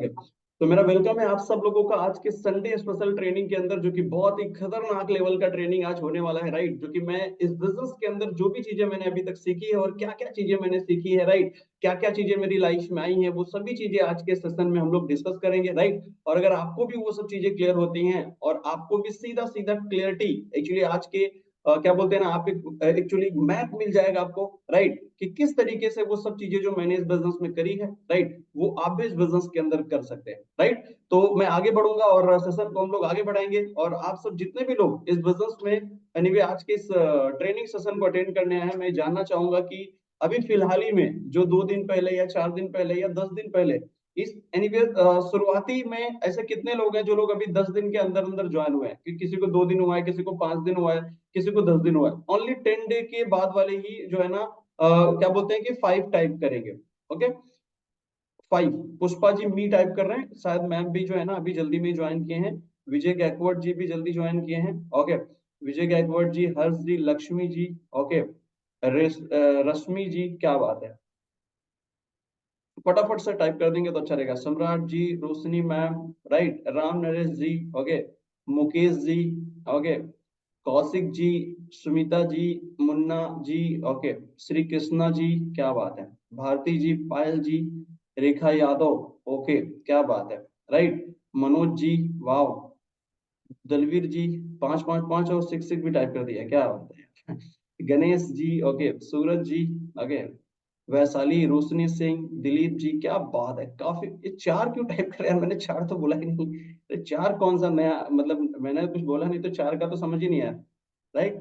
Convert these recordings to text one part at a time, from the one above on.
Okay, तो मेरा welcome है आप सब लोगों का आज के संडे स्पेशल ट्रेनिंग के अंदर, जो कि बहुत ही खतरनाक लेवल का ट्रेनिंग आज होने वाला है, राइट। जो कि मैं इस बिजनेस के अंदर जो भी चीजें मैंने अभी तक सीखी है और क्या क्या चीजें मैंने सीखी है, राइट, क्या क्या चीजें मेरी लाइफ में आई हैं, वो सभी चीजें आज के सेशन में हम लोग डिस्कस करेंगे, राइट। और अगर आपको भी वो सब चीजें क्लियर होती हैं और आपको भी सीधा सीधा क्लियरिटी एक्चुअली आज के क्या बोलते हैं ना, आप एक्चुअली मैप मिल जाएगा आपको, राइट, कि किस तरीके से वो सब चीजें जो मैंने इस बिजनेस में करी है, राइट, वो आप भी इस बिजनेस के अंदर कर सकते हैं, राइट। तो मैं आगे बढ़ूंगा और सेशन को हम लोग आगे बढ़ाएंगे, और आप सब जितने भी लोग इस बिजनेस में एनीवे आज के इस ट्रेनिंग सेशन को अटेंड करने आए हैं, मैं जानना चाहूंगा कि अभी फिलहाल ही में जो 2 दिन पहले या 4 दिन पहले या 10 दिन पहले इस एनीवे शुरुआती में ऐसे कितने लोग हैं जो लोग अभी 10 दिन के अंदर अंदर ज्वाइन हुए हैं, कि किसी को 2 दिन हुआ है, किसी को 5 दिन हुआ है, किसी को 10 दिन हुआ है। ओनली 10 डे के बाद वाले ही जो है ना क्या बोलते हैं कि 5 टाइप करेंगे। ओके, 5। पुष्पा जी मी टाइप कर रहे हैं, शायद मैम भी जो है ना अभी जल्दी में ज्वाइन किए हैं। विजय गैकवर्ड जी भी जल्दी ज्वाइन किए हैं। ओके, विजय गैकवर्ड जी, हर्ष जी, लक्ष्मी जी, ओके, रश्मि जी, क्या बात है, फटाफट से टाइप कर देंगे तो अच्छा रहेगा। सम्राट जी, रोशनी मैम, राइट, राम नरेश जी, ओके, मुकेश जी, ओके, कौशिक जी, सुमिता जी, मुन्ना जी, ओके, श्री कृष्णा जी, क्या बात है, भारती जी, पायल जी, रेखा यादव, ओके, क्या बात है, राइट, मनोज जी, वाव, दलवीर जी, 5 5 5 और 6 6 भी टाइप कर दिया, क्या बात है। गणेश जी, ओके, सूरज जी, ओके, वैशाली, रोशनी सिंह, दिलीप जी, क्या बात है, काफी। ये 4 क्यों टाइप कर यार, मैंने 4 तो बोला ही नहीं। ये 4 कौन सा नया, मतलब मैंने कुछ बोला नहीं तो 4 का तो समझ ही नहीं आया, राइट।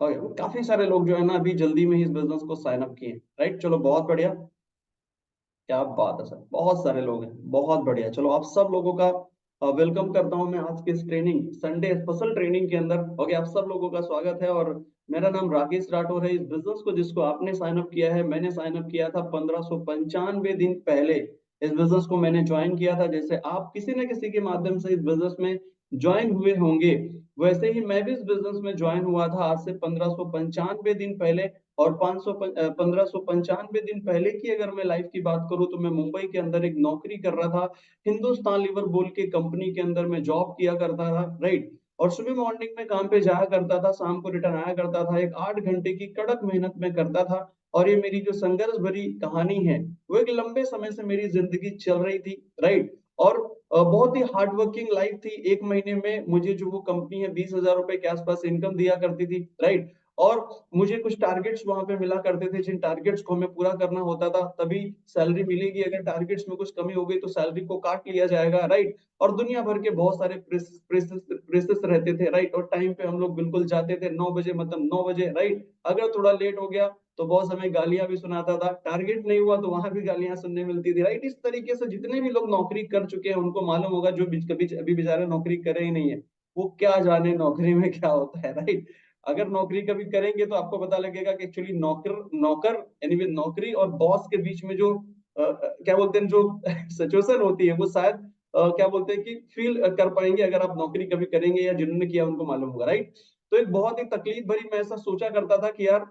ओके, काफी सारे लोग जो है ना अभी जल्दी में ही इस बिजनेस को साइन अप किए, राइट, चलो बहुत बढ़िया, क्या बात है सर, बहुत सारे लोग हैं, बहुत बढ़िया। चलो आप सब लोगों का वेलकम करता हूं मैं आज के इस ट्रेनिंग संडे स्पेशल ट्रेनिंग के अंदर। ओके, आप सब लोगों का स्वागत है, और मेरा नाम राकेश राठौर है। इस बिजनेस को जिसको आपने साइन अप किया है, मैंने साइन अप किया था 1595 दिन पहले। इस बिजनेस को मैंने ज्वाइन किया था, जैसे आप किसी न किसी के माध्यम से इस बिजनेस में ज्वाइन हुए होंगे, वैसे ही मैं भी इस बिजनेस में ज्वाइन हुआ था आज से 1595 दिन पहले। और 1595 दिन पहले की अगर मैं लाइफ की बात करूं, तो मैं मुंबई के अंदर एक नौकरी कर रहा था। हिंदुस्तान लीवर बोल के कंपनी के अंदर मैं जॉब किया करता था, राइट। और सुबह मॉर्निंग में काम पे जाया करता था, शाम को रिटर्न आया करता था। एक 8 घंटे की कड़क मेहनत में करता था। और ये मेरी जो संघर्ष भरी कहानी है, वो एक लंबे समय से मेरी जिंदगी चल रही थी, राइट। और बहुत ही हार्ड वर्किंग लाइफ थी। एक महीने में मुझे जो वो कंपनी है 20,000 रुपए के आसपास इनकम दिया करती थी, राइट। और मुझे कुछ टारगेट्स वहां पे मिला करते थे, जिन टारगेट्स को हमें पूरा करना होता था तभी सैलरी मिलेगी। अगर टारगेट्स में कुछ कमी हो गई तो सैलरी को काट लिया जाएगा, राइट। और दुनिया भर के बहुत सारे प्रेसेस रहते थे, राइट। और टाइम पे हम लोग बिल्कुल जाते थे 9 बजे, मतलब 9 बजे, राइट। अगर थोड़ा लेट हो गया तो बॉस हमें गालियां भी सुनाता था, टारगेट नहीं हुआ तो वहां भी गालियां सुनने मिलती थी, राइट। इस तरीके से जितने भी लोग नौकरी कर चुके हैं उनको मालूम होगा, जो कभी अभी बेचारे नौकरी करे ही नहीं है, वो क्या जाने नौकरी में क्या होता है, राइट। अगर नौकरी कभी करेंगे तो आपको पता लगेगा कि एक्चुअली नौकर नौकर यानी नौकरी और बॉस के बीच में जो क्या बोलते हैं, जो सिचुएशन होती है, वो शायद क्या बोलते हैं कि फील कर पाएंगे अगर आप नौकरी कभी करेंगे, या जिन्होंने किया उनको मालूम होगा, राइट। तो एक बहुत ही तकलीफ भरी, मैं ऐसा सोचा करता था कि यार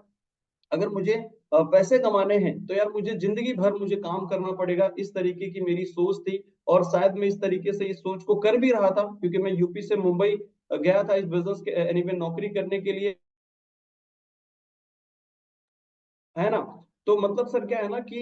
अगर मुझे पैसे कमाने हैं तो यार मुझे जिंदगी भर मुझे काम करना पड़ेगा, इस तरीके की मेरी सोच थी। और शायद मैं इस तरीके से इस सोच को कर भी रहा था, क्योंकि मैं यूपी से मुंबई गया था इस बिजनेस के यानी नौकरी करने के लिए, है ना। तो मतलब सर क्या है ना कि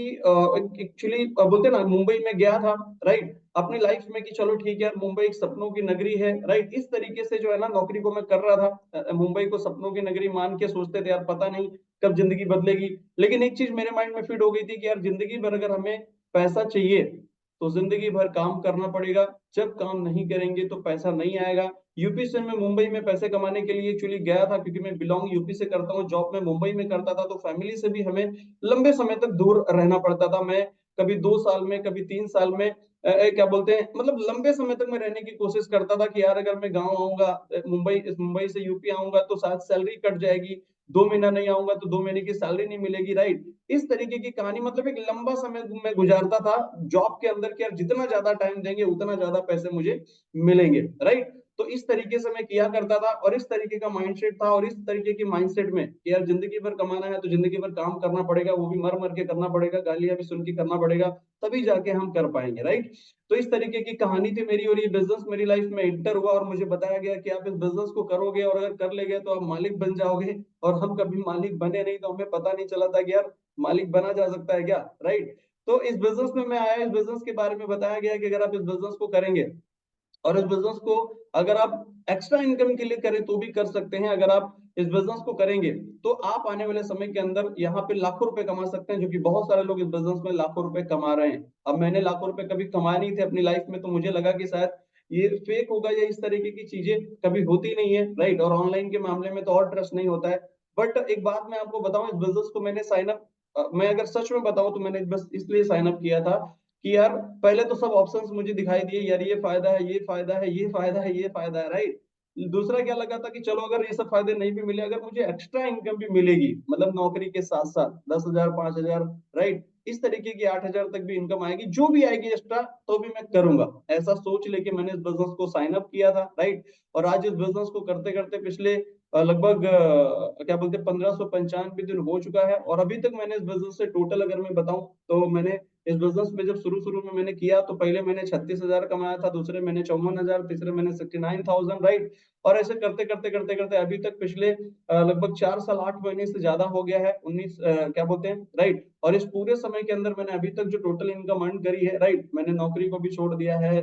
एक्चुअली बोलते हैं ना, मुंबई में गया था, राइट, अपनी लाइफ में कि चलो ठीक है यार, मुंबई एक सपनों की नगरी है, राइट। इस तरीके से जो है ना नौकरी को मैं कर रहा था। मुंबई को सपनों की नगरी मान के सोचते थे यार, पता नहीं कब जिंदगी बदलेगी। लेकिन एक चीज मेरे माइंड में फिट हो गई थी कि यार जिंदगी भर अगर हमें पैसा चाहिए तो जिंदगी भर काम करना पड़ेगा। जब काम नहीं करेंगे तो पैसा नहीं आएगा। यूपी से मैं मुंबई में पैसे कमाने के लिए एक्चुअली गया था, क्योंकि मैं बिलोंग यूपी से करता हूँ, जॉब में मुंबई में करता था, तो फैमिली से भी हमें लंबे समय तक दूर रहना पड़ता था। मैं कभी 2 साल में, कभी 3 साल में क्या बोलते हैं, मतलब लंबे समय तक मैं रहने की कोशिश करता था कि यार अगर मैं गाँव आऊंगा, मुंबई से यूपी आऊंगा तो शायद सैलरी कट जाएगी, 2 महीना नहीं आऊंगा तो 2 महीने की सैलरी नहीं मिलेगी, राइट। इस तरीके की कहानी, मतलब एक लंबा समय मैं गुजारता था जॉब के अंदर कि यार जितना ज्यादा टाइम देंगे उतना ज्यादा पैसे मुझे मिलेंगे, राइट। तो इस तरीके से मैं किया करता था और इस तरीके का माइंडसेट था और इस तरीके की माइंडसेट में कि यार जिंदगी भर कमाना है तो जिंदगी भर काम करना पड़ेगा, वो भी मर मर के करना पड़ेगा, गालियां भी सुन के करना पड़ेगा, तभी जाके हम कर पाएंगे, राइट। तो इस तरीके की कहानी थी मेरी और ये बिजनेस मेरी लाइफ में एंटर हुआ और मुझे बताया गया कि आप इस बिजनेस को करोगे और अगर कर लेंगे तो आप मालिक बन जाओगे। और हम कभी मालिक बने नहीं, तो हमें पता नहीं चला था कि यार मालिक बना जा सकता है क्या, राइट। तो इस बिजनेस में मैं आया, इस बिजनेस के बारे में बताया गया कि अगर आप इस बिजनेस को करेंगे और इस बिजनेस को अगर आप एक्स्ट्रा इनकम के लिए करें तो भी कर सकते हैं। अगर आप इस बिजनेस को करेंगे तो आप आने वाले समय के अंदर यहाँ पे लाखों रुपए कमा सकते हैं, जो कि बहुत सारे लोग इस बिजनेस में लाखों रुपए कमा रहे हैं। अब मैंने लाखों रुपए कभी कमाए नहीं थे अपनी लाइफ में, तो मुझे लगा कि शायद ये फेक होगा या इस तरीके की चीजें कभी होती नहीं है, राइट। और ऑनलाइन के मामले में तो और ट्रस्ट नहीं होता है। बट एक बात मैं आपको बताऊं, इस बिजनेस को मैंने साइन अप, मैं अगर सच में बताऊं तो मैंने बस इसलिए साइन अप किया था कि यार पहले तो सब ऑप्शंस मुझे दिखाई दिए, यार ये फायदा है, ये फायदा है, ये फायदा है, ये फायदा है, राइट। दूसरा क्या लगा था कि चलो अगर ये सब फायदे नहीं भी मिले, अगर मुझे एक्स्ट्रा इनकम भी मिलेगी, मतलब नौकरी के साथ साथ 10,000, 5,000, राइट, इस तरीके की 8,000 तक भी इनकम आएगी, जो भी आएगी एक्स्ट्रा तो भी मैं करूंगा। ऐसा सोच लेके मैंने इस बिजनेस को साइन अप किया था, राइट। और आज इस बिजनेस को करते करते पिछले लगभग क्या बोलते हैं 1595 दिन हो चुका है। और अभी तक मैंने इस बिजनेस से टोटल अगर मैं बताऊं तो मैंने इस बिजनेस में जब शुरू शुरू में मैंने किया तो पहले मैंने 36,000 कमाया था, दूसरे मैंने 54,000, तीसरे मैंने 69,000, राइट। और ऐसे करते करते करते करते अभी तक पिछले लगभग 4 साल 8 महीने से ज्यादा हो गया है, 19 क्या बोलते हैं, राइट। और इस पूरे समय के अंदर मैंने अभी तक जो टोटल इनकम अर्न करी है, राइट, मैंने नौकरी को भी छोड़ दिया है,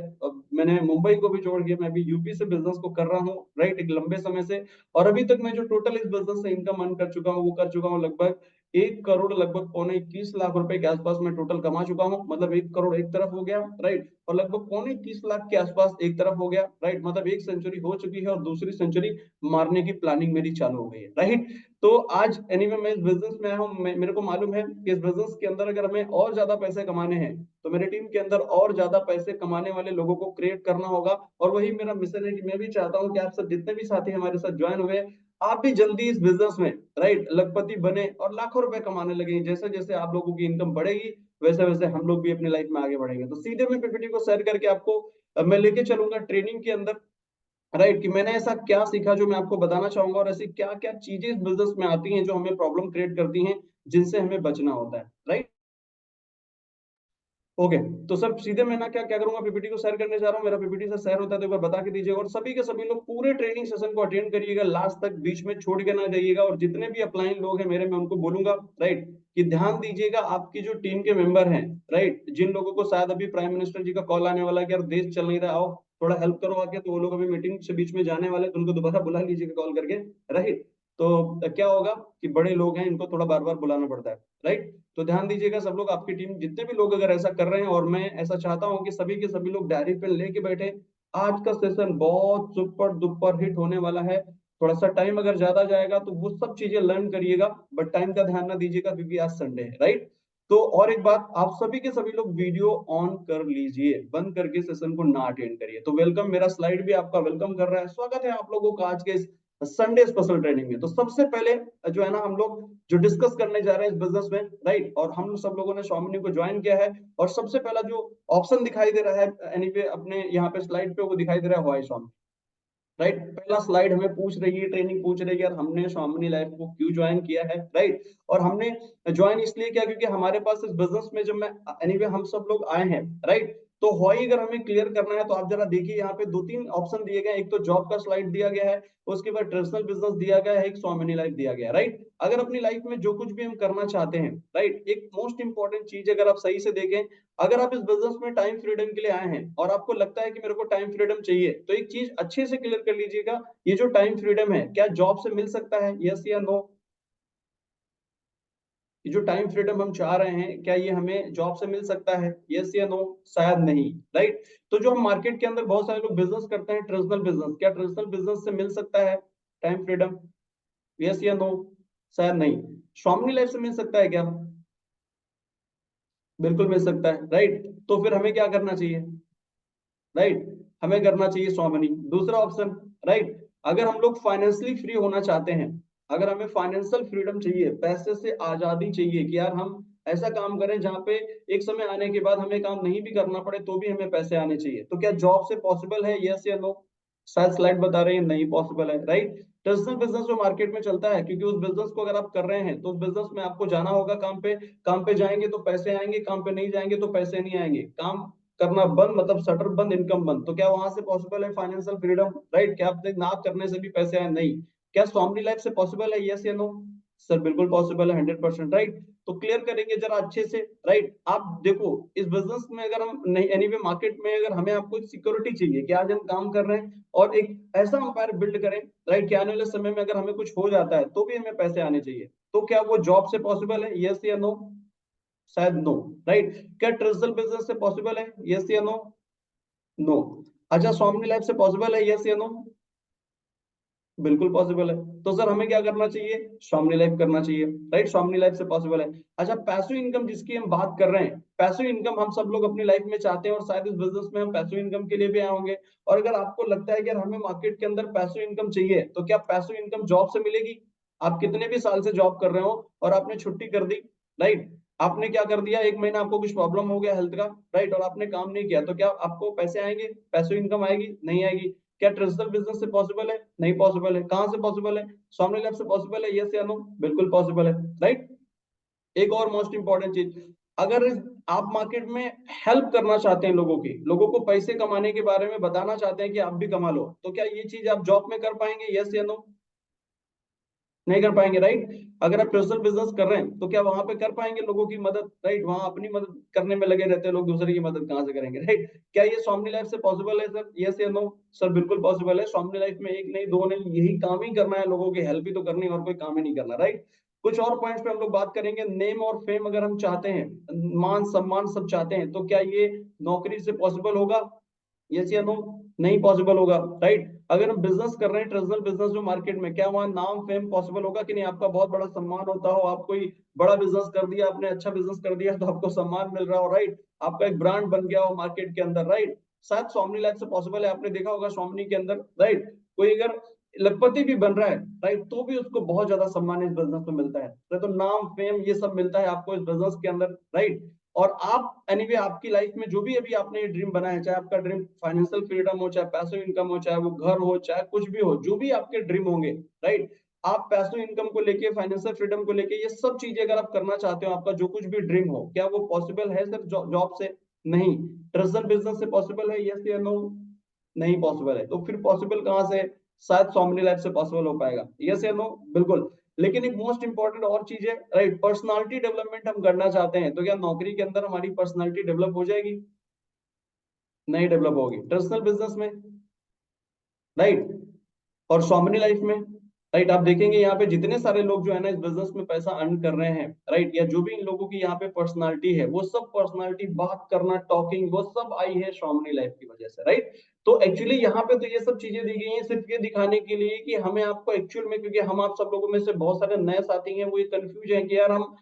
मैंने मुंबई को भी छोड़ दिया, मैं अभी यूपी से बिजनेस को कर रहा हूँ, राइट, एक लंबे समय से। और अभी तक मैं जो टोटल इस बिजनेस से इनकम अर्न कर चुका हूँ वो कर चुका हूँ लगभग 1 करोड़ लगभग 21 लाख रुपए के आसपास मैं टोटल कमा चुका हूँ। मतलब 1 करोड़ एक तरफ हो गया, राइट, और लगभग 29 लाख के आसपास एक तरफ हो गया, राइट। मतलब एक सेंचुरी हो चुकी है और दूसरी सेंचुरी मारने की प्लानिंग मेरी चालू हो गई है, राइट। तो आज एनीवे मैं इस बिजनेस में आया हूँ, मेरे को मालूम है कि इस बिजनेस के अंदर अगर हमें और ज्यादा पैसे कमाने हैं तो मेरे टीम के अंदर और ज्यादा पैसे कमाने वाले लोगों को क्रिएट करना होगा। और वही मेरा मिशन है कि मैं भी चाहता हूँ कि आप सब जितने भी साथी हमारे साथ ज्वाइन हुए, आप भी जल्दी इस बिजनेस में, राइट, लखपति बने और लाखों रुपए कमाने लगे। जैसे जैसे आप लोगों की इनकम बढ़ेगी वैसे वैसे हम लोग भी अपनी लाइफ में आगे बढ़ेंगे। तो सीधे मैं पीपीटी को शेयर करके आपको मैं लेके चलूंगा ट्रेनिंग के अंदर, राइट, कि मैंने ऐसा क्या सीखा जो मैं आपको बताना चाहूंगा और ऐसी क्या क्या चीजें इस बिजनेस में आती हैं जो हमें प्रॉब्लम क्रिएट करती हैं, जिनसे हमें बचना होता है, राइट। ओके। तो सर सीधे मैं ना क्या क्या करूंगा, पीपीटी को शेयर करने जा रहा हूँ। मेरा पीपीटी सर शेयर होता है तो एक बार बता के दीजिएगा। और सभी के सभी लोग पूरे ट्रेनिंग सेशन को अटेंड करिएगा लास्ट तक, बीच में छोड़ के ना जाइएगा। और जितने भी अपलाइन लोग हैं मेरे, मैं उनको बोलूंगा, राइट, कि ध्यान दीजिएगा आपकी जो टीम के मेंबर हैं, राइट, जिन लोगों को शायद अभी प्राइम मिनिस्टर जी का कॉल आने वाला है कि यार देश चल नहीं रहा, आओ थोड़ा हेल्प करो आके, तो वो लोग अभी मीटिंग से बीच में जाने वाले, तो उनको दोबारा बुला लीजिएगा कॉल करके, राइट। तो क्या होगा कि बड़े लोग हैं, इनको थोड़ा बार बार बुलाना पड़ता है, राइट। तो ध्यान दीजिएगा सब लोग, आपकी टीम जितने भी लोग अगर ऐसा कर रहे हैं, और मैं ऐसा चाहता हूं कि सभी के सभी लोग डायरी पेन लेके बैठे। आज का सेशन बहुत सुपर डुपर हिट होने वाला है। थोड़ा सा टाइम अगर ज्यादा जाएगा तो वो सब चीजें लर्न करिएगा, बट टाइम का ध्यान ना दीजिएगा क्योंकि आज संडे है, राइट। तो और एक बात, आप सभी के सभी लोग वीडियो ऑन कर लीजिए, बंद करके सेशन को ना अटेंड करिए। तो वेलकम, मेरा स्लाइड भी आपका वेलकम कर रहा है, स्वागत है आप लोगों का आज के इस संडे स्पेशल ट्रेनिंग में। तो सबसे पहले जो है ना, हम लोग जो डिस्कस करने जा रहे हैं इस बिजनेस में, राइट, और हम सब लोगों ने स्वामिनी को ज्वाइन किया है। और सबसे पहला जो ऑप्शन दिखाई दे रहा है एनीवे अपने यहाँ पे स्लाइड पे, वो दिखाई दे रहा है व्हाई स्वामी, राइट। पहला स्लाइड हमें पूछ रही है, ट्रेनिंग पूछ रही है यार हमने स्वामिनी लाइफ को क्यों ज्वाइन किया है, राइट। और हमने ज्वाइन इसलिए किया क्योंकि हमारे पास इस बिजनेस में जब मैं एनीवे हम सब लोग आए हैं, राइट। तो वाई अगर हमें क्लियर करना है तो आप जरा देखिए, यहाँ पे 2-3 ऑप्शन दिए गए हैं। एक तो जॉब का स्लाइड दिया गया है, उसके बाद ट्रेडिशनल बिजनेस दिया गया है, एक स्वामिनी लाइफ दिया गया है, राइट। अगर अपनी लाइफ में जो कुछ भी हम करना चाहते हैं, राइट, एक मोस्ट इंपॉर्टेंट चीज अगर आप सही से देखें, अगर आप इस बिजनेस में टाइम फ्रीडम के लिए आए हैं और आपको लगता है कि मेरे को टाइम फ्रीडम चाहिए, तो एक चीज अच्छे से क्लियर कर लीजिएगा, ये जो टाइम फ्रीडम है क्या जॉब से मिल सकता है, यस या नो। ये जो टाइम फ्रीडम हम चाह रहे हैं क्या ये हमें जॉब से मिल सकता है, यस या नो, शायद नहीं, राइट। तो जो हम मार्केट के अंदर बहुत सारे लोग बिजनेस करते हैं ट्रेडिशनल बिजनेस, क्या ट्रेडिशनल बिजनेस से मिल सकता है टाइम फ्रीडम, यस या नो, शायद नहीं। स्वामी लाइफ से मिल सकता है क्या, बिल्कुल मिल सकता है, राइट। तो फिर हमें क्या करना चाहिए, राइट, हमें करना चाहिए स्वामिनी, दूसरा ऑप्शन, राइट। अगर हम लोग फाइनेंशियली फ्री होना चाहते हैं, अगर हमें फाइनेंशियल फ्रीडम चाहिए, पैसे से आजादी चाहिए कि यार हम ऐसा काम करें जहां पे एक समय आने के बाद हमें काम नहीं भी करना पड़े तो भी हमें पैसे आने चाहिए, तो क्या जॉब से पॉसिबल है, यस या नो। शायद स्लाइड बता रही है नहीं पॉसिबल है, राइट। ट्रेडिशनल बिजनेस जो मार्केट में चलता है, क्योंकि उस बिजनेस को अगर आप कर रहे हैं तो उस बिजनेस में आपको जाना होगा काम पे जाएंगे तो पैसे आएंगे, काम पे नहीं जाएंगे तो पैसे नहीं आएंगे। काम करना बंद मतलब शटर बंद, इनकम बंद, तो क्या वहां से पॉसिबल है फाइनेंशियल फ्रीडम, राइट? क्या आप ना करने से भी पैसे आए? नहीं। क्या स्वामी लाइफ से पॉसिबल है? यस या नो? सर बिल्कुल पॉसिबल है, 100%, राइट। तो क्लियर करेंगे जरा अच्छे से, राइट। आप देखो, इस बिजनेस में अगर हम नहीं, एनीवे मार्केट में अगर हमें आपको सिक्योरिटी चाहिए कि आज हम काम कर रहे हैं और एक ऐसा अंपायर बिल्ड करें, राइट, कि आने वाले समय में अगर हमें कुछ हो जाता है तो भी हमें पैसे आने चाहिए, तो क्या वो जॉब से पॉसिबल है? यस या नो? शायद नो, राइट। क्या ट्रेडिशनल बिजनेस से पॉसिबल है? यस या नो? नो। अच्छा, स्वामी लाइफ से पॉसिबल है? यस या नो? बिल्कुल पॉसिबल है। तो सर हमें क्या करना चाहिए? स्वामी लाइफ करना चाहिए, राइट। स्वामी लाइफ से पॉसिबल है। अच्छा, पैसिव इनकम जिसकी हम बात कर रहे हैं, पैसिव इनकम हम सब लोग अपनी लाइफ में चाहते हैं और शायद इस बिजनेस में हम पैसिव इनकम के लिए भी आए होंगे। और अगर आपको लगता है कि यार हमें मार्केट के अंदर पैसिव इनकम चाहिए, तो क्या पैसिव इनकम जॉब से मिलेगी? आप कितने भी साल से जॉब कर रहे हो और आपने छुट्टी कर दी, राइट, आपने क्या कर दिया, एक महीना आपको कुछ प्रॉब्लम हो गया हेल्थ का, राइट, और आपने काम नहीं किया, तो क्या आपको पैसे आएंगे? पैसिव इनकम आएगी? नहीं आएगी। क्या ट्रेडिशनल बिजनेस से पॉसिबल है? नहीं पॉसिबल है। कहां से पॉसिबल है? स्वामी लैब से पॉसिबल है, यस या नो? बिल्कुल पॉसिबल है, राइट। एक और मोस्ट इंपॉर्टेंट चीज, अगर आप मार्केट में हेल्प करना चाहते हैं लोगों को पैसे कमाने के बारे में बताना चाहते हैं कि आप भी कमा लो, तो क्या ये चीज आप जॉब में कर पाएंगे? यस या नो? नहीं कर पाएंगे, राइट। अगर आप पर्सनल बिजनेस कर रहे हैं तो क्या वहां पे कर पाएंगे लोगों की मदद, राइट? वहां अपनी मदद करने में लगे रहते हैं लोग, दूसरे की मदद कहां से करेंगे, राइट। क्या ये स्वामी लाइफ से पॉसिबल है सर? यस या नो? सर बिल्कुल पॉसिबल है। स्वामी लाइफ में एक नहीं, दो नहीं, यही काम ही करना है, लोगों की हेल्प ही तो करनी है और कोई काम ही नहीं करना, राइट। कुछ और पॉइंट्स पे हम लोग बात करेंगे। नेम और फेम अगर हम चाहते हैं, मान सम्मान सब चाहते हैं, तो क्या ये नौकरी से पॉसिबल होगा? यस या नो? नहीं पॉसिबल होगा, राइट। अगर हम बिजनेस कर रहे हैं, ट्रेडिशनल बिजनेस जो मार्केट में, क्या वहां नाम फेम पॉसिबल होगा कि नहीं? आपका बहुत बड़ा सम्मान होता हो, आप कोई बड़ा बिजनेस कर दिया, आपने अच्छा बिजनेस कर दिया तो आपको सम्मान मिल रहा हो, राइट, आपका एक ब्रांड बन गया हो मार्केट के अंदर, राइट। शायद स्वामी लाइफ से पॉसिबल है। आपने देखा होगा स्वामी के अंदर, राइट, कोई अगर लखपति भी बन रहा है, राइट, तो भी उसको बहुत ज्यादा सम्मान इस बिजनेस में मिलता है, तो नाम फेम ये सब मिलता है आपको इस बिजनेस के अंदर, राइट। और आप एनीवे आपकी लाइफ में जो भी अभी आपने ये ड्रीम बनाया है, चाहे आपका ड्रीम फाइनेंशियल फ्रीडम हो, चाहे पैसिव इनकम हो, चाहे वो घर हो, चाहे कुछ भी हो, जो भी आपके ड्रीम होंगे, राइट, आप पैसिव इनकम को लेके, फाइनेंशियल फ्रीडम को लेके, ये सब चीजें अगर आप करना चाहते हो, आपका जो कुछ भी ड्रीम हो, क्या वो पॉसिबल है सर जॉब से? नहीं। ट्रेडिशनल बिजनेस से पॉसिबल है, यस या नो? नहीं पॉसिबल है। तो फिर पॉसिबल कहां से? शायद सॉमनी लाइफ से पॉसिबल हो पाएगा, यस या नो? बिल्कुल। लेकिन एक मोस्ट इंपॉर्टेंट और चीज है, राइट, पर्सनालिटी डेवलपमेंट हम करना चाहते हैं, तो क्या नौकरी के अंदर हमारी पर्सनालिटी डेवलप हो जाएगी? नहीं डेवलप होगी। ट्रेडिशनल बिजनेस में, राइट, और स्वामिनी लाइफ में, राइट, आप देखेंगे यहाँ पे जितने सारे लोग जो है ना इस बिजनेस में पैसा अर्न कर रहे हैं, राइट, या जो भी इन लोगों की यहाँ पे पर्सनालिटी है, वो सब पर्सनालिटी, बात करना, टॉकिंग, वो सब आई है स्वामिनी लाइफ की वजह से, राइट। तो एक्चुअली यहाँ पे तो ये सब चीजें दी गई हैं सिर्फ ये दिखाने के लिए कि हमें आपको एक्चुअल में, क्योंकि हम आप सब लोगों में से बहुत सारे नए साथी हैं, वो ये कंफ्यूज है कि यार हम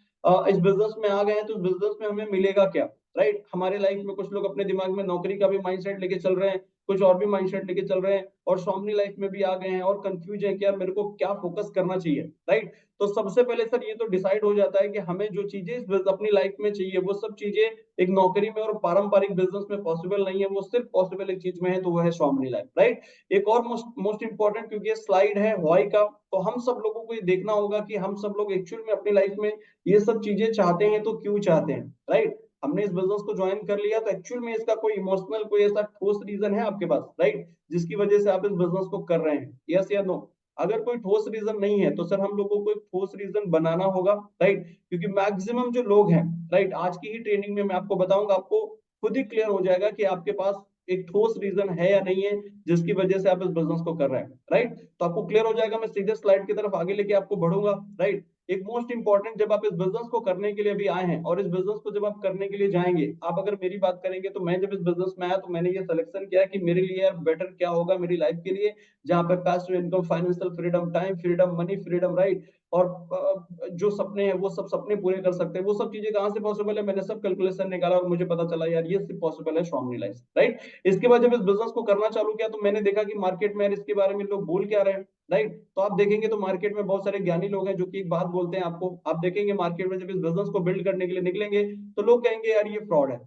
इस बिजनेस में आ गए हैं तो इस बिजनेस में हमें मिलेगा क्या, राइट। हमारे लाइफ में कुछ लोग अपने दिमाग में नौकरी का भी माइंडसेट लेके चल रहे हैं, कुछ और भी माइंडसेट लेके चल रहे हैं, और स्वामी लाइफ में भी आ गए हैं और कंफ्यूज है कि यार मेरे को क्या फोकस करना चाहिए, राइट। तो सबसे पहले सर ये तो डिसाइड हो जाता है कि हमें जो चीजें अपनी लाइफ में चाहिए, वो सब चीजें एक नौकरी में और पारंपरिक बिजनेस में पॉसिबल नहीं है, वो सिर्फ पॉसिबल एक चीज में है, तो वो है स्वामी लाइफ, राइट। एक और मोस्ट मोस्ट इंपॉर्टेंट, क्योंकि ये स्लाइड है वाई का, तो हम सब लोगों को ये देखना होगा कि हम सब लोग एक्चुअल में अपनी लाइफ में ये सब चीजें चाहते हैं तो क्यों चाहते हैं, राइट। हमने इस बिजनेस को ज्वाइन कर लिया तो एक्चुअल में इसका कोई इमोशनल, कोई ऐसा ठोस रीजन है आपके पास, राइट, जिसकी वजह से आप इस बिजनेस को कर रहे हैं, यस या नो? अगर कोई ठोस रीजन नहीं है तो सर हम लोगों को एक ठोस रीजन बनाना होगा, राइट, क्योंकि मैक्सिमम जो लोग हैं, राइट, आज की ही ट्रेनिंग में मैं आपको बताऊंगा, आपको खुद ही क्लियर हो जाएगा कि आपके पास एक ठोस रीजन है या नहीं है जिसकी वजह से आप इस बिजनेस को कर रहे हैं, राइट। तो आपको क्लियर हो जाएगा, मैं सीधे स्लाइड की तरफ आगे लेके आपको बढ़ूंगा, राइट। एक मोस्ट इंपॉर्टेंट, जब आप इस बिजनेस को करने के लिए भी आए हैं और इस बिजनेस को जब आप करने के लिए जाएंगे, आप अगर मेरी बात करेंगे तो मैं जब इस बिजनेस में आया तो मैंने ये सिलेक्शन किया कि मेरे लिए यार बेटर क्या होगा मेरी लाइफ के लिए, जहां पे passive income, financial freedom, time freedom, money freedom, right, और जो सपने हैं वो सब सपने पूरे कर सकते हैं। वो सब चीजें कहां से पॉसिबल है? मैंने सब कैलकुलेशन निकाला और मुझे पता चला यार ये सिर्फ पॉसिबल है स्वामी लाइफ, राइट। इसके बाद जब इस बिजनेस को करना चालू किया तो मैंने देखा कि मार्केट में यार इसके बारे में लोग बोल क्या रहे हैं, राइट। तो आप देखेंगे तो मार्केट में बहुत सारे ज्ञानी लोग हैं जो कि एक बात बोलते हैं आपको, आप देखेंगे मार्केट में जब इस बिजनेस को बिल्ड करने के लिए निकलेंगे तो लोग कहेंगे यार ये फ्रॉड है,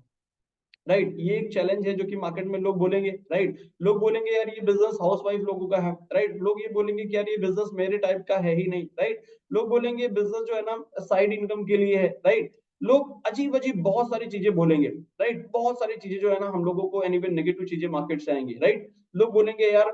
राइट, ये एक चैलेंज है जो कि मार्केट में लोग बोलेंगे, राइट। लोग बोलेंगे यार ये बिजनेस हाउसवाइफ लोगों का है, राइट। लोग ये बोलेंगे कि यार ये बिजनेस मेरे टाइप का है ही नहीं, राइट। लोग बोलेंगे बिजनेस जो है ना साइड इनकम के लिए है, राइट। लोग अजीब अजीब बहुत सारी चीजें बोलेंगे, राइट। बहुत सारी चीजें जो है ना हम लोगों को एनीवे नेगेटिव चीजें मार्केट से आएंगी, राइट। लोग बोलेंगे यार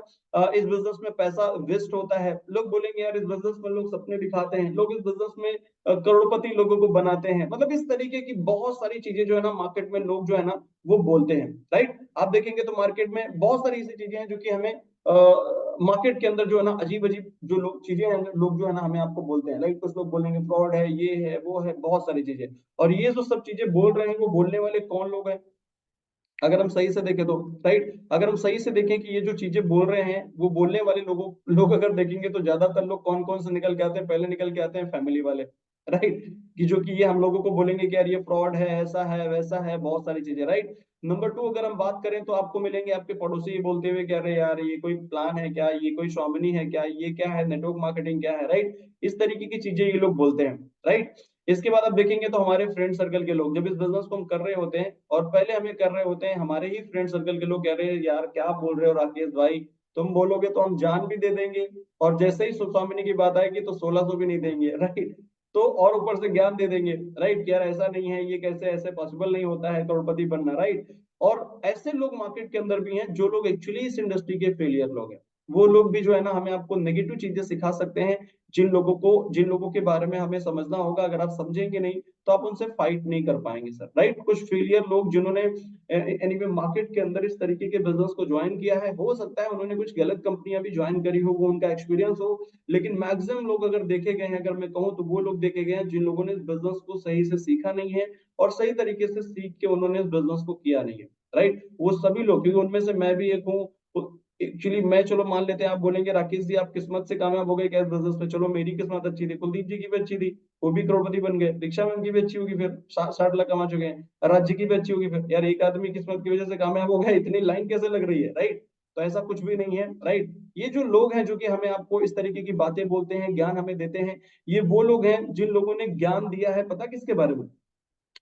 इस बिजनेस में पैसा वेस्ट होता है। लोग बोलेंगे यार इस बिजनेस में लोग सपने दिखाते हैं। लोग इस बिजनेस में करोड़पति लोगों को बनाते हैं। मतलब इस तरीके की बहुत सारी चीजें जो है ना मार्केट में लोग जो है ना वो बोलते हैं, राइट। आप देखेंगे तो मार्केट में बहुत सारी ऐसी चीजें हैं जो कि हमें मार्केट के अंदर जो है ना अजीब अजीब जो लोग चीजें हैं, लोग जो है ना हमें आपको बोलते हैं, राइट। कुछ लोग बोलेंगे फ्रॉड है, ये है, वो है, बहुत सारी चीजें। और ये जो सब चीजें बोल रहे हैं वो बोलने वाले कौन लोग हैं? अगर हम सही से देखें तो, राइट। अगर हम सही से देखें कि ये जो चीजें बोल रहे हैं वो बोलने वाले लोग अगर देखेंगे तो ज्यादातर लोग कौन कौन से निकल के आते हैं? पहले निकल के आते हैं फैमिली वाले, राइट। कि जो कि ये हम लोगों को बोलेंगे कि यार ये फ्रॉड है, ऐसा है, वैसा है, बहुत सारी चीजें, राइट। नंबर टू, अगर हम बात करें तो आपको मिलेंगे आपके पड़ोसी बोलते हुए, कह रहे यार ये कोई प्लान है क्या, ये कोई शॉमिनी है क्या, ये क्या है, नेटवर्क मार्केटिंग क्या है, राइट। इस तरीके की चीजें ये लोग बोलते हैं, राइट। इसके बाद आप देखेंगे तो हमारे फ्रेंड सर्कल के लोग जब इस बिजनेस को हम कर रहे होते हैं और पहले हमें कर रहे होते हैं, हमारे ही फ्रेंड सर्कल के लोग कह रहे हैं यार क्या बोल रहे हो राकेश भाई, तुम बोलोगे तो हम जान भी दे देंगे, और जैसे ही स्वामिनी की बात आएगी तो 1600 भी नहीं देंगे, राइट। तो और ऊपर से ज्ञान दे देंगे, राइट। यार ऐसा नहीं है, ये कैसे, ऐसे पॉसिबल नहीं होता है करोड़पति बनना, राइट। और ऐसे लोग मार्केट के अंदर भी हैं जो लोग एक्चुअली इस इंडस्ट्री के फेलियर लोग हैं। वो लोग भी जो है ना हमें आपको नेगेटिव चीजें सिखा सकते हैं। जिन लोगों के बारे में हमें समझना होगा, अगर आप समझेंगे नहीं तो आप उनसे फाइट नहीं कर पाएंगे सर, राइट। कुछ फेलियर लोग जिन्होंने एनीवे मार्केट के अंदर इस तरीके के बिजनेस को ज्वाइन किया है, हो सकता है उन्होंने कुछ गलत कंपनियां भी ज्वाइन करी हो, वो उनका एक्सपीरियंस हो, लेकिन मैक्सिमम लोग अगर देखे गए हैं, अगर मैं कहूँ तो वो लोग देखे गए हैं जिन लोगों ने इस बिजनेस को सही से सीखा नहीं है और सही तरीके से सीख के उन्होंने इस बिजनेस को किया नहीं है, राइट। वो सभी लोग, क्योंकि उनमें से मैं भी एक हूँ। एक्चुअली मैं, चलो मान लेते हैं, आप बोलेंगे राकेश जी आप किस्मत से कामयाब हो गए क्या इस बिजनेस में? चलो मेरी किस्मत अच्छी थी, कुलदीप जी की भी अच्छी थी, वो भी करोड़पति बन गए। दीक्षा मैम की भी अच्छी होगी, फिर 60 लाख कमा चुके हैं। राज्य की भी अच्छी होगी, फिर यार एक आदमी किस्मत की वजह से कामयाब हो गया, इतनी लाइन कैसे लग रही है, राइट। तो ऐसा कुछ भी नहीं है, राइट। ये जो लोग हैं जो कि हमें आपको इस तरीके की बातें बोलते हैं, ज्ञान हमें देते हैं, ये वो लोग हैं जिन लोगों ने ज्ञान दिया है, पता किसके बारे में?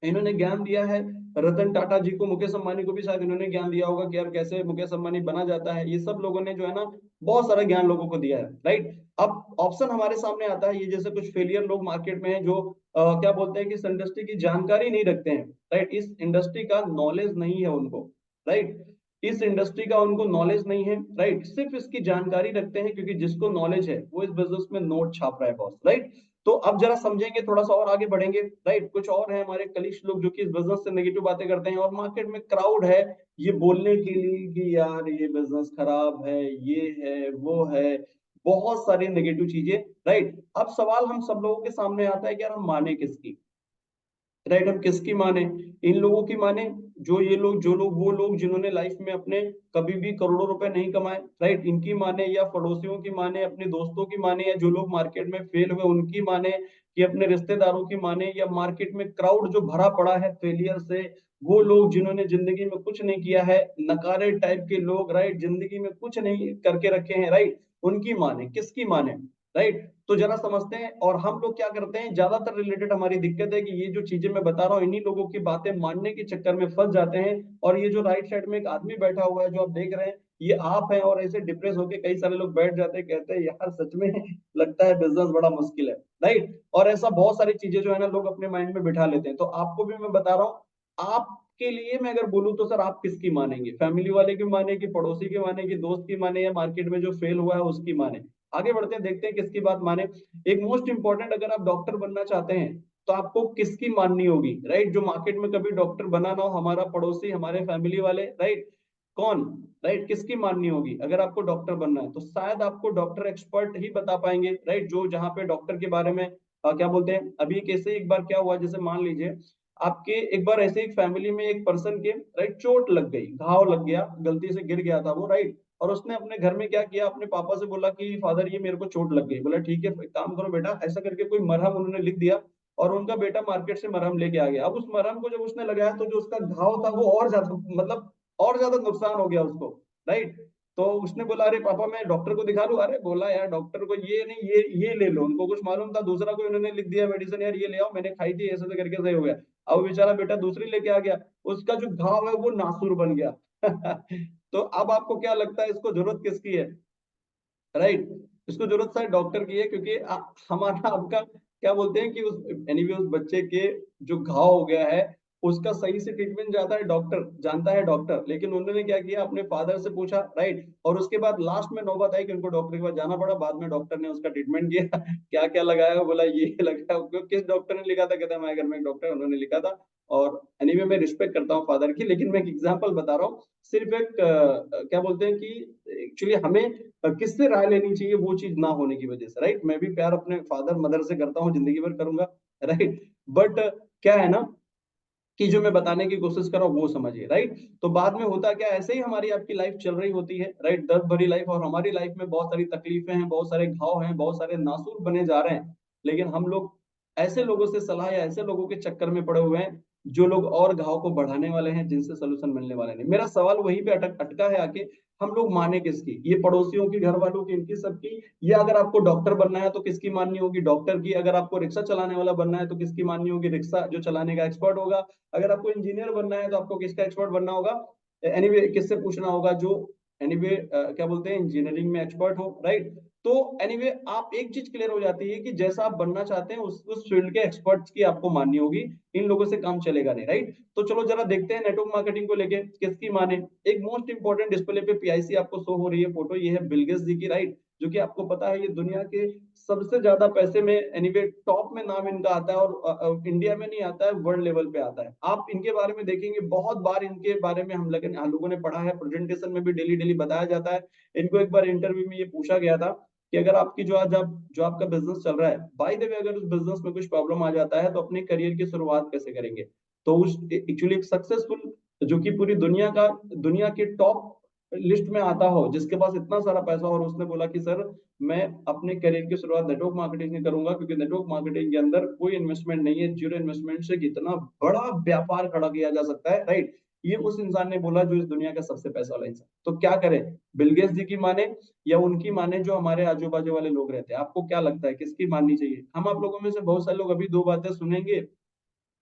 इन्होंने ज्ञान दिया है रतन टाटा जी को, मुकेश अंबानी को भी शायद इन्होंने ज्ञान दिया होगा कि यार कैसे मुकेश अंबानी बना जाता है। ये सब लोगों ने जो है ना बहुत सारा ज्ञान लोगों को दिया है, राइट। अब ऑप्शन हमारे सामने आता है, ये जैसे कुछ फेलियर लोग मार्केट में हैं जो क्या बोलते हैं कि इस इंडस्ट्री की जानकारी नहीं रखते हैं, राइट। इस इंडस्ट्री का नॉलेज नहीं है उनको, राइट। इस इंडस्ट्री का उनको नॉलेज नहीं है, राइट। सिर्फ इसकी जानकारी रखते हैं क्योंकि जिसको नॉलेज है वो इस बिजनेस में नोट छाप रहा है बॉस, राइट। तो अब जरा समझेंगे, थोड़ा सा और आगे बढ़ेंगे, राइट। कुछ और है हमारे कलीग्स लोग जो कि इस बिजनेस से नेगेटिव बातें करते हैं, और मार्केट में क्राउड है ये बोलने के लिए कि यार ये बिजनेस खराब है, ये है, वो है, बहुत सारी नेगेटिव चीजें, राइट। अब सवाल हम सब लोगों के सामने आता है कि यार हम माने किसकी, राइट। हम किसकी माने? इन लोगों की माने जो लोग वो लोग जिन्होंने लाइफ में अपने कभी भी करोड़ों रुपए नहीं कमाए, राइट। इनकी माने, या पड़ोसियों की माने, अपने दोस्तों की माने, या जो लोग मार्केट में फेल हुए उनकी माने, कि अपने रिश्तेदारों की माने, या मार्केट में क्राउड जो भरा पड़ा है फेलियर से, वो लोग जिन्होंने जिंदगी में कुछ नहीं किया है, नकारे टाइप के लोग, राइट, जिंदगी में कुछ नहीं करके रखे हैं, राइट, उनकी माने, किसकी माने, राइट। तो जरा समझते हैं। और हम लोग क्या करते हैं, ज्यादातर रिलेटेड हमारी दिक्कत है कि ये जो चीजें मैं बता रहा हूँ इन्हीं लोगों की बातें मानने के चक्कर में फंस जाते हैं। और ये जो राइट साइड में एक आदमी बैठा हुआ है जो आप देख रहे हैं, ये आप हैं, और ऐसे डिप्रेस होके कई सारे लोग बैठ जाते हैं, कहते हैं यार सच में लगता है बिजनेस बड़ा मुश्किल है, राइट। और ऐसा बहुत सारी चीजें जो है ना लोग अपने माइंड में बिठा लेते हैं। तो आपको भी मैं बता रहा हूँ, आपके लिए मैं अगर बोलूँ तो सर आप किसकी मानेंगे? फैमिली वाले की माने, कि पड़ोसी की माने, कि दोस्त की माने, या मार्केट में जो फेल हुआ है उसकी माने? आगे बढ़ते हैं, देखते हैं किसकी बात माने। एक मोस्ट इंपॉर्टेंट, अगर आप डॉक्टर बनना चाहते हैं तो आपको किसकी माननी होगी, राइट। जो मार्केट में कभी डॉक्टर बना ना हो, हमारा पड़ोसी, हमारे फैमिली वाले, राइट। कौन? राइट, किसकी माननी होगी अगर आपको डॉक्टर बनना है? तो शायद आपको डॉक्टर एक्सपर्ट ही बता पाएंगे, राइट। जो जहाँ पे डॉक्टर के बारे में क्या बोलते हैं, अभी कैसे एक बार क्या हुआ, जैसे मान लीजिए आपके एक बार ऐसे एक फैमिली में एक पर्सन के, राइट, चोट लग गई, घाव लग गया, गलती से गिर गया था वो, राइट। और उसने अपने घर में क्या किया, अपने पापा से बोला कि फादर ये मेरे को चोट लग गई। बोला ठीक है, एक काम करो बेटा, ऐसा करके कोई मरहम उन्होंने लिख दिया, और उनका बेटा मार्केट से मरहम लेके आ गया। अब उस मरहम को जब उसने लगाया तो जो उसका घाव था वो और ज्यादा, मतलब और ज्यादा नुकसान हो गया उसको, राइट। तो उसने बोला अरे पापा मैं डॉक्टर को दिखा लूं? अरे बोला यार डॉक्टर को ये नहीं, ये ले लो। उनको कुछ मालूम था, दूसरा कोई उन्होंने लिख दिया मेडिसिन, यार ये ले आओ, मैंने खाई थी, ऐसे करके सही हो गया। अब बेचारा बेटा दूसरी लेके आ गया, उसका जो घाव है वो नासूर बन गया। तो अब आपको क्या लगता है इसको जरूरत किसकी है? राइट? इसको जरूरत शायद डॉक्टर की है, क्योंकि हमारा आपका क्या बोलते हैं कि उस एनीवे उस बच्चे के जो घाव हो गया है, उसका सही से ट्रीटमेंट जानता है डॉक्टर, लेकिन उन्होंने क्या किया, अपने फादर से पूछा, राइट? और उसके बाद लास्ट में नौबत आई कि उनको डॉक्टर के पास जाना पड़ा, बाद में डॉक्टर ने उसका ट्रीटमेंट किया। क्या-क्या लगाया, बोला ये लगाया, किस डॉक्टर ने लिखा था, कहता है हमारे घर में एक डॉक्टर है उन्होंने लिखा था। और एनीवे मैं रिस्पेक्ट करता हूँ फादर की, लेकिन मैं एक एग्जांपल बता रहा हूँ। सिर्फ एक क्या बोलते हैं कि एक्चुअली हमें किससे राय लेनी चाहिए वो चीज ना होने की वजह से, राइट? मैं भी प्यार अपने फादर मदर से करता हूँ, जिंदगी भर करूंगा, राइट? बट क्या है ना कि जो मैं बताने की कोशिश कर रहा हूँ वो समझिए, राइट? तो बाद में होता क्या, ऐसे ही हमारी आपकी लाइफ चल रही होती है, राइट? दर्द भरी लाइफ, और हमारी लाइफ में बहुत सारी तकलीफें हैं, बहुत सारे घाव हैं, बहुत सारे नासूर बने जा रहे हैं, लेकिन हम लोग ऐसे लोगों से सलाह या ऐसे लोगों के चक्कर में पड़े हुए हैं जो लोग और घाव को बढ़ाने वाले हैं, जिनसे सोल्यूशन मिलने वाले नहीं। मेरा सवाल वहीं पे अटका है आके, हम लोग माने किसकी? ये पड़ोसियों की, घर वालों की, इनकी सबकी? या अगर आपको डॉक्टर बनना है तो किसकी माननी होगी? डॉक्टर की। अगर आपको रिक्शा चलाने वाला बनना है तो किसकी माननी होगी? रिक्शा जो चलाने का एक्सपर्ट होगा। अगर आपको इंजीनियर बनना है तो आपको किसका एक्सपर्ट बनना होगा? एनीवे किससे पूछना होगा? जो एनीवे क्या बोलते हैं, इंजीनियरिंग में एक्सपर्ट हो, राइट? तो एनीवे आप एक चीज क्लियर हो जाती है कि जैसा आप बनना चाहते हैं उस फील्ड के एक्सपर्ट्स की आपको माननी होगी। इन लोगों से काम चलेगा नहीं, राइट? तो चलो जरा देखते हैं नेटवर्क मार्केटिंग को लेके किसकी माने। एक मोस्ट इंपॉर्टेंट डिस्प्ले पे पीआईसी आपको शो हो रही है फोटो, ये है बिल गेट्स जी की, राइट? जो कि आपको पता है ये दुनिया के सबसे ज्यादा पैसे में एनीवे टॉप में नाम इनका आता है, और इंडिया में नहीं आता है, वर्ल्ड लेवल पे आता है। आप इनके बारे में देखेंगे, बहुत बार इनके बारे में हम लोगों ने पढ़ा है, प्रेजेंटेशन में भी डेली डेली बताया जाता है। इनको एक बार इंटरव्यू में ये पूछा गया था कि अगर आपकी जो आपका बिजनेस चल रहा है, बाय द वे अगर उस बिजनेस में कुछ प्रॉब्लम आ जाता है तो अपने करियर की शुरुआत कैसे करेंगे? तो उस एक्चुअली एक सक्सेसफुल, जो कि पूरी दुनिया के टॉप लिस्ट में आता हो, जिसके पास इतना सारा पैसा हो, और उसने बोला कि सर मैं अपने करियर की शुरुआत नेटवर्क मार्केटिंग से करूंगा, क्योंकि नेटवर्क मार्केटिंग के अंदर कोई इन्वेस्टमेंट नहीं है, जीरो इन्वेस्टमेंट से कितना बड़ा व्यापार खड़ा किया जा सकता है, राइट? ये उस इंसान ने बोला जो इस दुनिया का सबसे पैसा वाला इंसान। तो क्या करें, बिल गेट्स जी की माने या उनकी माने जो हमारे आजू बाजू वाले लोग रहते हैं? आपको क्या लगता है किसकी माननी चाहिए? हम आप लोगों में से बहुत सारे लोग अभी दो बातें सुनेंगे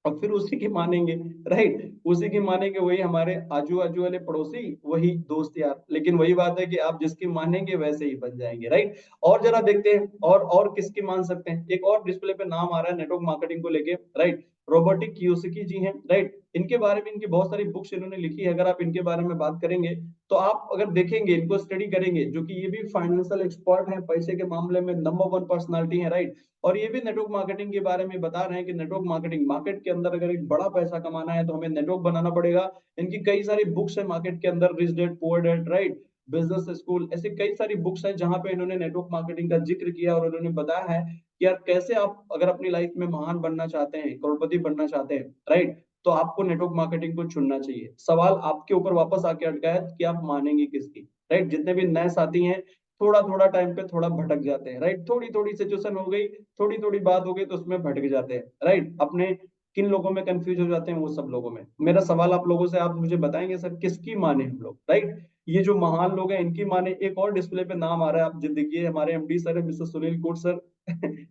और फिर उसी की मानेंगे, राइट? उसी की मानेंगे, वही हमारे आजू बाजू वाले पड़ोसी, वही दोस्त यार। लेकिन वही बात है कि आप जिसकी मानेंगे वैसे ही बन जाएंगे, राइट? और जरा देखते हैं और किसकी मान सकते हैं। एक और डिस्प्ले पे नाम आ रहा है नेटवर्क मार्केटिंग को लेके, राइट? रोबोटिक कियोसाकी जी हैं, राइट? इनके बारे में इनकी बहुत सारी बुक्स इन्होंने लिखी है। अगर आप इनके बारे में बात करेंगे तो आप अगर देखेंगे, इनको स्टडी करेंगे, जो कि ये भी फाइनेंशियल एक्सपर्ट हैं, पैसे के मामले में नंबर वन पर्सनालिटी है, राइट? और ये भी नेटवर्क मार्केटिंग के बारे में बता रहे हैं कि नेटवर्क मार्केटिंग, मार्केट के अंदर अगर एक बड़ा पैसा कमाना है तो हमें नेटवर्क बनाना पड़ेगा। इनकी कई सारी बुक्स है मार्केट के अंदर, rich dad poor dad, right? Business school, ऐसे कई सारी बुक्स हैं जहां पे इन्होंने नेटवर्क मार्केटिंग का जिक्र किया, और उन्होंने बताया है कि यार कैसे आप अगर अपनी लाइफ में महान बनना चाहते हैं, करोड़पति बनना चाहते हैं, राइट? तो आपको नेटवर्क मार्केटिंग को चुनना चाहिए। सवाल आपके ऊपर वापस आके अटका है कि आप मानेंगे किसकी, राइट? जितने भी नए साथी हैं, थोड़ा थोड़ा टाइम पे थोड़ा भटक जाते हैं, राइट? थोड़ी थोड़ी सिचुएशन हो गई, थोड़ी थोड़ी बात हो गई तो उसमें भटक जाते हैं, राइट? अपने किन लोगों में कंफ्यूज हो जाते हैं, वो सब लोगों में। मेरा सवाल आप लोगों से, आप मुझे बताएंगे सर किसकी माने हम लोग, राइट? ये जो महान लोग हैं इनकी माने। एक और डिस्प्ले पे नाम आ रहा है, आप देखिए, हमारे एमडी सर है, mister Sunil Kot sir.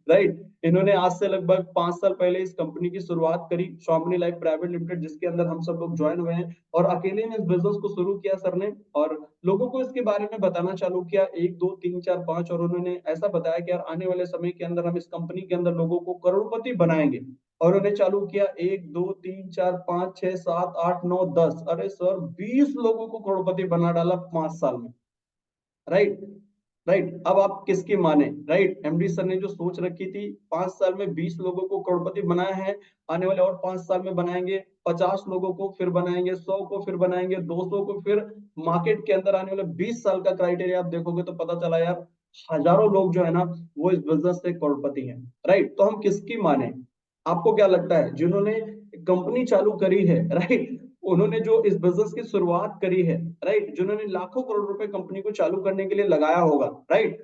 Right? इन्होंने आज से लगभग 5 साल पहले इस कंपनी की शुरुआत करी, स्वामिनी लाइफ प्राइवेट लिमिटेड, जिसके अंदर हम सब लोग ज्वाइन हुए हैं, और अकेले ने इस बिजनेस को शुरू किया सर ने, और लोगों को इसके बारे में बताना चालू किया, एक दो तीन चार पांच, और उन्होंने ऐसा बताया कि यार आने वाले समय के अंदर हम इस कंपनी के अंदर लोगों को करोड़पति बनाएंगे। और उन्हें चालू किया, एक दो तीन चार पांच छह सात आठ नौ 10, अरे सर 20 लोगों को करोड़पति बना डाला 5 साल में, राइट? राइट? अब आप किसकी माने, राइट? एमडी सर ने जो सोच रखी थी 5 साल में 20 लोगों को करोड़पति बनाया है, आने वाले और 5 साल में बनाएंगे 50 लोगों को, फिर बनाएंगे 100 को, फिर बनाएंगे 200 को, फिर मार्केट के अंदर आने वाले 20 साल का क्राइटेरिया आप देखोगे तो पता चला यार हजारों लोग जो है ना वो इस बिजनेस से करोड़पति हैं, राइट? तो हम किसकी माने? आपको क्या लगता है जिन्होंने कंपनी चालू करी है, राइट? उन्होंने जो इस बिजनेस की शुरुआत करी है, राइट? जिन्होंने लाखों करोड़ रुपए कंपनी को चालू करने के लिए लगाया होगा, राइट?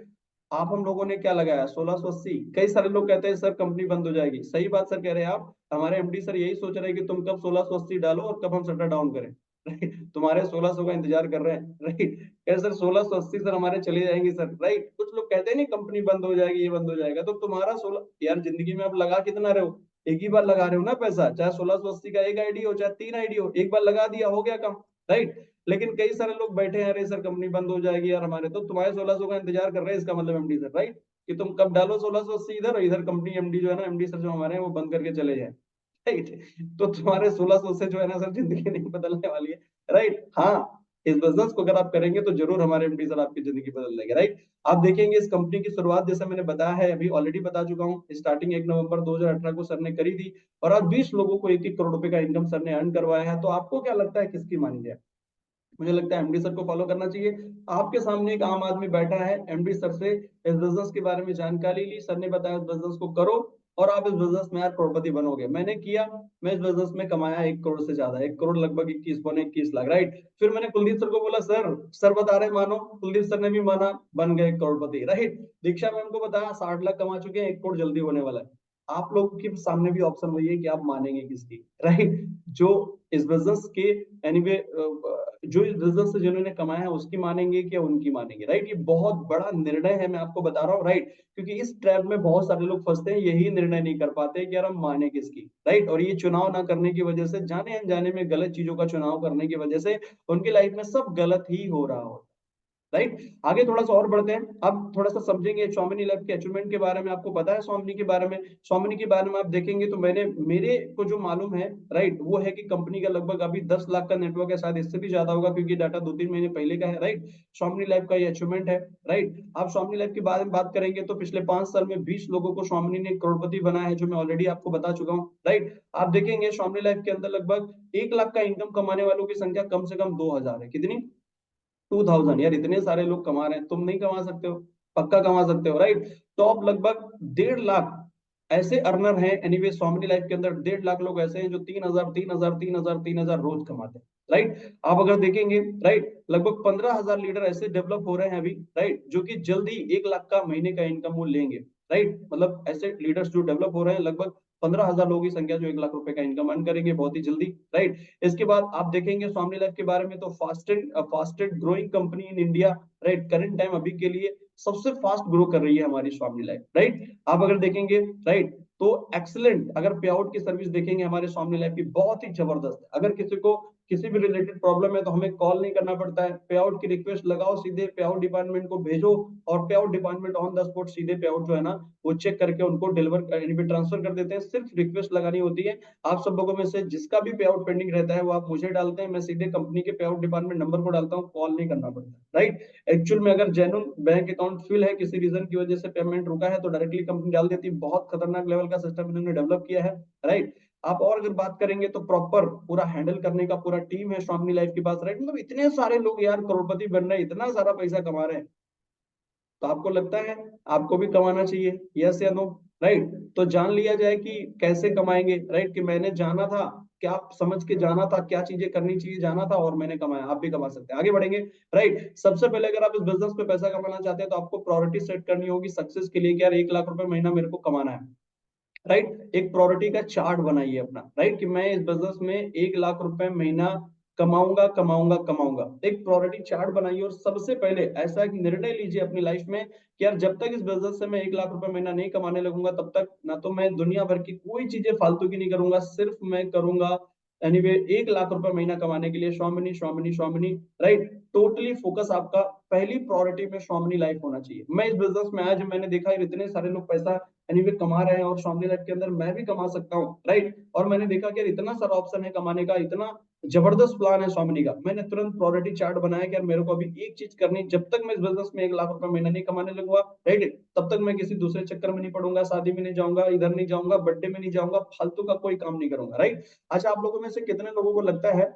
आप हम लोगों ने क्या लगाया? 1680। कई सारे लोग कहते हैं सर कंपनी बंद हो जाएगी, सही बात सर कह रहे हैं आप। हमारे एमडी सर यही सोच रहे हैं कि तुम कब 1680 डालो और कब हम शटर डाउन करें, राइट? तुम्हारे 1600 का इंतजार कर रहे हैं, राइट? कह सर 1680 सर हमारे चले जाएंगे सर, राइट? कुछ लोग कहते हैं नहीं कंपनी बंद हो जाएगी, ये बंद हो जाएगा, तो तुम्हारा 16 यार जिंदगी में आप लगा कितना रहे हो? एक ही बार लगा रहे हो ना पैसा, चाहे 1680 का एक आईडी हो चाहे 3 आईडी हो, एक बार लगा दिया हो गया काम, राइट। लेकिन कई सारे लोग बैठे हैं, अरे सर कंपनी बंद हो जाएगी यार हमारे, तो तुम्हारे 1600 का इंतजार कर रहे हैं, इसका मतलब एमडी सर, राइट, कि तुम कब डालो 1680 इधर, और इधर कंपनी एमडी जो है ना, एमडी सर जो हमारे हैं वो बंद करके चले जाए, राइट। तो तुम्हारे 1600 से जो है ना सर जिंदगी नहीं बदलने वाली है, राइट। हाँ, इस बिजनेस को अगर आप करेंगे तो जरूर हमारे एमडी सर आपकी जिंदगी बदल देंगे, राइट। आप देखेंगे इस कंपनी की शुरुआत जैसे मैंने बताया है, अभी ऑलरेडी बता चुका हूँ, स्टार्टिंग 1 नवंबर 2018 को सर ने करी थी, और आज 20 लोगों को 1-1 करोड़ रुपए का इनकम सर ने अर्न करवाया है। तो आपको क्या लगता है किसकी मानेंगे? मुझे लगता है एमडी सर को फॉलो करना चाहिए। आपके सामने एक आम आदमी बैठा है, एमडी सर से इस बिजनेस के बारे में जानकारी ली, सर ने बताया इस बिजनेस को करो और आप इस बिजनेस में यार करोड़पति बनोगे। मैंने किया, मैं इस बिजनेस में कमाया 1 करोड़ से ज्यादा, 1 करोड़ लगभग 21 पौने 21 लाख, राइट। फिर मैंने कुलदीप सर को बोला, सर सर बता रहे मानो, कुलदीप सर ने भी माना, बन गए 1 करोड़पति, राइट। दीक्षा मैम को बताया 60 लाख कमा चुके हैं, 1 करोड़ जल्दी होने वाला है। आप लोगों के सामने भी ऑप्शन वही है कि आप मानेंगे किसकी, राइट। जो इस बिजनेस के एनीवे जो इस बिजनेस से जिन्होंने कमाया है उसकी मानेंगे कि उनकी मानेंगे, राइट। ये बहुत बड़ा निर्णय है, मैं आपको बता रहा हूँ, राइट। क्योंकि इस ट्रैप में बहुत सारे लोग फंसते हैं, यही निर्णय नहीं कर पाते कि यार हम माने किसकी, राइट। और ये चुनाव ना करने की वजह से, जाने अनजाने में गलत चीजों का चुनाव करने की वजह से उनकी लाइफ में सब गलत ही हो रहा हो, राइट। आगे थोड़ा सा और बढ़ते हैं, अब थोड़ा सा समझेंगे स्वामिनी लैब के अचीवमेंट के बारे में। आपको पता है स्वामिनी के बारे में? स्वामिनी के बारे में आप देखेंगे तो मैंने मेरे को जो मालूम है, राइट, वो है कि कंपनी का लगभग अभी 10 लाख का नेटवर्क है, शायद इससे भी ज्यादा होगा क्योंकि डाटा 2-3 महीने पहले का है, राइट। स्वामिनी लैब का ये अचीवमेंट है, राइट। आप स्वामिनी लैब के बारे में बात करेंगे तो पिछले 5 साल में 20 लोगों को स्वामिनी ने करोड़पति बनाया है, जो मैं ऑलरेडी आपको बता चुका हूँ, राइट। आप देखेंगे स्वामिनी लैब के अंदर लगभग 1 लाख का इनकम कमाने वालों की संख्या कम से कम 2000 है। कितनी? 2000। यार इतने सारे लोग कमा रहे हैं, तुम नहीं कमा सकते हो? पक्का कमा सकते हो, राइट। टॉप लगभग 1.5 लाख ऐसे अर्नर हैं, एनीवे स्वामिनी लाइफ के अंदर 1.5 लाख लोग ऐसे हैं जो 3,000 3,000 3,000 3,000 रोज कमाते हैं, राइट। आप अगर देखेंगे, राइट, लगभग 15,000 लीडर ऐसे डेवलप हो रहे हैं अभी, राइट, जो कि जल्दी 1 लाख का महीने का इनकम वो लेंगे, राइट। मतलब ऐसे लीडर्स जो डेवलप हो रहे हैं, लगभग 15,000 लोगों की संख्या जो 1 लाख रुपए का इनकम अर्न करेंगे बहुत ही जल्दी, राइट। इसके बाद आप देखेंगे स्वामी लाइफ के बारे में तो fastest growing company in India, right. Current time अभी के लिए सबसे फास्ट ग्रो कर रही है हमारी स्वामी लाइफ, राइट। आप अगर देखेंगे, राइट, तो एक्सलेंट अगर पे आउट की सर्विस देखेंगे हमारे स्वामी लाइफ की, बहुत ही जबरदस्त है। अगर किसी को किसी भी रिलेटेड प्रॉब्लम है तो हमें कॉल नहीं करना पड़ता है, पे आउट की रिक्वेस्ट लगाओ, सीधे पे आउट डिपार्टमेंट को भेजो, और पे out department on the spot सीधे पे आउट जो है ना वो चेक करके उनको डिलीवर ट्रांसफर कर देते हैं। सिर्फ रिक्वेस्ट लगानी होती है। आप सब लोगों में से जिसका भी पे आउट पेंडिंग रहता है वो आप मुझे डालते हैं, मैं सीधे कंपनी के पे आउट डिपार्टमेंट नंबर को डालता हूँ, कॉल नहीं करना पड़ता, राइट। एक्चुअल में अगर जेन्युइन बैंक अकाउंट फिल है, किसी रीजन की वजह से पेमेंट रुका है, तो डायरेक्टली कंपनी डाल देती है। बहुत खतरनाक लेवल का सिस्टम इन्होंने डेवलप किया है, राइट। आप और अगर बात करेंगे तो प्रॉपर पूरा हैंडल करने का पूरा टीम है स्वामी लाइफ के पास, राइट। मतलब इतने सारे लोग यार करोड़पति बन रहे हैं, इतना सारा पैसा कमा रहे हैं, तो आपको लगता है आपको भी कमाना चाहिए? यस या नो? राइट। तो जान लिया जाए कि कैसे कमाएंगे, राइट, कि मैंने जाना था, क्या समझ के जाना था, क्या चीजें करनी चाहिए जाना था, और मैंने कमाया, आप भी कमा सकते हैं। आगे बढ़ेंगे, राइट। सबसे पहले अगर आप इस बिजनेस पे पैसा कमाना चाहते हैं तो आपको प्रायोरिटी सेट करनी होगी सक्सेस के लिए कि यार 1 लाख रुपए महीना मेरे को कमाना है, राइट। एक प्रायोरिटी का चार्ट बनाइए अपना, राइट, कि मैं इस बिजनेस में 1 लाख रुपए महीना कमाऊंगा कमाऊंगा कमाऊंगा। एक प्रायोरिटी चार्ट बनाइए और सबसे पहले ऐसा एक निर्णय लीजिए अपनी लाइफ में कि यार जब तक इस बिजनेस से मैं 1 लाख रुपए महीना नहीं कमाने लगूंगा तब तक ना तो मैं दुनिया भर की कोई चीजें फालतू की नहीं करूंगा, सिर्फ मैं करूंगा एनीवे 1 लाख रुपए महीना कमाने के लिए स्वामिनी स्वामिनी स्वामिनी, राइट। टोटली फोकस आपका पहली प्रायोरिटी में स्वामिनी लाइफ होना चाहिए। मैं इस बिजनेस में आज मैंने देखा है इतने सारे लोग पैसा एनीवे कमा रहे हैं और स्वामी लाइफ के अंदर मैं भी कमा सकता हूँ, राइट। और मैंने देखा कि यार इतना सारा ऑप्शन है कमाने का, इतना जबरदस्त प्लान है स्वामिनी का। मैंने तुरंत प्रायोरिटी चार्ट बनाया कि यार मेरे को अभी एक चीज करनी, जब तक मैं इस बिजनेस में 1 लाख रुपए महीना नहीं कमाने लगूंगा, राइट, तब तक मैं किसी दूसरे चक्कर में नहीं पड़ूंगा, शादी में नहीं जाऊंगा, इधर नहीं जाऊंगा, बर्थडे में नहीं जाऊंगा, फालतू का कोई काम नहीं करूंगा, राइट। अच्छा, आप लोगों में से कितने लोगों को लगता है,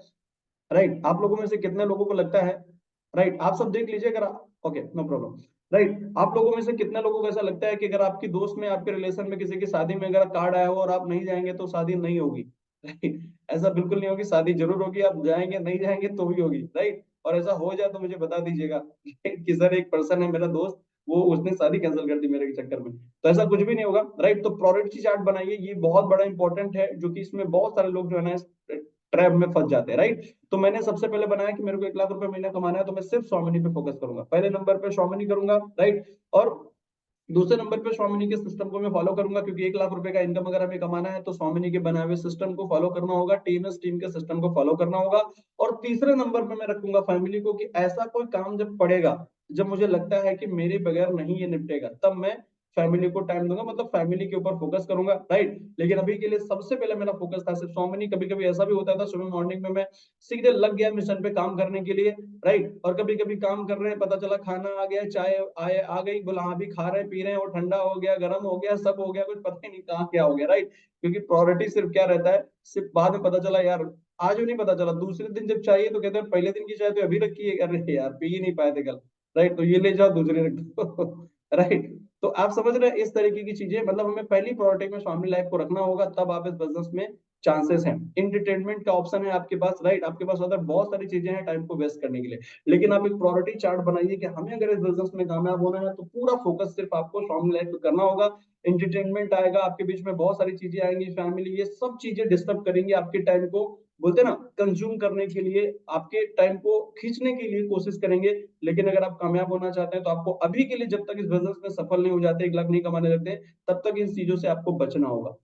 राइट, आप लोगों में से कितने लोगों को लगता है, राइट, आप सब देख लीजिए अगर, ओके नो प्रॉब्लम, राइट, आप लोगों में से कितने लोगों को ऐसा लगता है कि अगर आपकी दोस्त में, आपके रिलेशन में किसी की शादी में अगर कार्ड आया हो और आप नहीं जाएंगे तो शादी नहीं होगी, राइट। ऐसा बिल्कुल नहीं होगी, शादी जरूर होगी, आप जाएंगे नहीं जाएंगे तो भी होगी, राइट। और ऐसा हो जाए तो मुझे बता दीजिएगा कि सर एक पर्सन है मेरा दोस्त, वो उसने शादी कैंसिल कर दी मेरे चक्कर में, तो ऐसा कुछ भी नहीं होगा, राइट। तो प्रायोरिटी चार्ट बनाइए, ये बहुत बड़ा इंपॉर्टेंट है, जो कि इसमें बहुत सारे लोग जो है ना ट्रैप में फंस जाते हैं, राइट। तो मैंने सबसे पहले बनाया कि मेरे को 1 लाख रुपए महीना कमाना है, तो मैं सिर्फ स्वामिनी पे फोकस करूंगा, पहले नंबर पे स्वामिनी करूंगा, राइट। और दूसरे नंबर पे स्वामिनी के सिस्टम को मैं फॉलो करूंगा, क्योंकि 1 लाख रुपए का इनकम अगर हमें कमाना है तो स्वामिनी के बनाए हुए सिस्टम को फॉलो करना होगा, टीएमएस टीम के सिस्टम को फॉलो करना होगा। और तीसरे नंबर पे मैं रखूंगा फैमिली को, कि ऐसा कोई काम जब पड़ेगा, जब मुझे लगता है कि मेरे बगैर नहीं ये निपटेगा, तब मैं फैमिली को टाइम दूंगा, मतलब फैमिली के ऊपर फोकस करूंगा, राइट। लेकिन अभी के लिए सबसे पहले मेरा फोकस था सिर्फ स्वामिनी। कभी कभी ऐसा भी होता था सुबह मॉर्निंग में मैं सीधे लग गया मिशन पे काम करने के लिए, राइट। और कभी कभी काम कर रहे हैं, पता चला खाना आ गया, चाय आए आ गई, बोला हाँ भी खा रहे हैं पी रहे हैं, और ठंडा हो गया, गर्म हो गया, सब हो गया, कुछ पता ही नहीं कहाँ क्या हो गया, राइट। क्योंकि प्रायोरिटी सिर्फ क्या रहता है, सिर्फ बाद में पता चला यार, आज भी नहीं पता चला, दूसरे दिन जब चाहिए तो कहते हैं पहले दिन की चाय तो अभी रखी है, अरे यार पी ही नहीं पाए थे कल, राइट, तो ये ले जाओ दूसरे रख दो राइट। तो आप समझ रहे हैं इस तरीके की चीजें, मतलब हमें पहली प्रायोरिटी में फैमिली लाइफ को रखना होगा, तब आप इस बिजनेस में चांसेस हैं। एंटरटेनमेंट का ऑप्शन है आपके पास, राइट, आपके पास अदर बहुत सारी चीजें हैं टाइम को वेस्ट करने के लिए। लेकिन आप एक प्रायोरिटी चार्ट बनाइए कि हमें अगर इस बिजनेस में कामयाब होना है तो पूरा फोकस सिर्फ आपको फैमिली लाइफ पे करना होगा। एंटरटेनमेंट आएगा, आपके बीच में बहुत सारी चीजें आएंगी, फैमिली, ये सब चीजें डिस्टर्ब करेंगी आपके टाइम को, बोलते हैं ना, कंज्यूम करने के लिए, आपके टाइम को खींचने के लिए कोशिश करेंगे। लेकिन अगर आप कामयाब होना चाहते हैं तो आपको अभी के लिए, जब तक इस बिजनेस में सफल नहीं हो जाते, 1 लाख नहीं कमाने लगते, तब तक इन चीजों से आपको बचना होगा,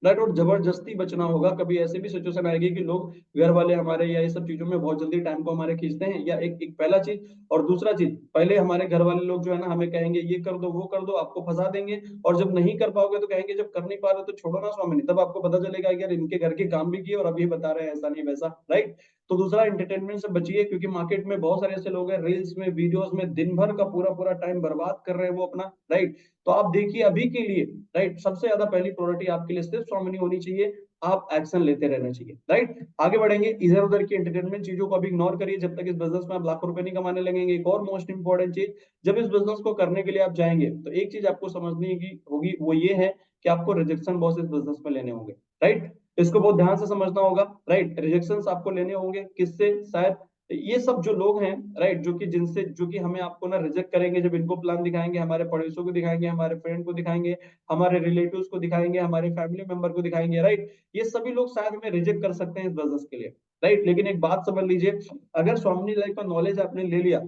राइट। और जबरदस्ती बचना होगा। कभी ऐसे भी सिचुएशन आएगी कि लोग, घर वाले हमारे, या ये सब चीजों में बहुत जल्दी टाइम को हमारे खींचते हैं, या एक पहला चीज। और दूसरा चीज, पहले हमारे घर वाले लोग जो है ना हमें कहेंगे ये कर दो वो कर दो, आपको फंसा देंगे, और जब नहीं कर पाओगे तो कहेंगे जब कर नहीं पा रहे तो छोड़ो ना स्वामी, तब आपको पता चलेगा कि यार इनके घर के काम भी किए और अभी बता रहे हैं ऐसा नहीं वैसा, राइट। तो दूसरा, एंटरटेनमेंट से बचिए, क्योंकि मार्केट में बहुत सारे ऐसे लोग हैं, रील्स में, वीडियोस में दिन भर का पूरा पूरा टाइम बर्बाद कर रहे हैं वो अपना, राइट। तो आप देखिए अभी के लिए, राइट, सबसे ज्यादा पहली प्रायोरिटी आपके लिए सिर्फ स्वामिनी होनी चाहिए। आप एक्शन लेते रहना चाहिए, राइट। आगे बढ़ेंगे, इधर उधर की एंटरटेनमेंट चीजों को अभी इग्नोर करिए जब तक इस बिजनेस में आप लाखों रुपए नहीं कमाने लगेंगे। एक और मोस्ट इंपॉर्टेंट चीज, जब इस बिजनेस को करने के लिए आप जाएंगे तो एक चीज आपको समझनी होगी, वो ये है कि आपको रिजेक्शन बहुत इस बिजनेस में लेने होंगे, राइट। इसको बहुत ध्यान से समझना होगा, राइट। रिजेक्शन आपको लेने होंगे, किससे, शायद ये सब जो लोग हैं, राइट, जो कि जिनसे, जो कि हमें आपको ना रिजेक्ट करेंगे, जब इनको प्लान दिखाएंगे, हमारे पड़ोसियों को दिखाएंगे, हमारे फ्रेंड को दिखाएंगे, हमारे रिलेटिव्स को दिखाएंगे, हमारे फैमिली मेंबर को दिखाएंगे, राइट। ये सभी लोग शायद हमें रिजेक्ट कर सकते हैं इस बिजनेस के लिए, राइट। लेकिन एक बात समझ लीजिए, अगर स्वामिनी लाइफ का नॉलेज आपने ले लिया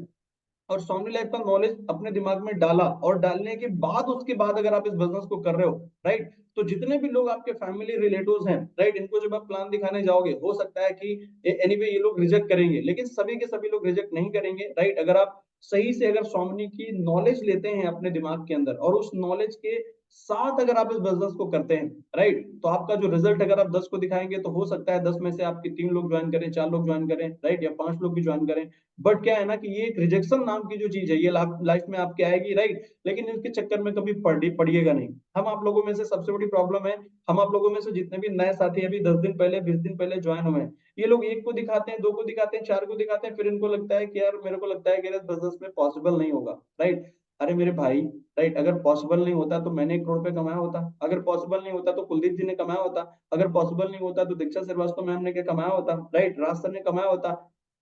और स्वामी लाइफ का नॉलेज अपने दिमाग में डाला, और डालने के बाद उसके बाद अगर आप इस बिजनेस को कर रहे हो, राइट, तो जितने भी लोग आपके फैमिली रिलेटिव्स हैं, राइट, इनको जब आप प्लान दिखाने जाओगे, हो सकता है कि एनीवे ये लोग रिजेक्ट करेंगे, लेकिन सभी के सभी लोग रिजेक्ट नहीं करेंगे, राइट। अगर आप सही से, अगर स्वामिनी की नॉलेज लेते हैं अपने दिमाग के अंदर, और उस नॉलेज के साथ अगर आप इस बिजनेस को करते हैं, राइट, तो आपका जो रिजल्ट अगर आप 10 को दिखाएंगे तो हो सकता है 10 में से आपके 3 लोग ज्वाइन करें, 4 लोग ज्वाइन करें, राइट, या 5 लोग भी ज्वाइन करें। बट क्या है ना कि ये एक रिजेक्शन नाम की जो चीज है, ये लाइफ में आपके आएगी, राइट। लेकिन इसके चक्कर में कभी पड़िएगा नहीं। हम आप लोगों में से सबसे बड़ी प्रॉब्लम है, हम आप लोगों में से जितने भी नए साथी अभी 10 दिन पहले, 20 दिन पहले ज्वाइन हुए हैं, ये लोग 1 को दिखाते हैं, 2 को दिखाते हैं, 4 को दिखाते हैं, फिर इनको लगता है कि यार, मेरे को लगता है कि इस बिजनेस में पॉसिबल नहीं होगा, राइट। अरे मेरे भाई, राइट, अगर पॉसिबल नहीं होता तो मैंने 1 करोड़ रुपए कमाया होता, अगर पॉसिबल नहीं होता तो कुलदीप जी ने कमाया होता, अगर पॉसिबल नहीं होता तो दीक्षा श्रीवास्तव मैम ने क्या कमाया होता, राइट, राज सर ने कमाया होता।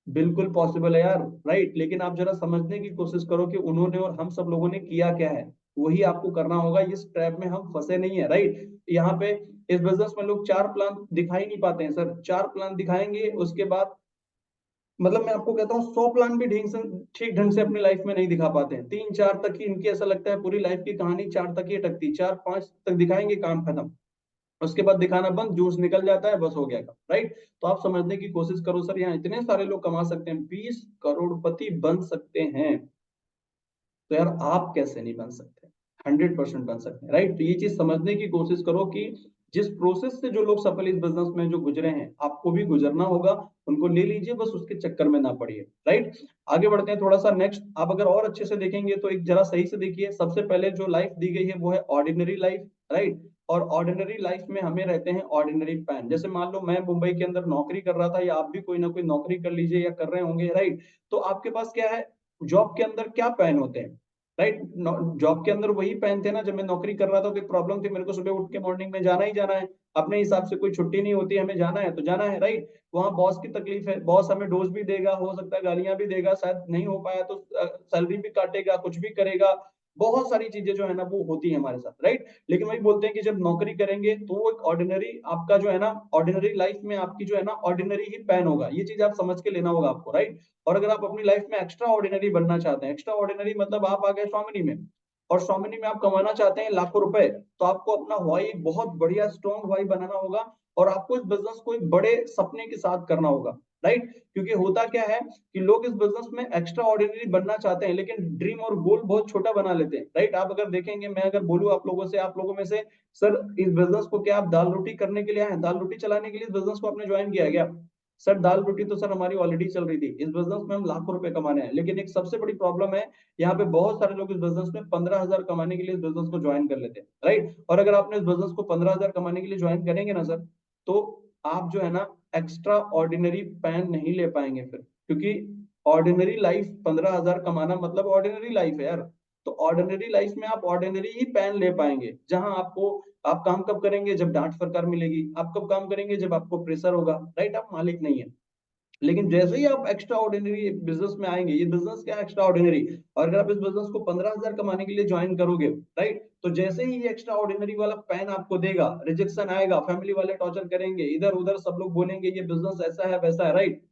बिल्कुल पॉसिबल है यार, राइट। लेकिन आप जरा समझने की कोशिश करो कि उन्होंने और हम सब लोगों ने किया क्या है, वही आपको करना होगा। इस ट्रैप में हम फंसे नहीं है, राइट। यहाँ पे इस बिजनेस में लोग 4 प्लान दिखाई नहीं पाते हैं सर, 4 प्लान दिखाएंगे उसके बाद, मतलब मैं आपको कहता हूँ 100 प्लान भी ठीक ढंग से अपनी लाइफ में नहीं दिखा पाते हैं। 3 4 तक ही इनकी, ऐसा लगता है पूरी लाइफ की कहानी 4 तक ही अटकती, 4 5 तक दिखाएंगे, काम खत्म। उसके बाद दिखाना बंद, जूस निकल जाता है, बस हो गया काम, राइट। तो आप समझने की कोशिश करो सर, यहाँ इतने सारे लोग कमा सकते हैं, 20 करोड़पति बन सकते हैं, तो यार आप कैसे नहीं बन सकते, 100% बन सकते हैं, राइट। तो ये चीज समझने की कोशिश करो कि जिस प्रोसेस से जो लोग सफल इस बिजनेस में जो गुजरे हैं, आपको भी गुजरना होगा। उनको ले लीजिए, बस उसके चक्कर में ना पड़िए, राइट। आगे बढ़ते हैं थोड़ा सा नेक्स्ट, आप अगर और अच्छे से देखेंगे तो एक जरा सही से देखिए, सबसे पहले जो लाइफ दी गई है वो है ऑर्डिनरी लाइफ, राइट। और ऑर्डिनरी लाइफ में हमें रहते हैं ऑर्डिनरी पैन। जैसे मान लो मैं मुंबई के अंदर नौकरी कर रहा था, या आप भी कोई ना कोई नौकरी कर लीजिए या कर रहे होंगे, राइट। तो आपके पास क्या है, जॉब के अंदर क्या पैन होते हैं, राइट। जॉब के अंदर वही पैन थे ना, जब मैं नौकरी कर रहा था तो एक प्रॉब्लम थी, मेरे को सुबह उठ के मॉर्निंग में जाना ही जाना है, अपने हिसाब से कोई छुट्टी नहीं होती, हमें जाना है तो जाना है, राइट। वहां बॉस की तकलीफ है, बॉस हमें डोज भी देगा, हो सकता है गालियां भी देगा, शायद नहीं हो पाया तो सैलरी भी काटेगा, कुछ भी करेगा, बहुत सारी चीजें जो है ना वो होती है हमारे साथ, राइट। लेकिन वही बोलते हैं कि जब नौकरी करेंगे तो वो एक ऑर्डिनरी आपका जो है ना, ऑर्डिनरी लाइफ में आपकी जो है ना ऑर्डिनरी ही पैन होगा, ये चीज आप समझ के लेना होगा आपको, राइट। और अगर आप अपनी लाइफ में एक्स्ट्रा ऑर्डिनरी बनना चाहते हैं, एक्स्ट्रा ऑर्डिनरी मतलब आप आ गए स्वामिनी में, और Xiaomi में आप कमाना चाहते हैं लाखों रुपए, तो आपको अपना व्हाई एक बहुत बढ़िया स्ट्रॉन्ग व्हाई बनाना होगा और आपको इस बिजनेस को एक बड़े सपने के साथ करना होगा, राइट? क्योंकि होता क्या है कि लोग इस बिजनेस में एक्स्ट्रा ऑर्डिनरी बनना चाहते हैं, लेकिन ड्रीम और गोल बहुत छोटा बना लेते हैं, राइट? आप अगर देखेंगे, मैं अगर बोलूं आप लोगों से, आप लोगों में से, सर इस बिजनेस को क्या आप दाल रोटी करने के लिए आए हैं, दाल रोटी चलाने के लिए इस बिजनेस को आपने ज्वाइन किया है क्या? सर दाल रोटी तो सर हमारी ऑलरेडी चल रही थी, इस बिजनेस में हम लाखों रुपए कमाने हैं, लेकिन एक सबसे बड़ी प्रॉब्लम है, यहाँ पे बहुत सारे लोग इस बिजनेस में 15,000 कमाने के लिए इस बिजनेस को ज्वाइन कर लेते हैं, राइट? और अगर आपने इस बिजनेस को 15,000 कमाने के लिए ज्वाइन करेंगे ना सर, तो आप जो है ना एक्स्ट्रा ऑर्डिनरी पैन नहीं ले पाएंगे फिर, क्योंकि ऑर्डिनरी लाइफ 15,000 कमाना मतलब ऑर्डिनरी लाइफ है यार। तो ऑर्डिनरी लाइफ में आप ऑर्डिनरी ही पैन ले पाएंगे, जहां आपको, आप काम कब करेंगे जब डांट फटकार मिलेगी, आप कब काम करेंगे जब आपको प्रेशर होगा, राइट? आप मालिक नहीं है। लेकिन जैसे ही आप एक्स्ट्रा ऑर्डिनरी बिजनेस में आएंगे, ये बिजनेस क्या एक्स्ट्रा ऑर्डिनरी, और अगर आप इस बिजनेस को 15,000 कमाने के लिए ज्वाइन करोगे, राइट, तो जैसे ही ये एक्स्ट्रा ऑर्डिनरी वाला पैन आपको देगा, रिजेक्शन आएगा, फैमिली वाले टॉर्चर करेंगे, इधर उधर सब लोग बोलेंगे ये बिजनेस ऐसा है वैसा है, राइट,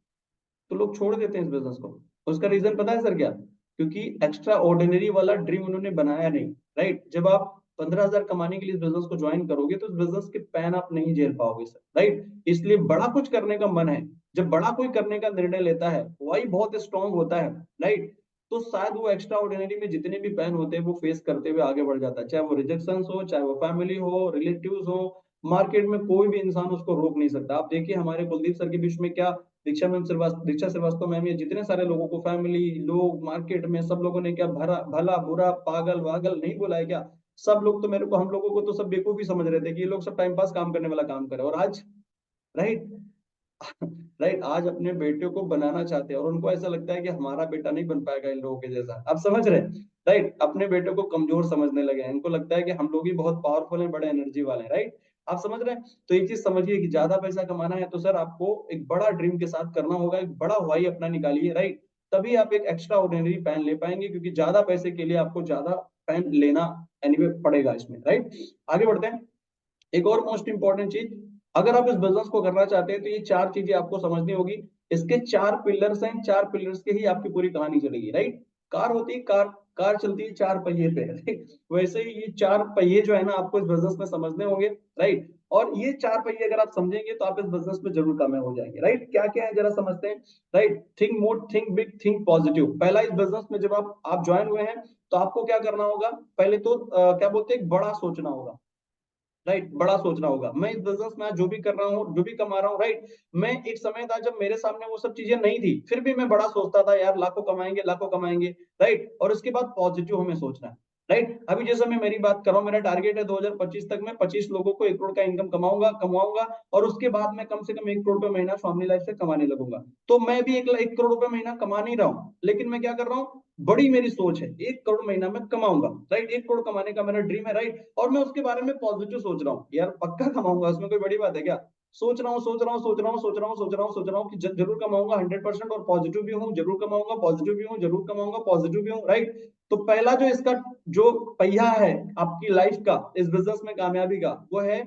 तो लोग छोड़ देते हैं इस बिजनेस को। उसका रीजन पता है सर क्या? क्योंकि एक्स्ट्रा ऑर्डिनरी वाला ड्रीम उन्होंने बनाया नहीं, राइट? जब आप 15,000 कमाने के लिए इस बिजनेस को ज्वाइन करोगे, तो इस बिजनेस के पैन आप नहीं झेल पाओगे सर, राइट? इसलिए बड़ा कुछ करने का मन है, जब बड़ा कोई करने का निर्णय लेता है, वही बहुत स्ट्रांग होता है, राइट? तो शायद वो एक्स्ट्रा ऑर्डिनरी में जितने भी पैन होते हैं वो फेस करते हुए आगे बढ़ जाता है, चाहे वो रिजेक्शन हो, चाहे वो फैमिली हो, रिलेटिव्स हो, मार्केट में कोई भी इंसान उसको रोक नहीं सकता। आप देखिए हमारे कुलदीप सर के बीच में क्या, दीक्षा श्रीवास्तव मैम, ये जितने सारे लोगों को, फैमिली लोग, मार्केट में सब लोगों ने क्या भरा भला बुरा पागल वागल नहीं बोला है क्या? सब लोग तो मेरे को, हम लोगों को तो सब बेवकूफ ही समझ रहे थे कि ये लोग सब टाइम पास काम करने वाला काम करे, और आज, राइट, राइट, आज अपने बेटे को बनाना चाहते हैं और उनको ऐसा लगता है कि हमारा बेटा नहीं बन पाएगा इन लोगों के जैसा। आप समझ रहे हैं, राइट? अपने बेटे को कमजोर समझने लगे हैं, इनको लगता है कि हम लोग ही बहुत पावरफुल हैं, बड़े एनर्जी वाले हैं, राइट? आप समझ रहे हैं? तो एक चीज समझिए कि ज्यादा पैसा कमाना है तो सर आपको एक बड़ा ड्रीम के साथ करना होगा, एक बड़ा वाई अपना निकालिए, राइट? तभी आप एक एक्स्ट्रा ऑर्डिनरी पैन ले पाएंगे, क्योंकि ज्यादा पैसे के लिए आपको ज्यादा पैन लेना एनीवे पड़ेगा इसमें, राइट? आगे बढ़ते हैं। एक और मोस्ट इंपॉर्टेंट चीज, अगर आप इस बिजनेस को करना चाहते हैं तो ये चार चीजें आपको समझनी होगी। इसके चार पिलर्स हैं, चार पिलर्स के ही आपकी पूरी कहानी चलेगी, राइट? कार होती है, कार, कार चलती है चार पहिए पे, राइट? वैसे ही ये चार पहिए जो है ना आपको इस बिजनेस में समझने होंगे, राइट? और ये चार पहिए अगर आप समझेंगे तो आप इस बिजनेस में जरूर कामयाब हो जाएंगे, राइट? क्या क्या है जरा समझते हैं, right? Think more, think big, think positive. पहला, इस बिजनेस में जब आप ज्वाइन हुए हैं तो आपको क्या करना होगा? पहले तो क्या बोलते हैं, बड़ा सोचना होगा, राइट? बड़ा सोचना होगा। मैं इस बिजनेस में आज जो भी कर रहा हूँ, जो भी कमा रहा हूँ, राइट, मैं एक समय था जब मेरे सामने वो सब चीजें नहीं थी, फिर भी मैं बड़ा सोचता था यार लाखों कमाएंगे, लाखों कमाएंगे, राइट? और उसके बाद पॉजिटिव हमें सोचना है, राइट? अभी जैसे मैं मेरी बात कर रहा हूँ, मेरा टारगेट है 2025 तक मैं 25 लोगों को 1 करोड़ का इनकम कमाऊंगा, और उसके बाद मैं कम से कम 1 करोड़ रुपए महीना फैमिली लाइफ से कमाने लगूंगा। तो मैं भी 1 करोड़ रुपए महीना कमा नहीं रहा हूँ, लेकिन मैं क्या कर रहा हूँ, बड़ी मेरी सोच है, 1 करोड़ महीना में कमाऊंगा, राइट? 1 करोड़ कमाने का मेरा ड्रीम है, राइट? और मैं उसके बारे में पॉजिटिव सोच रहा हूँ, यार पक्का कमाऊंगा, उसमें कोई बड़ी बात है क्या? सोच रहा हूँ, सोच रहा हूँ, सोच रहा हूँ, सोच रहा हूँ, सोच रहा हूँ, सोच रहा हूँ कि जरूर कमाऊंगा 100%, और पॉजिटिव भी हूँ, जरूर कमाऊंगा, पॉजिटिव भी हूँ, जरूर कमाऊंगा, पॉजिटिव भी हूँ, राइट? तो पहला जो इसका जो पहिया है आपकी लाइफ का, इस बिजनेस में कामयाबी का, वो है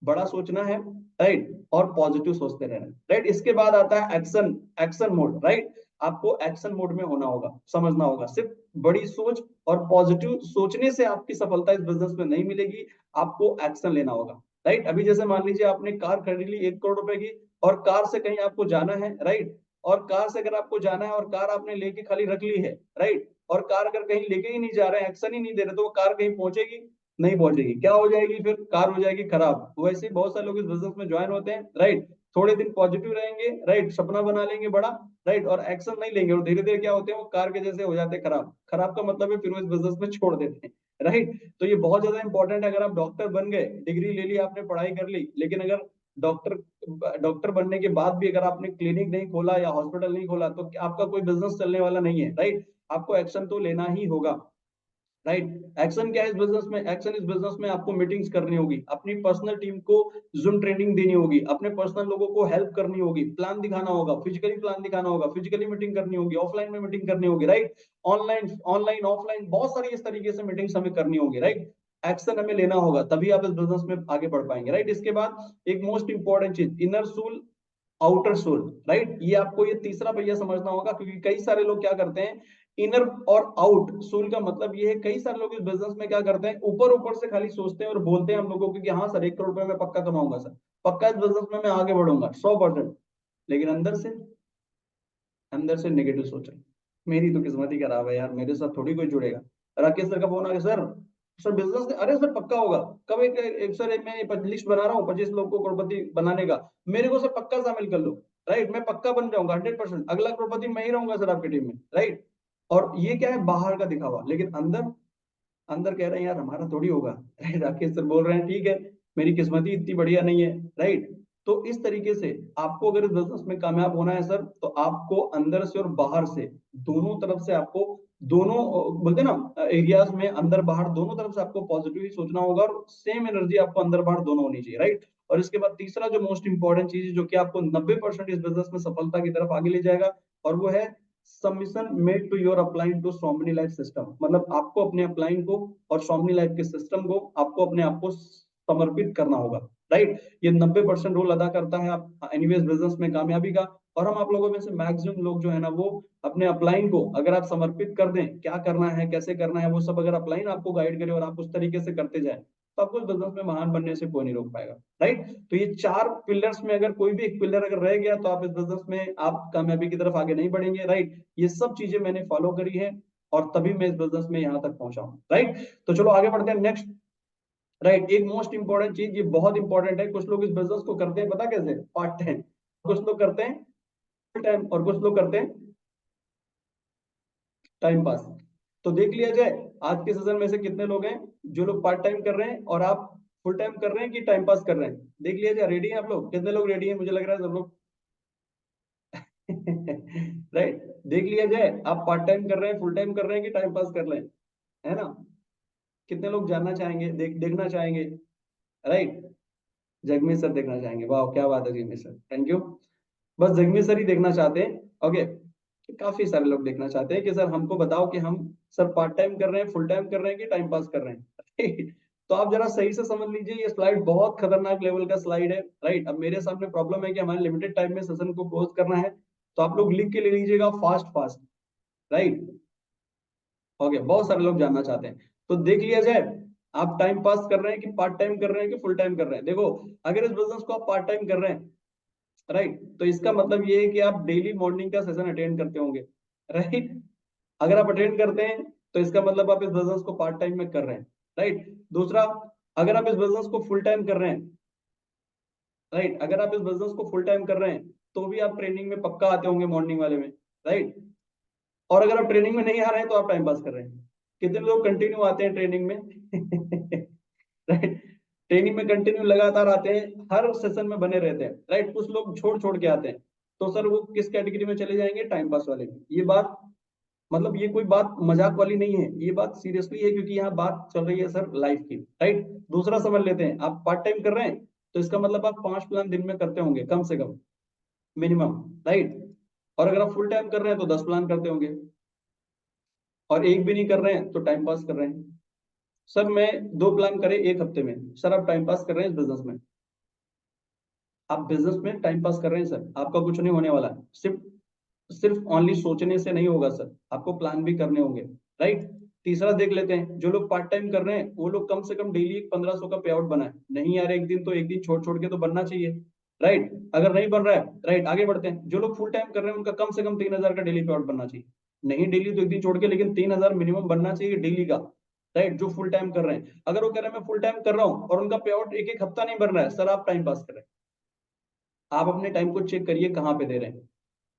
बड़ा सोचना है, राइट? और पॉजिटिव सोचते रहना, राइट? इसके बाद आता है एक्शन, एक्शन मोड, राइट? आपको एक्शन मोड में होना होगा, समझना होगा, सिर्फ बड़ी सोच और पॉजिटिव सोचने से आपकी सफलता इस बिजनेस में नहीं मिलेगी, आपको एक्शन लेना होगा, राइट? अभी जैसे मान लीजिए आपने कार खरीद ली 1 करोड़ रुपए की, और कार से कहीं आपको जाना है, राइट? और कार से अगर आपको जाना है और कार आपने लेके खाली रख ली है, राइट? और कार अगर कहीं लेके ही नहीं जा रहे हैं, एक्शन ही नहीं दे रहे, तो वो कार कहीं पहुंचेगी? नहीं पहुंचेगी। क्या हो जाएगी फिर? कार हो जाएगी खराब। वैसे ही बहुत सारे लोग इस बिजनेस में ज्वाइन होते हैं, राइट? थोड़े दिन पॉजिटिव रहेंगे, राइट, सपना बना लेंगे बड़ा, राइट, और एक्शन नहीं लेंगे, और धीरे धीरे क्या होते हैं, वो कार के जैसे हो जाते हैं खराब। खराब का मतलब है फिर वो इस बिजनेस में छोड़ देते हैं, राइट? तो ये बहुत ज्यादा इंपॉर्टेंट है। अगर आप डॉक्टर बन गए, डिग्री ले ली, आपने पढ़ाई कर ली, लेकिन अगर डॉक्टर डॉक्टर बनने के बाद भी अगर आपने क्लिनिक नहीं खोला या हॉस्पिटल नहीं खोला, तो आपका कोई बिजनेस चलने वाला नहीं है, राइट? आपको एक्शन तो लेना ही होगा, राइट? एक्शन क्या है इस बिजनेस में? एक्शन इस बिजनेस में आपको मीटिंग्स करनी होगी, अपनी पर्सनल टीम को जूम ट्रेनिंग देनी होगी, अपने पर्सनल लोगों को हेल्प करनी होगी, प्लान दिखाना होगा, फिजिकली प्लान दिखाना होगा, फिजिकली मीटिंग करनी होगी, ऑफलाइन में मीटिंग करनी होगी, राइट? ऑनलाइन, ऑनलाइन ऑफलाइन बहुत सारी इस तरीके से मीटिंग्स हमें करनी होगी, राइट? एक्शन हमें लेना होगा, तभी आप इस बिजनेस में आगे बढ़ पाएंगे, राइट? इसके बाद एक मोस्ट इंपॉर्टेंट चीज, inner soul outer soul, right. ये आपको ये तीसरा पहिया समझना होगा, क्योंकि कई सारे लोग क्या करते हैं, इनर और आउट सोल का मतलब ये है, कई सारे लोग इस बिजनेस में क्या करते हैं, ऊपर ऊपर से खाली सोचते हैं और बोलते हैं हम लोगों को कि हाँ सर 1 करोड़ रुपए मैं पक्का कमाऊंगा सर, पक्का इस बिजनेस में मैं आगे बढ़ूंगा 100%, लेकिन अंदर से नेगेटिव सोच रहे हैं। मेरी तो किस्मत ही खराब है यार, मेरे साथ थोड़ी कोई जुड़ेगा। राकेश सर का फोन आ गया, सर सर बिजनेस, अरे सर पक्का होगा। कब सर मैं लिस्ट बना रहा हूँ 25 लोग को करोड़पति बनाने का, मेरे को सर पक्का शामिल कर लो, राइट। मैं पक्का बन जाऊंगा 100%, अगला करोड़पति मैं ही रहूंगा सर आपकी टीम में, राइट। और ये क्या है, बाहर का दिखावा, लेकिन अंदर, अंदर कह रहे हैं यार हमारा थोड़ी होगा। राकेश सर बोल रहे हैं ठीक है, मेरी किस्मत ही इतनी बढ़िया नहीं है, राइट। तो इस तरीके से आपको अगर इस बिजनेस में कामयाब होना है सर, तो आपको अंदर से और बाहर से दोनों तरफ से आपको, दोनों बोलते हैं ना एरियाज में, अंदर बाहर दोनों तरफ से आपको पॉजिटिव ही सोचना होगा, और सेम एनर्जी आपको अंदर बाहर दोनों होनी चाहिए, राइट। और इसके बाद तीसरा जो मोस्ट इंपॉर्टेंट चीज है, जो कि आपको 90% इस बिजनेस में सफलता की तरफ आगे ले जाएगा, और वो है submission made to your upline to so many life system. मतलब आपको अपने अपलाइन को और सोमनी लाइफ के सिस्टम को, आपको अपने आप को समर्पित करना होगा, राइट। ये 90% रोल अदा करता है आप एनीवेज बिजनेस में कामयाबी का। और हम आप लोगों में से मैक्सिमम लोग जो है ना, वो अपने अपलाइन को अगर आप समर्पित कर दें, क्या करना है कैसे करना है वो सब अगर अपलाइन आपको गाइड करे और आप उस तरीके से करते जाए, तो आपको इस बिजनेस में महान बनने से कोई नहीं रोक पाएगा, राइट। तो ये 4 पिलर्स में अगर कोई भी एक पिलर अगर रह गया, तो आप इस बिजनेस में आप कामयाबी की तरफ आगे नहीं बढ़ेंगे, राइट। ये सब चीजें मैंने फॉलो करी है, और तभी मैं इस बिजनेस में यहाँ तक पहुंचा हूँ, राइट। तो चलो आगे बढ़ते हैं नेक्स्ट, राइट। एक मोस्ट इंपॉर्टेंट चीज, ये बहुत इंपॉर्टेंट है, कुछ लोग इस बिजनेस को करते हैं पता कैसे, पार्ट टाइम, कुछ लोग करते हैं फुल टाइम, और कुछ लोग करते हैं टाइम पास। तो देख लिया जाए आज के सीजन में से कितने लोग हैं जो लोग पार्ट टाइम कर रहे हैं, और आप फुल टाइम कर रहे हैं कि टाइम पास कर रहे हैं। देख लिया जाए, रेडी हैं आप लोग, कितने लोग रेडी हैं, मुझे लग रहा है सब लोग। राइट, देख लिया जाए आप पार्ट टाइम कर रहे हैं, फुल टाइम कर रहे हैं कि टाइम पास कर रहे हैं, है ना। कितने लोग जानना चाहेंगे, देखना चाहेंगे, राइट। जगमीत सर देखना चाहेंगे, वाह क्या बात है जगमीत सर, थैंक यू। बस जगमीत सर ही देखना चाहते हैं, ओके। काफी सारे लोग देखना चाहते हैं कि सर हमको बताओ कि हम सर पार्ट टाइम कर रहे हैं, फुल टाइम कर रहे हैं कि टाइम पास कर रहे हैं। तो आप जरा सही से समझ लीजिए, ये स्लाइड बहुत खतरनाक लेवल का स्लाइड है, राइट। अब मेरे सामने प्रॉब्लम है कि हमारे लिमिटेड टाइम में सेशन को क्लोज करना है, तो आप लोग लिख के ले लीजिएगा फास्ट फास्ट, राइट। ओके, बहुत सारे लोग जानना चाहते हैं, तो देख लिया जाए आप टाइम पास कर रहे हैं कि पार्ट टाइम कर रहे हैं कि फुल टाइम कर रहे हैं। देखो, अगर इस बिजनेस को आप पार्ट टाइम कर रहे हैं, राइट, तो इसका मतलब ये है कि आप डेली मॉर्निंग का सेशन अटेंड करते होंगे, राइट। अगर आप अटेंड करते हैं, तो इसका मतलब आप इस बिजनेस को पार्ट टाइम में कर रहे हैं, राइट। दूसरा, अगर आप इस बिजनेस को फुल टाइम कर रहे हैं, राइट, अगर आप इस बिजनेस को फुल टाइम कर रहे हैं, तो भी आप ट्रेनिंग में पक्का आते होंगे मॉर्निंग वाले में, राइट। और अगर आप ट्रेनिंग में नहीं आ रहे हैं, तो आप टाइम पास कर रहे हैं। कितने लोग कंटिन्यू आते हैं ट्रेनिंग में? राइट, ट्रेनिंग में कंटिन्यू लगातार आते हैं, हर सेशन में बने रहते हैं, राइट। कुछ लोग छोड़ छोड़ के आते हैं, तो सर वो किस कैटेगरी में चले जाएंगे, टाइम पास वाले में। ये बात, मतलब ये कोई बात मजाक वाली नहीं है, ये बात सीरियसली है, क्योंकि यहाँ बात चल रही है सर लाइफ की, राइट। दूसरा समझ लेते हैं, आप पार्ट टाइम कर रहे हैं, तो इसका मतलब आप 5 प्लान दिन में करते होंगे कम से कम, मिनिमम, राइट। और अगर आप फुल टाइम कर रहे हैं, तो 10 प्लान करते होंगे, और एक भी नहीं कर रहे हैं तो टाइम पास कर रहे हैं। सर मैं 2 प्लान करे एक हफ्ते में, सर आप टाइम पास कर रहे हैं इस बिजनेस में, आप बिजनेस में टाइम पास कर रहे हैं सर, आपका कुछ नहीं होने वाला है। सिर्फ सिर्फ ओनली सोचने से नहीं होगा सर, आपको प्लान भी करने होंगे, राइट। तीसरा देख लेते हैं, जो लोग पार्ट टाइम कर रहे हैं, वो लोग कम से कम डेली 1500 का पे आउट बनाए। नहीं यार एक दिन, तो एक दिन छोड़ छोड़ के तो बनना चाहिए, राइट। अगर नहीं बन रहा है, राइट, आगे बढ़ते हैं। जो लोग फुल टाइम कर रहे हैं, उनका कम से कम 3000 का डेली पे आउट बनना चाहिए। नहीं डेली तो एक दिन छोड़ के, लेकिन 3000 मिनिमम बनना चाहिए डेली का, राइट। जो फुल टाइम कर रहे हैं, अगर वो कह रहे हैं मैं फुल टाइम कर रहा हूँ और उनका पे आउट एक एक हफ्ता नहीं बन रहा है, सर आप टाइम पास कर रहे हैं। आप अपने टाइम को चेक करिए कहाँ पे दे रहे हैं,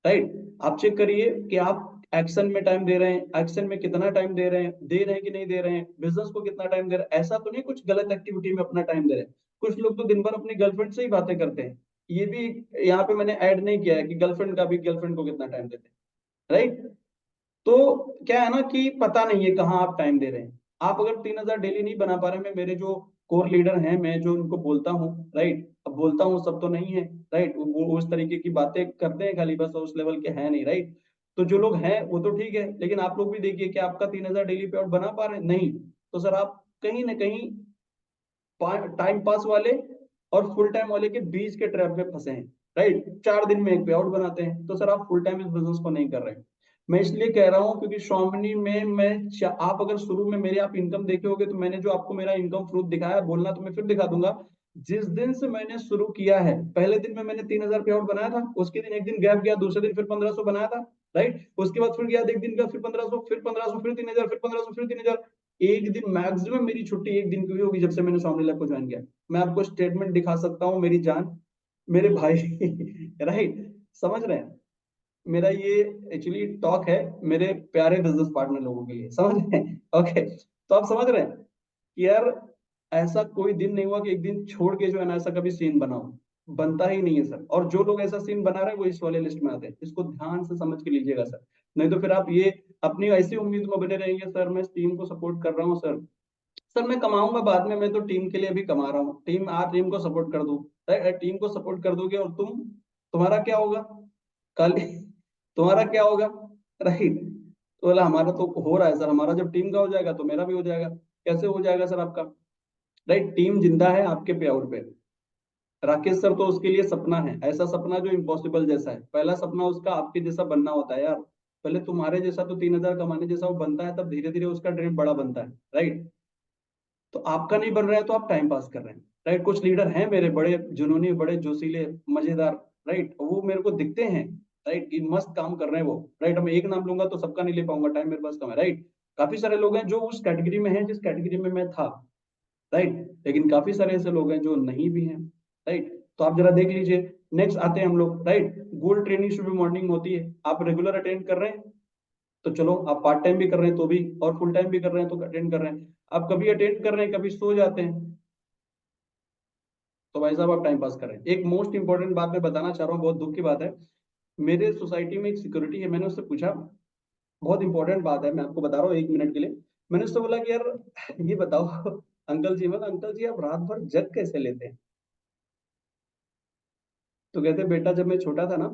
राइट। आप चेक करिए कि आप एक्शन में टाइम दे रहे हैं, एक्शन में कितना टाइम दे रहे हैं कि नहीं दे रहे हैं, बिजनेस को कितना टाइम दे रहे हैं। ऐसा तो नहीं कुछ गलत एक्टिविटी में अपना टाइम दे रहे हैं। कुछ लोग तो दिन भर अपनी गर्लफ्रेंड से ही बातें करते हैं, ये भी यहाँ पे मैंने ऐड नहीं किया है कि गर्लफ्रेंड का भी, गर्लफ्रेंड को कितना टाइम देते हैं, राइट। तो क्या है ना कि पता नहीं है कहाँ आप टाइम दे रहे हैं। आप अगर 3000 डेली नहीं बना पा रहे, मैं मेरे जो कोर लीडर हैं, मैं जो उनको बोलता हूँ, राइट, अब बोलता हूँ सब तो नहीं है, राइट, वो उस तरीके की बातें करते हैं खाली, बस उस लेवल के हैं नहीं, राइट। तो जो लोग हैं वो तो ठीक है, लेकिन आप लोग भी देखिए कि आपका 3000 डेली पे आउट बना पा रहे हैं, नहीं, तो सर आप कहीं ना कहीं टाइम पास वाले और फुल टाइम वाले के बीच के ट्रैप में फंसे हैं। राइट, 4 दिन में एक पे आउट बनाते हैं, तो सर आप फुल टाइम इस बिजनेस को नहीं कर रहे हैं। मैं इसलिए कह रहा हूँ क्योंकि Xiaomi में आप अगर शुरू में मेरे आप इनकम देखे होगे तो मैंने जो आपको मेरा इनकम प्रूफ दिखाया, बोलना तो मैं फिर दिखा दूंगा। जिस दिन से मैंने शुरू किया है, पहले दिन में मैंने 3,000 पे आउट बनाया था, उसके दिन एक दिन गैप गया, दूसरे दिन फिर 1,500 बनाया था, राइट। उसके बाद फिर गया, एक दिन का फिर 1,500, फिर 1,500, फिर 3,000, फिर 1,500, फिर 3,000। एक दिन मैक्सिमम मेरी छुट्टी एक दिन की हुई होगी जब से मैंने Xiaomi लैब को ज्वाइन किया। मैं आपको स्टेटमेंट दिखा सकता हूँ मेरी जान, मेरे भाई राइट, समझ रहे हैं। मेरा ये एक्चुअली टॉक है मेरे प्यारे बिजनेस पार्टनर लोगों के लिए, समझ रहे हैं। ओके, तो आप समझ रहे हैं कि यार ऐसा कोई दिन नहीं हुआ कि एक दिन छोड़ के जो है ना ऐसा कभी सीन बनाओ, बनता ही नहीं है सर। और जो लोग ऐसा सीन बना रहे हैं वो इस वाले लिस्ट में आते हैं, इसको ध्यान से समझ के लीजिएगा सर। नहीं तो फिर आप ये अपनी ऐसी उम्मीद में बने रहेंगे, सर मैं टीम को सपोर्ट कर रहा हूँ सर, सर मैं कमाऊंगा बाद में, मैं तो टीम के लिए भी कमा रहा हूँ, टीम आप टीम को सपोर्ट कर दो, टीम को सपोर्ट कर दोगे और तुम्हारा क्या होगा कल तुम्हारा क्या होगा, राइट। तो बोला हमारा तो हो रहा है सर, हमारा जब टीम का हो जाएगा तो मेरा भी हो जाएगा। कैसे हो जाएगा सर आपका, राइट। टीम जिंदा है आपके पे आउट पे। राकेश सर तो उसके लिए सपना है, ऐसा सपना जो इम्पॉसिबल जैसा है। पहला सपना उसका आपके जैसा बनना होता है यार। पहले तुम्हारे जैसा तो 3,000 कमाने जैसा वो बनता है, तब धीरे धीरे उसका ड्रीम बड़ा बनता है, राइट। तो आपका नहीं बन रहा है तो आप टाइम पास कर रहे हैं, राइट। कुछ लीडर हैं मेरे बड़े जुनूनी, बड़े जोशीले, मजेदार, राइट, वो मेरे को दिखते हैं, राइट, कि मस्त काम कर रहे हैं वो, राइट। मैं एक नाम लूंगा तो सबका नहीं ले पाऊंगा, टाइम मेरे पास कम है, राइट। काफी सारे लोग हैं जो उस कैटेगरी में हैं जिस कैटेगरी में मैं था, राइट। लेकिन काफी सारे ऐसे लोग हैं जो नहीं भी हैं, राइट। तो आप जरा देख लीजिए। नेक्स्ट आते हैं हम लोग, राइट। गोल्ड ट्रेनिंग सुबह मॉर्निंग होती है, आप रेगुलर अटेंड कर रहे हैं तो चलो, आप पार्ट टाइम भी कर रहे हैं तो भी, और फुल टाइम भी कर रहे हैं तो अटेंड कर रहे हैं। आप कभी अटेंड कर रहे हैं, कभी सो जाते हैं, तो भाई साहब आप टाइम पास कर रहे हैं। एक मोस्ट इंपॉर्टेंट बात मैं बताना चाह रहा हूँ, बहुत दुख की बात है। मेरे सोसाइटी में एक सिक्योरिटी है, मैंने उससे पूछा, बहुत इंपॉर्टेंट बात है, मैं आपको बता रहा हूँ 1 मिनट के लिए। मैंने उससे बोला कि यार ये बताओ अंकल जी, मतलब अंकल जी आप रात भर जग कैसे लेते हैं। तो कहते बेटा जब मैं छोटा था ना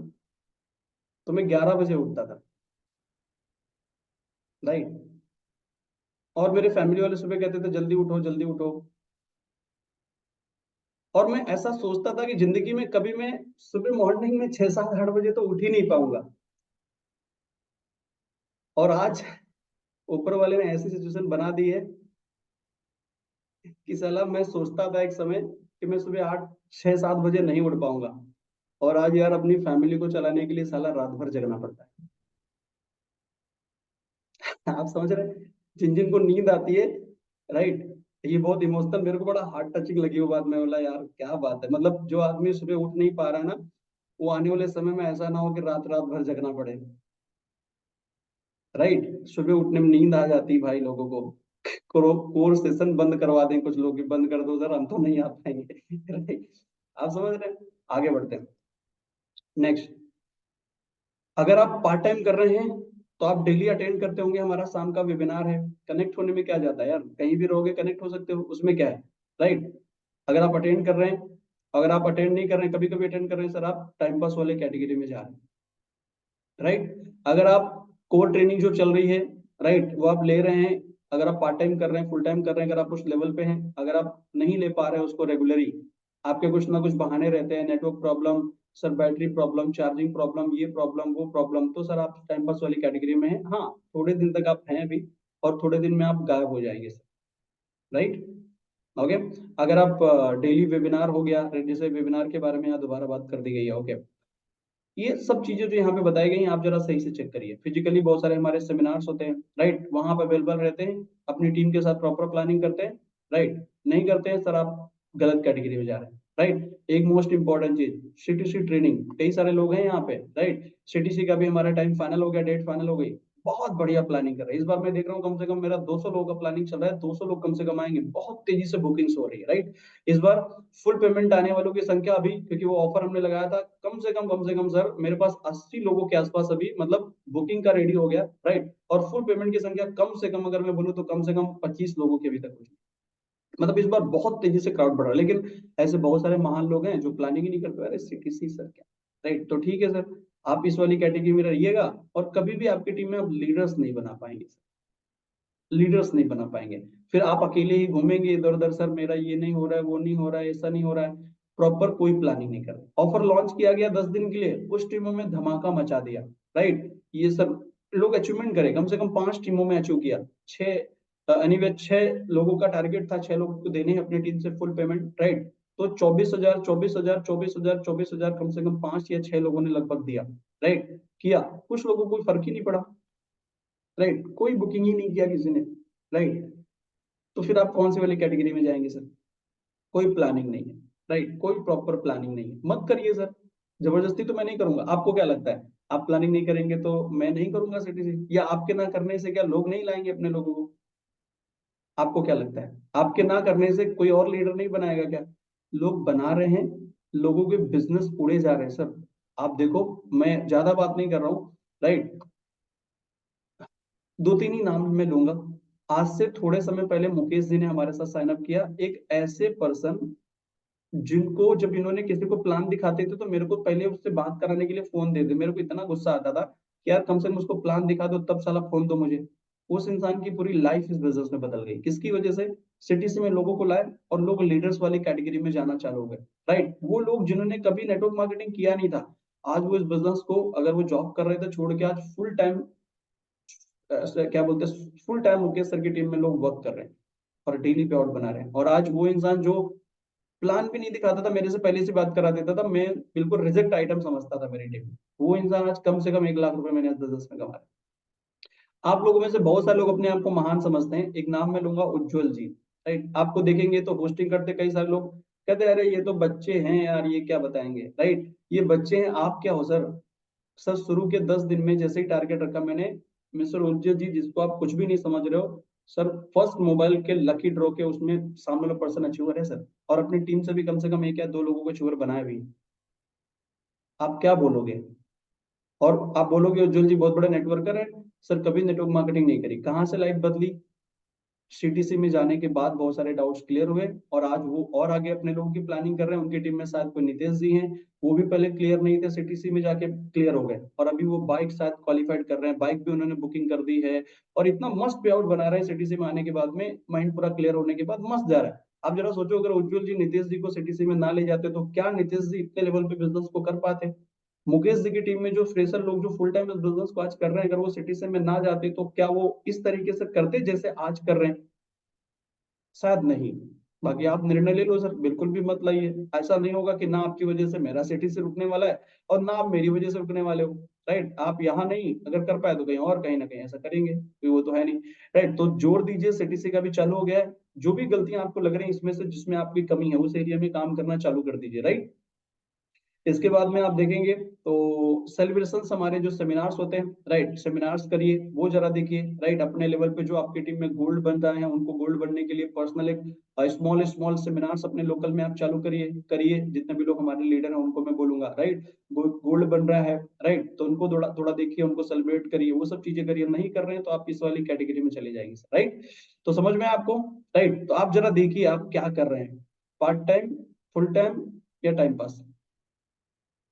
तो मैं 11 बजे उठता था, राइट। और मेरे फैमिली वाले सुबह कहते थे जल्दी उठो जल्दी उठो। और मैं ऐसा सोचता था कि जिंदगी में कभी मैं सुबह मॉर्निंग में 6, 7, 8 बजे तो उठ ही नहीं पाऊंगा। और आज ऊपर वाले ने ऐसी सिचुएशन बना दी है कि साला मैं सोचता था एक समय कि मैं सुबह 8, 6, 7 बजे नहीं उठ पाऊंगा। और आज यार अपनी फैमिली को चलाने के लिए साला रात भर जगना पड़ता है आप समझ रहे हैं, जिन जिन को नींद आती है, राइट। ये बहुत इमोशनल, मेरे को बड़ा हार्ट टचिंग लगी वो बात। मैं बोला यार क्या बात है, मतलब जो आदमी सुबह उठ नहीं पा रहा है ना, वो आने वाले समय में ऐसा ना हो कि रात रात भर जगना पड़े, राइट। सुबह उठने में नींद आ जाती है भाई लोगों को। कोर सेशन बंद करवा दें कुछ लोग कि बंद कर दो सर, हम तो नहीं आ पाएंगे राइट। आप समझ रहे हैं, आगे बढ़ते हैं। नेक्स्ट, अगर आप पार्ट टाइम कर रहे हैं तो आप डेली अटेंड करते होंगे, हमारा शाम का वेबिनार है। कनेक्ट होने में क्या जाता है यार, कहीं भी रहोगे कनेक्ट हो सकते हो, उसमें क्या है, राइट। अगर आप अटेंड कर रहे हैं, अगर आप अटेंड नहीं कर रहे हैं, कभी कभी अटेंड कर रहे हैं सर, आप टाइम पास वाले कैटेगरी में जा रहे हैं, राइट। अगर आप कोर ट्रेनिंग जो चल रही है, राइट, वो आप ले रहे हैं, अगर आप पार्ट टाइम कर रहे हैं, फुल टाइम कर रहे हैं, अगर आप उस लेवल पे हैं, अगर आप नहीं ले पा रहे हैं उसको रेगुलरली, आपके कुछ ना कुछ बहाने रहते हैं, network problem, sir battery problem, charging problem, ये प्रॉब्लम वो प्रॉब्लम, तो सर आप टाइम पास वाली कैटेगरी में हैं। हाँ, थोड़े दिन तक आप हैं अभी, और थोड़े दिन में आप गायब हो जाएंगे सर, राइट। ओके। अगर आप डेली वेबिनार हो गया, जैसे वेबिनार के बारे में यहाँ दोबारा बात कर दी गई है, ओके। ये सब चीजें जो यहाँ पे बताई गई हैं आप जरा सही से चेक करिए। फिजिकली बहुत सारे हमारे सेमिनार्स होते हैं, राइट, वहां पर अवेलेबल रहते हैं, अपनी टीम के साथ प्रॉपर प्लानिंग करते हैं, राइट। नहीं करते हैं सर, आप गलत कैटेगरी में जा रहे हैं, राइट। एक मोस्ट इंपॉर्टेंट चीज, सीटीसी ट्रेनिंग, कई सारे लोग हैं यहाँ पे, राइट। सीटीसी का भी हमारा टाइम फाइनल हो गया, डेट फाइनल हो गई, बहुत बढ़िया प्लानिंग कर रहे हैं। इस बार मैं देख रहा हूँ कम से कम मेरा 200 लोगों का प्लानिंग चल रहा है, 200 लोग कम से कम आएंगे, बहुत तेजी से बुकिंग्स हो रही है, राइट। इस बार फुल पेमेंट आने वालों की संख्या अभी, क्योंकि वो ऑफर हमने लगाया था, कम से कम सर मेरे पास 80 लोगों के आसपास अभी मतलब बुकिंग का रेडी हो गया, राइट। और फुल पेमेंट की संख्या कम से कम अगर मैं बोलूँ तो कम से कम 25 लोगों की अभी तक हुई। मतलब इस बार बहुत तेजी से क्राउड बढ़ रहा है, लेकिन ऐसे बहुत सारे महान लोग हैं जो प्लानिंग ही नहीं करते, अरे सीटीसी सर क्या, राइट। तो ठीक है सर, आप इस वाली कैटेगरी में रहिएगा, और कभी भी आपकी टीम में आप लीडर्स नहीं बना पाएंगे, लीडर्स नहीं बना पाएंगे। फिर आप अकेले ही घूमेंगे इधर उधर, सर मेरा ये नहीं हो रहा है, वो नहीं हो रहा है, ऐसा नहीं हो रहा है। प्रॉपर कोई प्लानिंग नहीं कर रहे। ऑफर लॉन्च किया गया 10 दिन के लिए, उस टीमों में धमाका मचा दिया, राइट। ये सब लोग अचीवमेंट करे, कम से कम 5 टीमों में अचीव किया। छह एनीवे 6 लोगों का टारगेट था, 6 लोगों को देने हैं अपनी टीम से फुल पेमेंट, राइट। तो 24,000 24,000 24,000 24,000 कम से कम 5 या 6 लोगों ने लगभग दिया, राइट। किया, कुछ लोगों को कोई फर्क ही नहीं पड़ा, राइट, कोई बुकिंग ही नहीं किया किसी ने, राइट। तो फिर आप कौन सी वाली कैटेगरी में जाएंगे सर? कोई प्लानिंग नहीं है, राइट, कोई प्रॉपर प्लानिंग नहीं है, मत करिए सर। जबरदस्ती तो मैं नहीं करूंगा, आपको क्या लगता है? आप प्लानिंग नहीं करेंगे तो मैं नहीं करूंगा सिटी से, या आपके ना करने से क्या लोग नहीं लाएंगे अपने लोगों को? आपको क्या लगता है, आपके ना करने से कोई और लीडर नहीं बनाएगा क्या? लोग बना रहे हैं, लोगों के बिजनेस उड़े जा रहे हैं सर। आप देखो, मैं ज्यादा बात नहीं कर रहा हूँ, राइट। 2-3 ही नाम मैं लूंगा। आज से थोड़े समय पहले मुकेश जी ने हमारे साथ साइन अप किया, एक ऐसे पर्सन जिनको जब इन्होंने किसी को प्लान दिखाते थे तो मेरे को पहले उससे बात कराने के लिए फोन दे दे, मेरे को इतना गुस्सा आता था कि यार कम से कम उसको प्लान दिखा दो तब साला फोन दो मुझे। उस इंसान की पूरी लाइफ इस बिजनेस में बदल गई, किसकी वजह से? सिटी से में लोगों को लाए और लोग लीडर्स वाली कैटेगरी में जाना चालू हो गए, राइट। वो लोग जिन्होंने कभी नेटवर्क मार्केटिंग किया नहीं था, आज वो इस बिजनेस को, अगर वो जॉब कर रहे थे छोड़ के, आज फुल टाइम, क्या बोलते हैं, फुल टाइम मुकेश सर की टीम में लोग वर्क कर रहे हैं और डेली पे आउट बना रहे हैं। और आज वो इंसान जो प्लान भी नहीं दिखाता था, मेरे से पहले से बात करा देता था, मैं बिल्कुल रिजेक्ट आइटम समझता था मेरी टीम में, वो इंसान आज कम से कम 1 लाख रुपए मैंने 10-10 में कमाया। आप लोगों में से बहुत सारे लोग अपने आप को महान समझते हैं, एक नाम मैं लूंगा, उज्जवल जी, राइट। आपको देखेंगे तो होस्टिंग करते कई सारे लोग, कहते हैं अरे ये तो बच्चे हैं यार, ये क्या बताएंगे, राइट। ये बच्चे हैं, आप क्या हो सर? सर शुरू के 10 दिन में जैसे ही टारगेट रखा मैंने, मिस्टर उज्जवल जी, जिसको आप कुछ भी नहीं समझ रहे हो सर, फर्स्ट मोबाइल के लकी ड्रॉ के उसमें सामने वाला पर्सन अचीवर है सर, और अपनी टीम से भी कम से कम 1 या 2 लोगों को अचीवर बनाया भी। आप क्या बोलोगे? और आप बोलोगे उज्जवल जी बहुत बड़े नेटवर्कर है, सर कभी नेटवर्क मार्केटिंग नहीं करी, कहाँ से लाइफ बदली? सीटीसी में जाने के बाद बहुत सारे डाउट्स क्लियर हुए, और आज वो और आगे अपने लोगों की प्लानिंग कर रहे हैं। उनकी टीम में शायद कोई नितेश जी हैं, वो भी पहले क्लियर नहीं थे, सीटीसी में जाके क्लियर हो गए, और अभी वो बाइक शायद क्वालिफाइड कर रहे हैं, बाइक भी उन्होंने बुकिंग कर दी है। और इतना मस्त पे आउट बना रहे हैं सीटीसी में आने के बाद में, माइंड पूरा क्लियर होने के बाद मस्त जा रहा है। आप जरा सोचो, अगर उज्जवल जी नितेश जी को सीटीसी में ना ले जाते तो क्या नितेश जी इतने लेवल पे बिजनेस को कर पाते? मुकेश जी की टीम में जो फ्रेशर लोग जो फुल टाइम इस बिजनेस को आज कर रहे हैं, अगर वो सीटीसी में ना जाते तो क्या वो इस तरीके से करते जैसे आज कर रहे हैं? शायद नहीं। बाकी आप निर्णय ले लो सर, बिल्कुल भी मत लाइए, ऐसा नहीं होगा कि ना आपकी वजह से मेरा सिटी से रुकने वाला है और ना आप मेरी वजह से रुकने वाले हो, राइट। आप यहाँ नहीं अगर कर पाए तो कहीं और, कहीं ना कहीं ऐसा करेंगे, कोई वो तो है नहीं, राइट। तो जोड़ दीजिए, सिटी से का भी चालू हो गया है। जो भी गलतियां आपको लग रही हैं इसमें से, जिसमें आपकी कमी है, उस एरिया में काम करना चालू कर दीजिए, राइट। इसके बाद में आप देखेंगे तो सेलिब्रेशन हमारे जो सेमिनार्स होते हैं, राइट, सेमिनार्स करिए, वो जरा देखिए, राइट। अपने लेवल पे जो आपकी टीम में गोल्ड बन रहा है उनको गोल्ड बनने के लिए पर्सनल एक स्मॉल स्मॉल सेमिनार्स अपने लोकल में आप चालू करिए करिए, जितने भी लोग हमारे लीडर हैं उनको मैं बोलूंगा, राइट। गोल्ड बन रहा है, राइट, तो उनको थोड़ा थोड़ा देखिए, उनको सेलिब्रेट करिए, वो सब चीजें करिए। नहीं कर रहे हैं तो आप इस वाली कैटेगरी में चले जाएंगे, राइट। तो समझ में आपको, राइट। तो आप जरा देखिए आप क्या कर रहे हैं, पार्ट टाइम, फुल टाइम, या टाइम पास,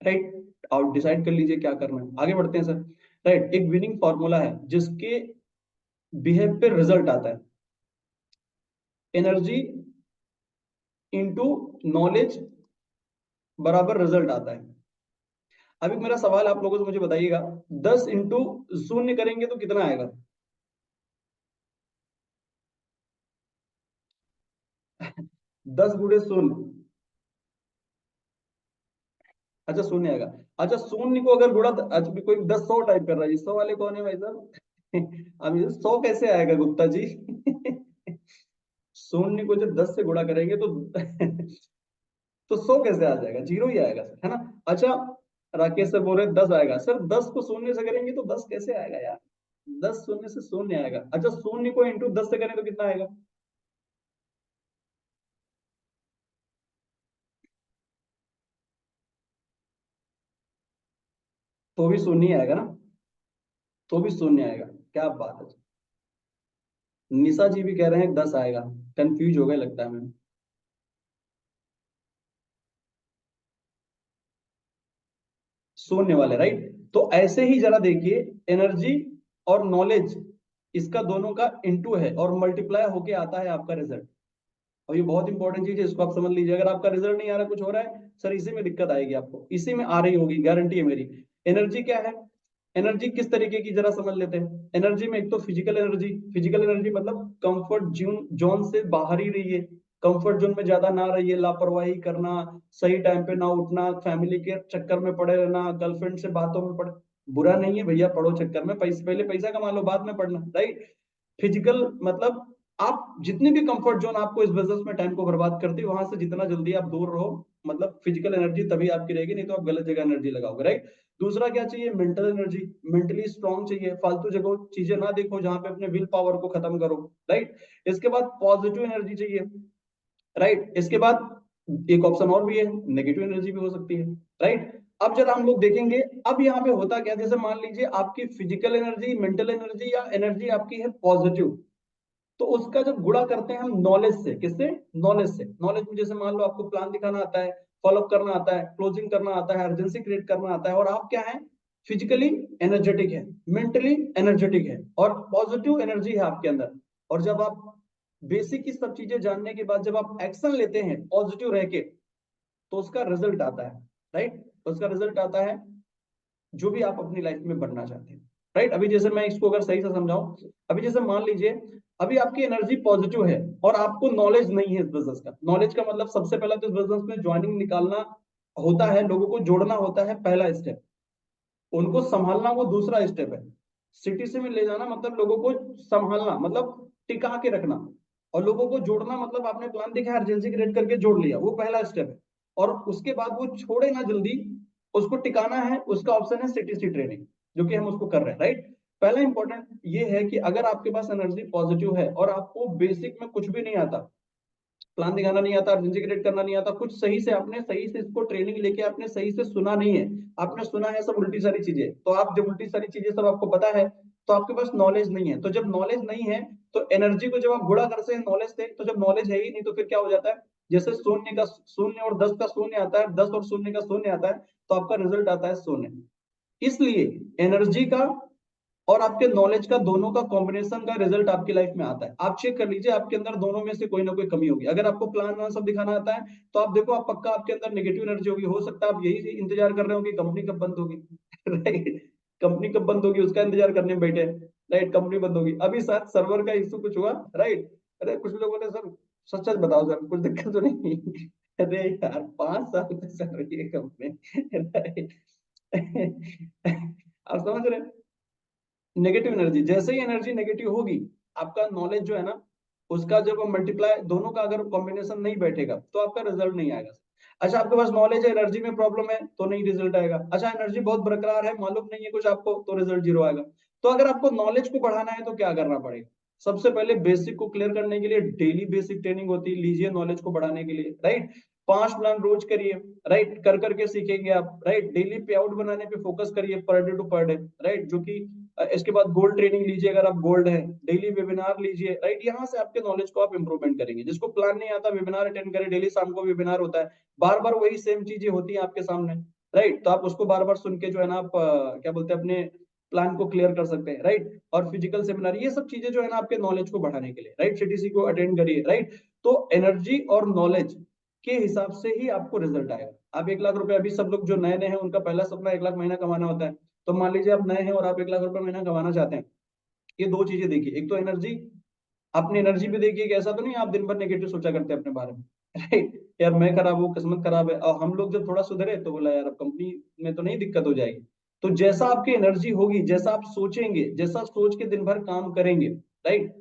राइट। आप डिसाइड कर लीजिए क्या करना है, आगे बढ़ते हैं सर, राइट। एक विनिंग फॉर्मूला है जिसके बिहेव पे रिजल्ट आता है, एनर्जी इंटू नॉलेज बराबर रिजल्ट आता है। अभी मेरा सवाल आप लोगों से मुझे बताइएगा, 10 इंटू 0 करेंगे तो कितना आएगा? 10 गुणे 0, अच्छा 0 आएगा। अच्छा 0 को अगर गुणा, अच्छा भी कोई 10 100 टाइप कर रहा है, 100 वाले कौन है भाई साहब? अब ये 100 कैसे आएगा गुप्ता जी? 0 को जब 10 से गुणा करेंगे तो तो 100 कैसे आ जाएगा? जीरो ही आएगा सर, है ना? अच्छा, राकेश सर बोल रहे 10 आएगा, सर 10 को 0 से करेंगे तो 10 कैसे आएगा यार? 10 शून्य से 0 आएगा। अच्छा 0 को इंटू 10 से करें तो कितना आएगा? तो भी 0 ही आएगा ना? तो भी 0 आएगा, क्या बात है। निशा जी भी कह रहे हैं 10 आएगा, कंफ्यूज हो गए लगता है मैं। 0 वाले, राइट। तो ऐसे ही जरा देखिए, एनर्जी और नॉलेज, इसका दोनों का इंटू है और मल्टीप्लाई होके आता है आपका रिजल्ट। और ये बहुत इंपॉर्टेंट चीज है, इसको आप समझ लीजिए। अगर आपका रिजल्ट नहीं आ रहा, कुछ हो रहा है सर, इसी में दिक्कत आएगी आपको, इसी में आ रही होगी, गारंटी है मेरी। एनर्जी क्या है? एनर्जी किस तरीके की, जरा समझ लेते हैं। एनर्जी में एक तो फिजिकल एनर्जी, फिजिकल एनर्जी मतलब कंफर्ट जोन जोन से बाहर ही रहिए, कंफर्ट जोन में ज्यादा ना रहिए, लापरवाही करना, सही टाइम पे ना उठना, फैमिली के चक्कर में पड़े रहना, गर्लफ्रेंड से बातों में पड़े, बुरा नहीं है भैया, पढ़ो चक्कर में, पैसे पहले पैसा कमा लो, बाद में पढ़ना, राइट। फिजिकल मतलब आप जितनी भी कंफर्ट जोन आपको इस बिजनेस में टाइम को बर्बाद करती है, वहां से जितना जल्दी आप दूर रहो, मतलब फिजिकल एनर्जी तभी आपकी रहेगी, नहीं तो आप गलत जगह एनर्जी लगाओगे, राइट। दूसरा क्या चाहिए? मेंटल एनर्जी, मेंटली स्ट्रांग चाहिए, फालतू जगह चीजें ना देखो जहां पे अपने विल पावर को खत्म करो, राइट। इसके बाद पॉजिटिव एनर्जी चाहिए, राइट। इसके बाद एक ऑप्शन और भी है, नेगेटिव एनर्जी भी हो सकती है, राइट। अब जरा हम लोग देखेंगे, अब यहाँ पे होता क्या, जैसे मान लीजिए आपकी फिजिकल एनर्जी, मेंटल एनर्जी या एनर्जी आपकी है पॉजिटिव, तो उसका जब गुणा करते हैं हम नॉलेज से, किससे? नॉलेज से। नॉलेज में जैसे मान लो आपको प्लान दिखाना आता है, फॉलोअप करना आता है, क्लोजिंग करना आता है, अर्जेंसी क्रिएट करना आता है, और आप क्या है? फिजिकली एनर्जेटिक है, मेंटली एनर्जेटिक है, और पॉजिटिव एनर्जी है आपके अंदर। और जब आप बेसिक की सब चीजें जानने के बाद जब आप एक्शन लेते हैं पॉजिटिव रह के, तो उसका रिजल्ट आता है, राइट। उसका रिजल्ट आता है जो भी आप अपनी लाइफ में बनना चाहते हैं, राइट। अभी जैसे मैं इसको अगर सही से समझाऊं, अभी जैसे मान लीजिए अभी आपकी एनर्जी पॉजिटिव है और आपको नॉलेज नहीं है इस बिजनेस का। नॉलेज का मतलब सबसे पहला तो इस बिजनेस में ज्वाइनिंग निकालना होता है, लोगों को जोड़ना होता है, पहला स्टेप। उनको संभालना वो दूसरा स्टेप है। सिटी से में ले जाना मतलब लोगों को संभालना, मतलब टिका के रखना। और लोगों को जोड़ना मतलब आपने प्लान देखा, अर्जेंसी क्रिएट करके जोड़ लिया, वो पहला स्टेप है। और उसके बाद वो छोड़े ना जल्दी, उसको टिकाना है, उसका ऑप्शन है सीटीसी ट्रेनिंग, जो कि हम उसको कर रहे हैं, राइट। पहला इंपॉर्टेंट ये है कि अगर आपके पास एनर्जी पॉजिटिव है और आपको बेसिक में कुछ भी नहीं आता, प्लान दिखाना नहीं आता, अर्जेंसी क्रिएट करना नहीं आता, कुछ सही से आपने सही से इसको ट्रेनिंग लेके आपने सही से सुना नहीं है, आपने सुना है सब उल्टी सारी चीजें, तो आप जब उल्टी सारी चीजें सब आपको पता है, तो आपके पास नॉलेज नहीं है। तो जब नॉलेज नहीं है, तो एनर्जी को जब आप गुणा करते हैं नॉलेज से, तो जब नॉलेज है ही नहीं, तो फिर क्या हो जाता है? जैसे शून्य का शून्य और 10 का शून्य आता है, 10 और शून्य का शून्य आता है, तो आपका रिजल्ट आता है शून्य। इसलिए एनर्जी का और आपके नॉलेज का, दोनों का कॉम्बिनेशन का रिजल्ट आपकी लाइफ में आता है। आप चेक कर लीजिए, आपके अंदर दोनों में से कोई ना कोई कमी होगी। अगर आपको प्लान वान सब दिखाना आता है, तो आप देखो, आप पक्का आपके अंदर नेगेटिव एनर्जी होगी। हो सकता है आप यही इंतजार कर रहे हो कि कंपनी कब बंद होगी, राइट। कंपनी कब बंद होगी उसका इंतजार करने में बैठे, राइट। कंपनी बंद होगी, अभी शायद सर्वर का इशू कुछ हुआ, राइट। अरे कुछ लोग बोले सर, सच सच बताओ सर, कुछ दिक्कत तो नहीं? अरे यार, 5 साल से चल रही है कंपनी, राइट। आप समझ रहे हैं? नेगेटिव एनर्जी, जैसे ही एनर्जी नेगेटिव होगी, आपका नॉलेज जो है ना, उसका जब मल्टीप्लाई, दोनों का अगर कॉम्बिनेशन नहीं बैठेगा, तो आपका रिजल्ट नहीं आएगा। अच्छा, आपके पास नॉलेज है, एनर्जी में प्रॉब्लम है, तो नहीं रिजल्ट आएगा। अच्छा, एनर्जी बहुत बरकरार है, मालूम नहीं है कुछ आपको, तो रिजल्ट जीरो आएगा। तो अगर आपको नॉलेज को बढ़ाना है, तो क्या करना पड़ेगा? सबसे पहले बेसिक को क्लियर करने के लिए डेली बेसिक ट्रेनिंग होती है, लीजिए नॉलेज को बढ़ाने के लिए, राइट। 5 प्लान रोज करिए, राइट, कर करके सीखेंगे आप, राइट। डेली पे आउट बनाने पे फोकस करिए, per day to per day, right. जो कि इसके बाद गोल्ड ट्रेनिंग लीजिए, अगर आप गोल्ड है, डेली वेबिनार लीजिए, राइट। यहाँ से आपके नॉलेज को आप इंप्रूवमेंट करेंगे। जिसको प्लान नहीं आता, वेबिनार अटेंड करें, डेली शाम को वेबिनार होता है, बार बार वही सेम चीजें होती है आपके सामने, राइट। तो आप उसको बार बार सुन के जो है ना, आप क्या बोलते हैं, अपने प्लान को क्लियर कर सकते हैं, राइट। और फिजिकल सेमिनार, ये सब चीजें जो है ना आपके नॉलेज को बढ़ाने के लिए, राइट, सीटीसी को अटेंड करिए, राइट। तो एनर्जी और नॉलेज के हिसाब से ही आपको रिजल्ट आएगा। आप 1 लाख रुपए, अभी सब लोग जो नए नए हैं, उनका पहला सपना 1 लाख महीना कमाना होता है। तो मान लीजिए आप नए हैं और आप 1 लाख रुपए महीना कमाना चाहते हैं, ये दो चीजें देखिए, एक तो एनर्जी, अपनी एनर्जी भी देखिए कि ऐसा तो नहीं आप दिन भर नेगेटिव सोचा करते हैं अपने बारे में, राइट। यार मैं खराब हूँ, किस्मत खराब है। और हम लोग जब थोड़ा सुधरे, तो बोला यार अब कंपनी में तो नहीं दिक्कत हो जाएगी। तो जैसा आपकी एनर्जी होगी, जैसा आप सोचेंगे, जैसा सोच के दिन भर काम करेंगे, राइट,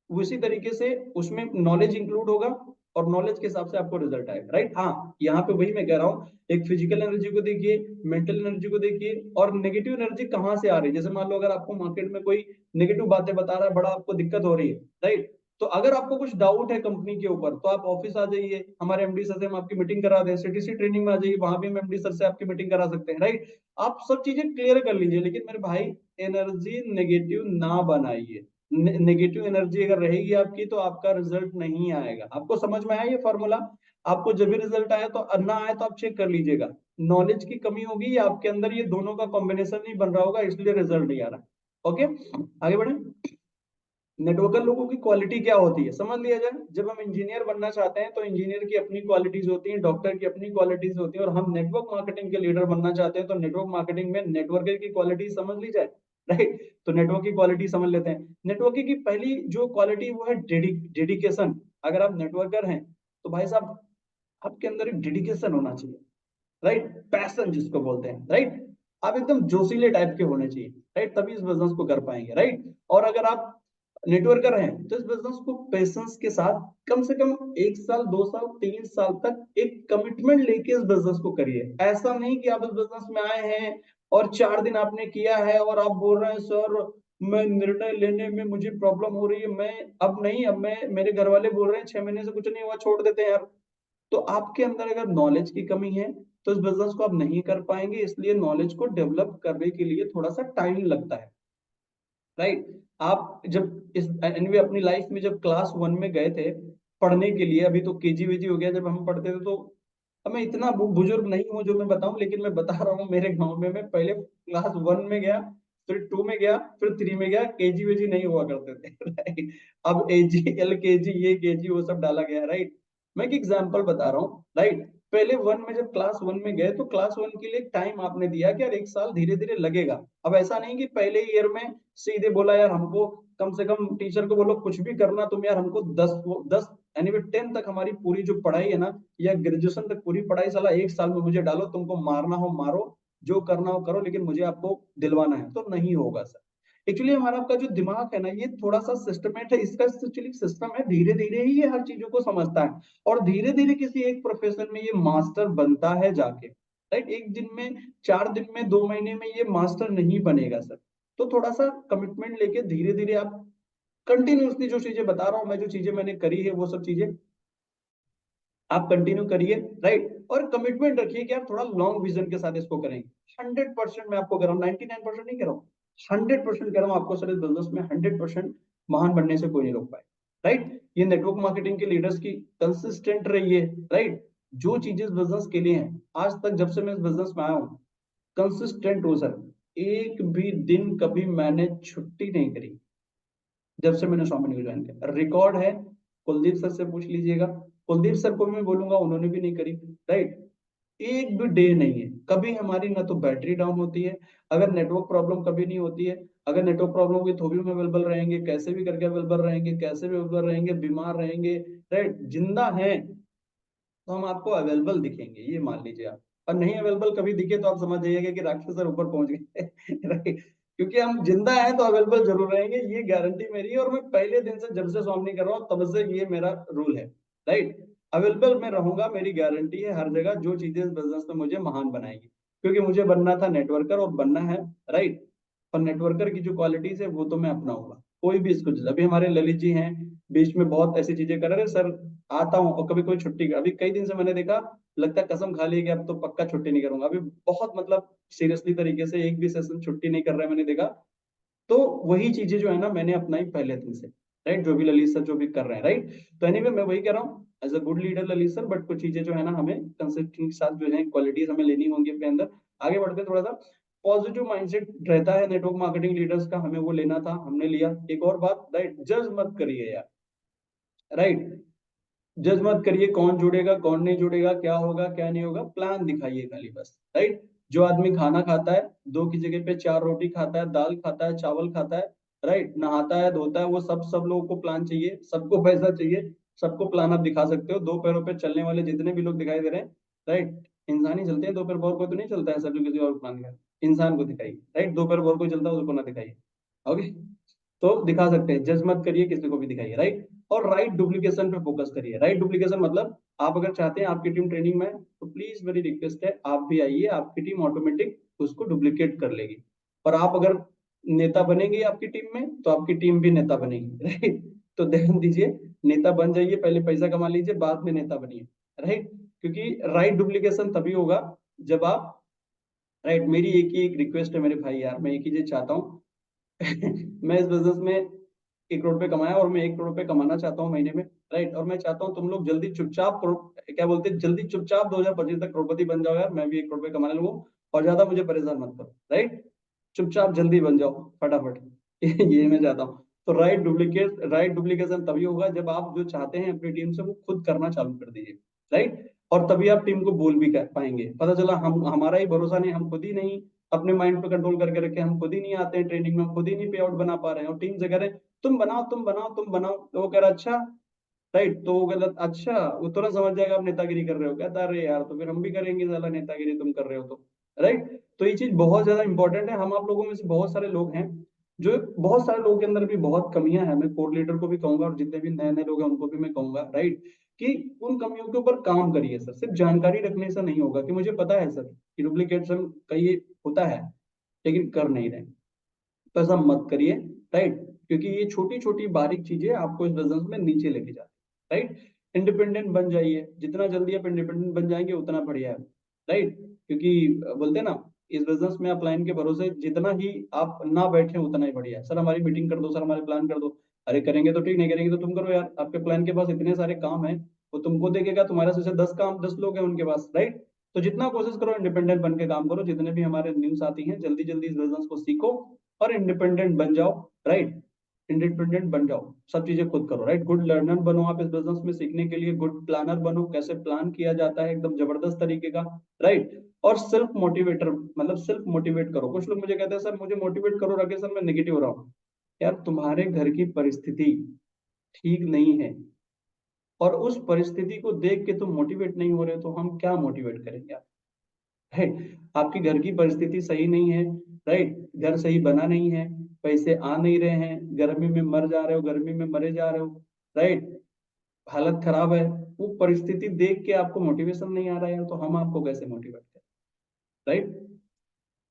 उसी तरीके से उसमें नॉलेज इंक्लूड होगा, और नॉलेज के हिसाब से आपको रिजल्ट आएगा, राइट। हाँ, यहाँ पे वही मैं कह रहा हूँ, एक फिजिकल एनर्जी को देखिए, मेंटल एनर्जी को देखिए, और नेगेटिव एनर्जी कहाँ से आ रही है। जैसे मान लो अगर आपको मार्केट में कोई नेगेटिव बातें बता रहा है, बड़ा आपको दिक्कत हो रही है, राइट। तो अगर आपको कुछ डाउट है कंपनी के ऊपर, तो आप ऑफिस आ जाइए, हमारे एमडी सर से हम आपकी मीटिंग करा दें, सीटीसी ट्रेनिंग में आ जाइए, वहां भी हम एमडी सर से आपकी मीटिंग करा सकते हैं, राइट। आप सब चीजें क्लियर कर लीजिए, लेकिन मेरे भाई एनर्जी नेगेटिव ना बनाइए। नेगेटिव एनर्जी अगर रहेगी आपकी, तो आपका रिजल्ट नहीं आएगा। आपको समझ में आया ये फॉर्मूला? आपको जब भी रिजल्ट आया तो ना आए तो आप चेक कर लीजिएगा, नॉलेज की कमी होगी या आपके अंदर ये दोनों का कॉम्बिनेशन नहीं बन रहा होगा, इसलिए रिजल्ट नहीं आ रहा। ओके, आगे बढ़े। नेटवर्कर लोगों की क्वालिटी क्या होती है समझ लिया जाए। जब हम इंजीनियर बनना चाहते हैं तो इंजीनियर की अपनी क्वालिटीज होती हैं, डॉक्टर की अपनी क्वालिटीज होती है, और हम नेटवर्क मार्केटिंग के लीडर बनना चाहते हैं तो नेटवर्क मार्केटिंग में नेटवर्कर की क्वालिटी समझ ली जाए। राइट, तो नेटवर्क की क्वालिटी समझ लेते हैं। नेटवर्किंग की पहली जो क्वालिटी वो है डेडिकेशन। अगर आप नेटवर्कर हैं तो भाई साहब आपके अंदर एक डेडिकेशन होना चाहिए, राइट, पैशन जिसको बोलते हैं, राइट। आप एकदम जोशीले टाइप के होने चाहिए, राइट, तभी इस बिजनेस को कर पाएंगे, राइट। और अगर आप नेटवर्कर हैं तो इस बिजनेस को पेशेंस के साथ कम से कम 1 साल 2 साल 3 साल तक एक कमिटमेंट लेके इस बिजनेस को करिए। ऐसा नहीं कि आप इस बिजनेस में आए हैं और 4 दिन आपने किया है और आप बोल रहे हैं सर मैं निर्णय लेने में मुझे प्रॉब्लम हो रही है, मैं अब नहीं, अब मैं, मेरे घर वाले बोल रहे हैं 6 महीने से कुछ नहीं हुआ छोड़ देते हैं यार। तो आपके अंदर अगर नॉलेज की कमी है तो इस बिजनेस को आप नहीं कर पाएंगे। इसलिए नॉलेज को डेवलप करने के लिए थोड़ा सा टाइम लगता है, राइट। आप जब इस एनवे अपनी लाइफ में जब क्लास 1 में गए थे पढ़ने के लिए, अभी तो केजी वेजी हो गया, जब हम पढ़ते थे तो, अब मैं इतना बुजुर्ग नहीं हूँ जो मैं बताऊं, लेकिन मैं बता रहा हूँ मेरे गांव में मैं पहले क्लास 1 में गया, फिर 2 में गया, फिर 3 में गया, केजी वेजी नहीं हुआ करते थे राइट। अब एजी एल केजी ये केजी वो सब डाला गया, राइट। मैं एक एग्जांपल बता रहा हूँ, राइट। पहले 1 में जब क्लास 1 में गए तो क्लास 1 के लिए टाइम आपने दिया कि यार 1 साल धीरे धीरे लगेगा। अब ऐसा नहीं कि पहले ईयर में सीधे बोला यार हमको कम से कम टीचर को बोलो कुछ भी करना तुम यार हमको 10 यानी 10 तक हमारी पूरी जो पढ़ाई है ना, या ग्रेजुएशन तक पूरी पढ़ाई साला 1 साल में मुझे डालो, तुमको मारना हो मारो, जो करना हो करो, लेकिन मुझे आपको दिलवाना है, तो नहीं होगा सर। एक्चुअली हमारा आपका जो दिमाग है ना ये थोड़ा सा सिस्टमेट है, इसका एक्चुअली सिस्टम है, धीरे धीरे ही ये हर चीजों को समझता है और धीरे धीरे किसी एक प्रोफेशन में ये मास्टर बनता है जाके, राइट। एक दिन में, 4 दिन में, 2 महीने में ये मास्टर नहीं बनेगा सर। तो थोड़ा सा कमिटमेंट लेके धीरे धीरे आप कंटिन्यूसली जो चीजें बता रहा हूं मैं, जो चीजें मैंने करी है वो सब चीजें आप कंटिन्यू करिए, राइट। और कमिटमेंट रखिए कि आप थोड़ा लॉन्ग विजन के साथ इसको करेंगे। 100% मैं आपको कह रहा हूँ, 99% नहीं कह रहा हूँ, 100% कह रहा हूँ आपको सर, इस बिजनेस में 100% महान बनने से कोई नहीं रोक पाए, राइट। ये नेटवर्क मार्केटिंग के लीडर्स की कंसिस्टेंट रहिए, राइट। जो चीजें इस बिजनेस के लिए हैं, आज तक जब से मैं इस बिजनेस में आया हूँ कंसिस्टेंट हूँ सर। एक भी दिन कभी मैंने छुट्टी नहीं करी जब से मैंने स्वामी को ज्वाइन किया, रिकॉर्ड है। कुलदीप सर से पूछ लीजिएगा, कुलदीप सर को भी मैं बोलूंगा, उन्होंने भी नहीं करी, राइट। एक भी डे नहीं है कभी हमारी ना तो बैटरी डाउन होती है, अगर नेटवर्क प्रॉब्लम कभी नहीं होती है। अगर नेटवर्क प्रॉब्लम होगी तो भी हम अवेलेबल रहेंगे, कैसे भी करके अवेलेबल रहेंगे, कैसे भी अवेलेबल रहेंगे, बीमार रहेंगे, राइट। जिंदा है तो हम आपको अवेलेबल दिखेंगे, ये मान लीजिए आप। और नहीं अवेलेबल कभी दिखे तो आप समझ जाइएगा कि राक्षस सर ऊपर पहुंच गए राइट। क्योंकि हम जिंदा हैं तो अवेलेबल जरूर रहेंगे, ये गारंटी मेरी है। और मैं पहले दिन से जब से स्वामी कर रहा हूँ तब से ये मेरा रूल है, राइट। अवेलेबल मैं रहूंगा, मेरी गारंटी है हर जगह, जो चीजें इस बिजनेस में मुझे महान बनाएगी। क्योंकि मुझे बनना था नेटवर्कर और बनना है, राइट। और नेटवर्कर की जो क्वालिटीज है वो तो मैं अपनाऊंगा, कोई भी इसको। अभी हमारे ललित जी हैं, बीच में बहुत ऐसी चीजें कर रहे सर, आता हूँ और कभी कोई छुट्टी का, अभी कई दिन से मैंने देखा, लगता है कसम खा ली कि अब तो पक्का छुट्टी नहीं करूंगा। अभी बहुत मतलब सीरियसली तरीके से एक भी सेशन छुट्टी नहीं कर रहे मैंने देखा। तो वही चीजें जो है ना मैंने अपनाई पहले दिन से, राइट। जो भी ललित सर जो भी कर रहे हैं, राइट। तो एनीवे मैं वही कह रहा हूँ as a good leader Lalit sir, but कुछ चीजें जो है ना हमें कंसिस्टेंट के साथ जो है क्वालिटीज हमें लेनी होंगी अपने अंदर। आगे बढ़ते हैं, थोड़ा सा पॉजिटिव माइंडसेट रहता है नेटवर्क मार्केटिंग लीडर्स का, हमें वो लेना था, हमने लिया। एक और बात, राइट, जज मत करिए यार, राइट। जज मत करिए कौन जुड़ेगा कौन नहीं जुड़ेगा, क्या होगा क्या नहीं होगा, प्लान दिखाइए खाली बस, राइट। जो आदमी खाना खाता है, 2 की जगह पे 4 रोटी खाता है, दाल खाता है, चावल खाता है, राइट, नहाता है धोता है, वो सब लोगों को प्लान चाहिए, सबको पैसा चाहिए, सबको प्लान आप दिखा सकते हो। 2 पैरों पे चलने वाले जितने भी लोग दिखाई दे रहे हैं, राइट, इंसान ही चलते हैं 2 पैर, और कोई तो नहीं चलता है सर जो किसी और प्लान का, इंसान को दिखाइए, राइट। 2 पैर और कोई चलता है उसको ना दिखाइए, ओके। तो दिखा सकते हैं, जज मत करिए, किसी को भी दिखाइए, राइट। और राइट डुप्लीकेशन पे फोकस करिए। राइट डुप्लीकेशन मतलब आप अगर चाहते हैं आपकी टीम ट्रेनिंग में, तो प्लीज मेरी रिक्वेस्ट है आप भी आइए, आपकी टीम ऑटोमेटिक उसको डुप्लीकेट कर लेगी। और आप अगर नेता बनेंगे आपकी टीम में तो आपकी टीम भी नेता बनेगी, राइट। तो ध्यान दीजिए, नेता बन जाइए, पहले पैसा कमा लीजिए, बाद में नेता बनिए, राइट। क्योंकि राइट डुप्लीकेशन तभी होगा जब आप, राइट। मेरी एक ही एक रिक्वेस्ट है मेरे भाई यार, मैं एक ही चीज चाहता हूँ मैं इस बिजनेस में 1 करोड़ रुपए कमाया और मैं 1 करोड़ रुपए कमाना चाहता हूँ महीने में, राइट। और मैं चाहता हूँ तुम लोग जल्दी चुपचाप क्या बोलते हैं, जल्दी चुपचाप 2025 तक करोड़पति बन जाओ यार, मैं भी 1 करोड़ रुपए कमाने लगूँ। और ज्यादा मुझे परेशान मत करो, राइट। चुपचाप जल्दी बन जाओ फटाफट ये मैं चाहता हूँ। तो राइट डुप्लीकेशन तभी होगा जब आप जो चाहते हैं अपनी टीम से वो खुद करना चालू कर दीजिए, राइट। और तभी आप टीम को बोल भी कर पाएंगे। पता चला हम हमारा ही भरोसा नहीं, हम खुद ही नहीं अपने माइंड पे कंट्रोल करके रखे, हम खुद ही नहीं आते हैं ट्रेनिंग में, हम खुद ही नहीं पे आउट बना पा रहे हैं, और टीम से कह रहे हैं तुम बनाओ तुम बनाओ तुम बनाओ, तो वो कह रहा अच्छा, राइट। तो वो गलत, अच्छा वो तुरंत समझ जाएगा आप नेतागिरी कर रहे हो, कहता अरे यार तो फिर हम भी करेंगे साला नेतागिरी, तुम कर रहे हो तो, राइट। तो ये चीज बहुत ज्यादा इंपॉर्टेंट है। हम आप लोगों में से बहुत सारे लोग हैं जो, बहुत सारे लोगों के अंदर भी बहुत कमियां हैं, मैं कोर लीडर को भी कहूंगा और जितने भी नए नए लोग हैं उनको भी मैं कहूंगा, राइट, कि उन कमियों के ऊपर काम करिए सर। सिर्फ जानकारी रखने से नहीं होगा कि मुझे पता है सर कि डुप्लीकेशन का ये होता है, लेकिन कर नहीं रहे, तो ऐसा मत करिए, राइट। क्योंकि ये छोटी छोटी बारीक चीजें आपको इस बिजनेस में नीचे लेके जाती है, राइट। इंडिपेंडेंट बन जाइए, जितना जल्दी आप इंडिपेंडेंट बन जाएंगे उतना बढ़िया है, राइट। क्योंकि बोलते हैं ना, इस बिजनेस में अपलाइन के भरोसे जितना ही आप ना बैठे उतना ही बढ़िया है। सर हमारी मीटिंग कर दो, सर हमारे प्लान कर दो, अरे करेंगे तो ठीक, नहीं करेंगे तो तुम करो यार, आपके प्लान के पास इतने सारे काम है, वो तुमको देखेगा, तुम्हारे से 10 लोग हैं उनके पास, राइट। तो जितना कोशिश करो इंडिपेंडेंट बन के काम करो। जितने भी हमारे न्यूज आती हैं जल्दी जल्दी इस बिजनेस को सीखो और इंडिपेंडेंट बन जाओ, राइट। इंडिपेंडेंट बन जाओ, सब चीजें खुद करो, राइट। गुड लर्नर बनो आप इस बिजनेस में सीखने के लिए, गुड प्लानर बनो, कैसे प्लान किया जाता है एकदम जबरदस्त तरीके का, राइट। और सेल्फ मोटिवेटर, मतलब सेल्फ मोटिवेट करो। कुछ लोग मुझे कहते हैं सर मुझे मोटिवेट करो राकेश सर, मैं नेगेटिव हो रहा हूँ। यार तुम्हारे घर की परिस्थिति ठीक नहीं है और उस परिस्थिति को देख के तुम मोटिवेट नहीं हो रहे, तो हम क्या मोटिवेट करेंगे आप, राइट। आपकी घर की परिस्थिति सही नहीं है, राइट, घर सही बना नहीं है, पैसे आ नहीं रहे हैं, गर्मी में मर जा रहे हो, गर्मी में मरे जा रहे हो, राइट, हालत खराब है, वो परिस्थिति देख के आपको मोटिवेशन नहीं आ रहा है, तो हम आपको कैसे मोटिवेट करें, राइट।